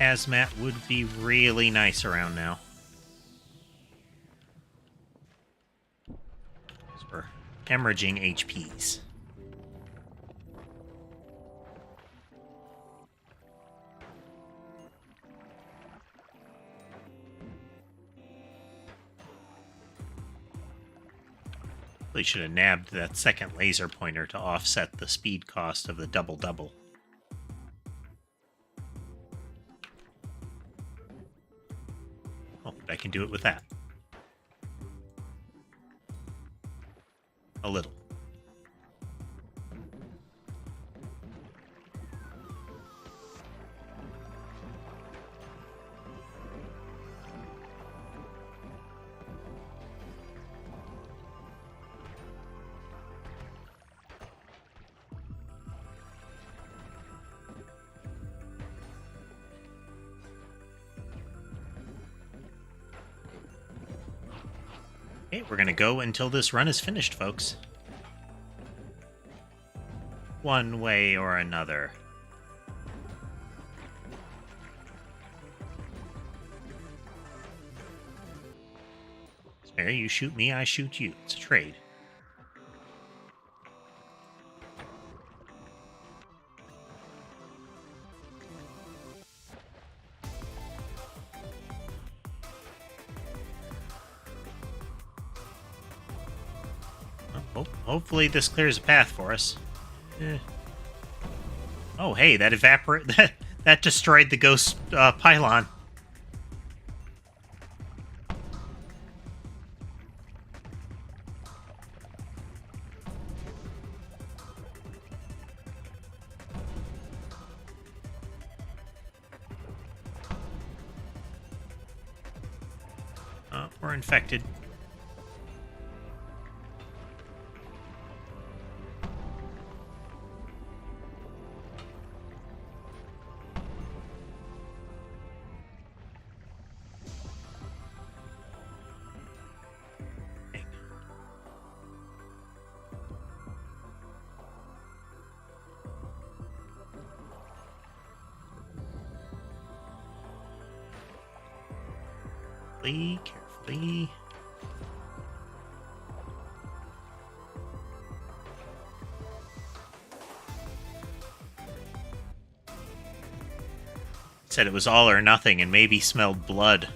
Hazmat would be really nice around now. We're hemorrhaging HPs. Really should have nabbed that second laser pointer to offset the speed cost of the double-double. Oh, but I can do it with that. A little. Okay, we're gonna go until this run is finished, folks. One way or another. Spare, you shoot me, I shoot you. It's a trade. Hopefully this clears a path for us. Oh, hey, that that destroyed the ghost pylon. We're infected. Carefully. Said it was all or nothing and maybe smelled blood.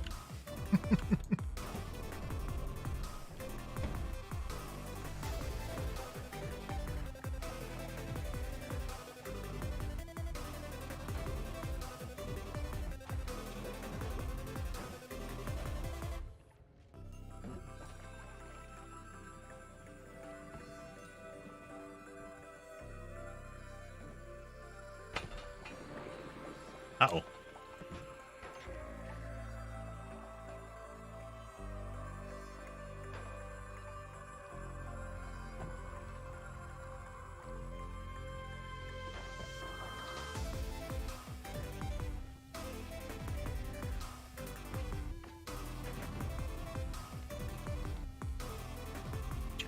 Uh-oh.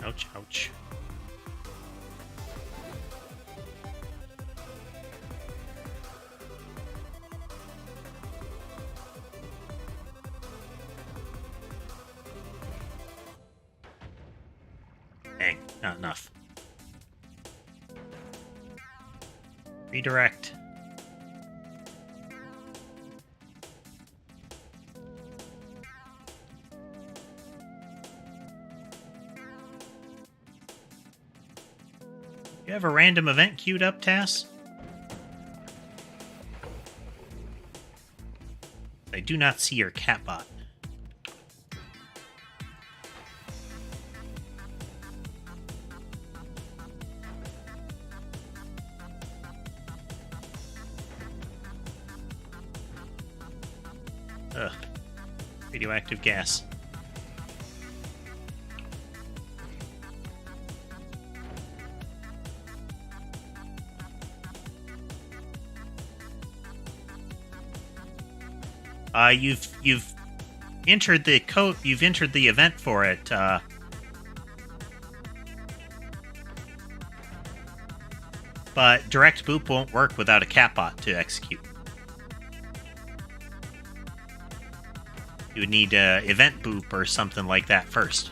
Ouch, ouch. Dang, not enough. Redirect. You have a random event queued up, Tass? I do not see your Catbot. Ugh. Radioactive gas. You've entered the code. You've entered the event for it. But direct boop won't work without a Catbot to execute. You would need event boop or something like that first.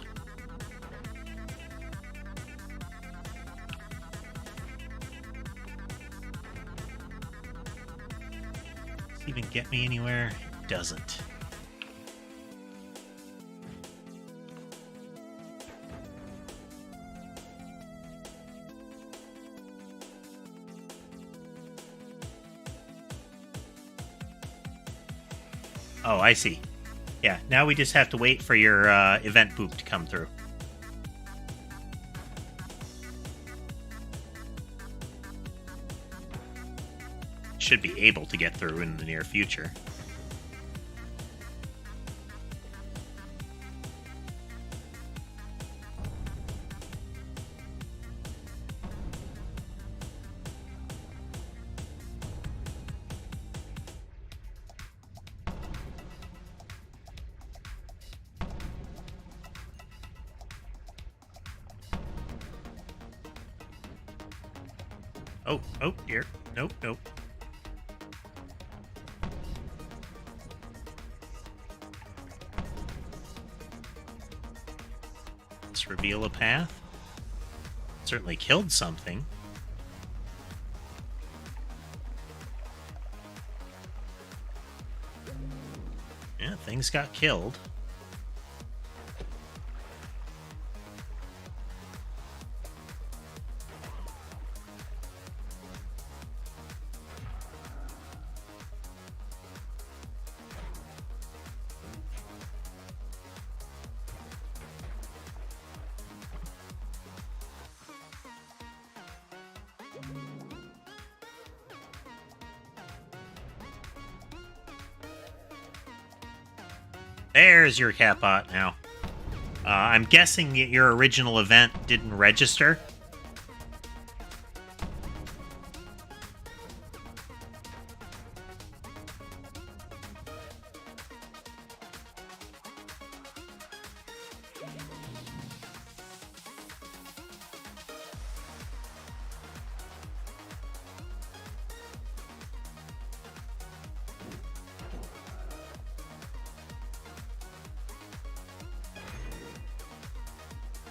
Does it even get me anywhere? It doesn't. Oh, I see. Yeah, now we just have to wait for your event boop to come through. Should be able to get through in the near future. Oh, dear. Nope. Let's reveal a path. Certainly killed something. Yeah, things got killed. There's your Catbot now. I'm guessing your original event didn't register.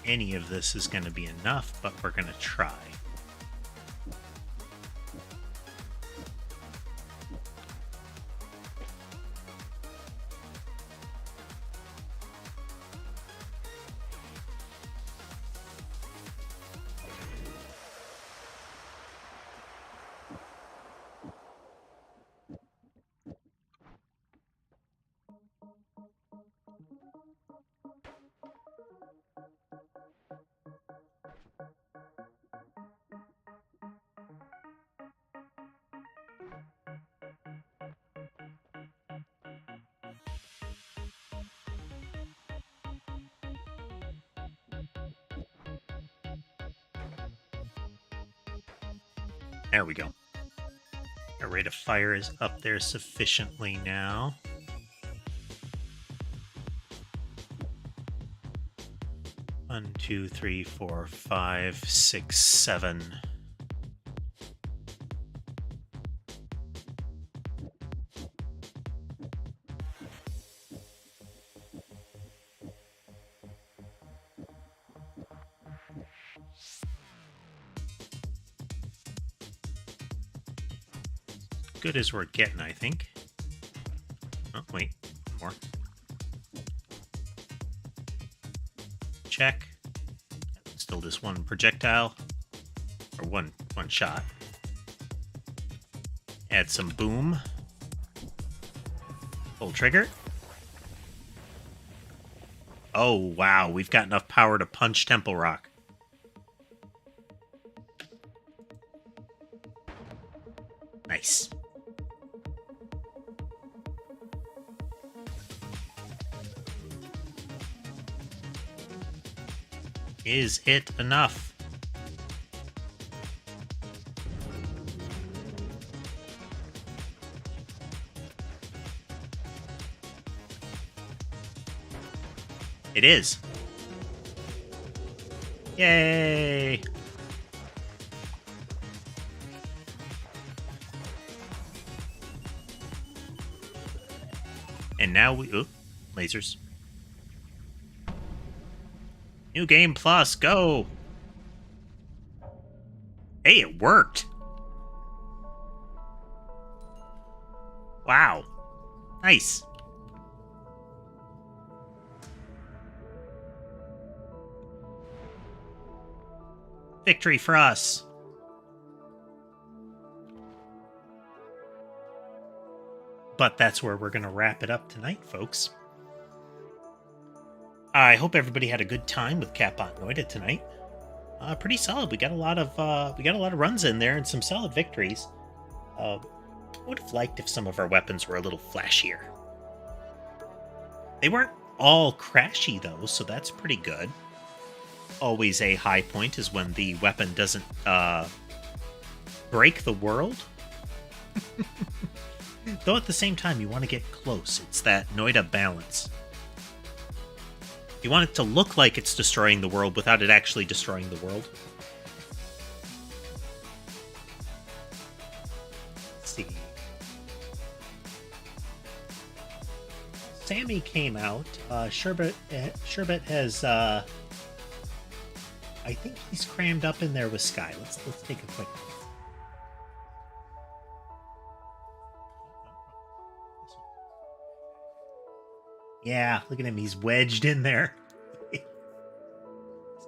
Any of this is going to be enough, but we're going to try. There we go. Our rate of fire is up there sufficiently now. 1, 2, 3, 4, 5, 6, 7. Good as we're getting, I think. Oh, wait, more. Check. Still just one projectile, or one shot. Add some boom. Pull trigger. Oh, wow, we've got enough power to punch Temple Rock. Nice. Is it enough? It is. Yay! And now we... Oop, lasers. New game plus, go! Hey, it worked! Wow. Nice. Victory for us. But that's where we're going to wrap it up tonight, folks. I hope everybody had a good time with Catbot Noita tonight. Pretty solid. We got a lot of runs in there and some solid victories. Would have liked if some of our weapons were a little flashier. They weren't all crashy though, so that's pretty good. Always a high point is when the weapon doesn't break the world. Though at the same time, you want to get close. It's that Noita balance. You want it to look like it's destroying the world without it actually destroying the world. Let's see. Sammy came out. Sherbet has... I think he's crammed up in there with Sky. Let's take a quick look. Yeah, look at him. He's wedged in there. This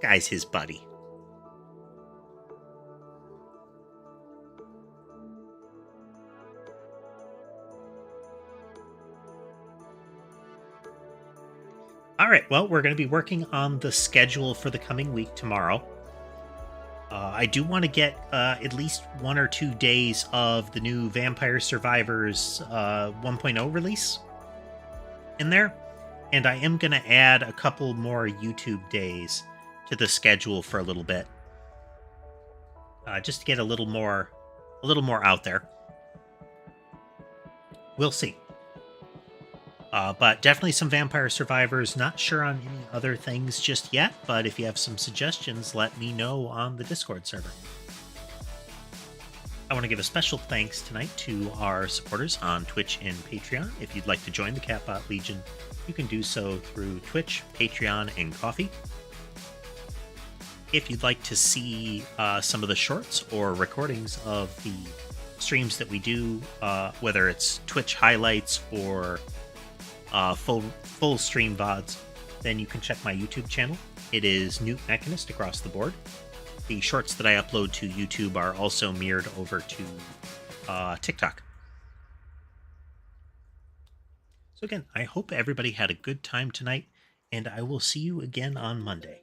guy's his buddy. All right, well, we're going to be working on the schedule for the coming week tomorrow. I do want to get at least 1 or 2 days of the new Vampire Survivors 1.0 release in there. And I am going to add a couple more YouTube days to the schedule for a little bit. Just to get a little more out there. We'll see. But definitely some Vampire Survivors. Not sure on any other things just yet, but if you have some suggestions, let me know on the Discord server. I want to give a special thanks tonight to our supporters on Twitch and Patreon. If you'd like to join the Catbot Legion, you can do so through Twitch, Patreon, and Ko-fi. If you'd like to see some of the shorts or recordings of the streams that we do, whether it's Twitch highlights or full stream VODs, then you can check my YouTube channel. It is Newt Mechanist across the board. The shorts that I upload to YouTube are also mirrored over to TikTok. So again, I hope everybody had a good time tonight, and I will see you again on Monday.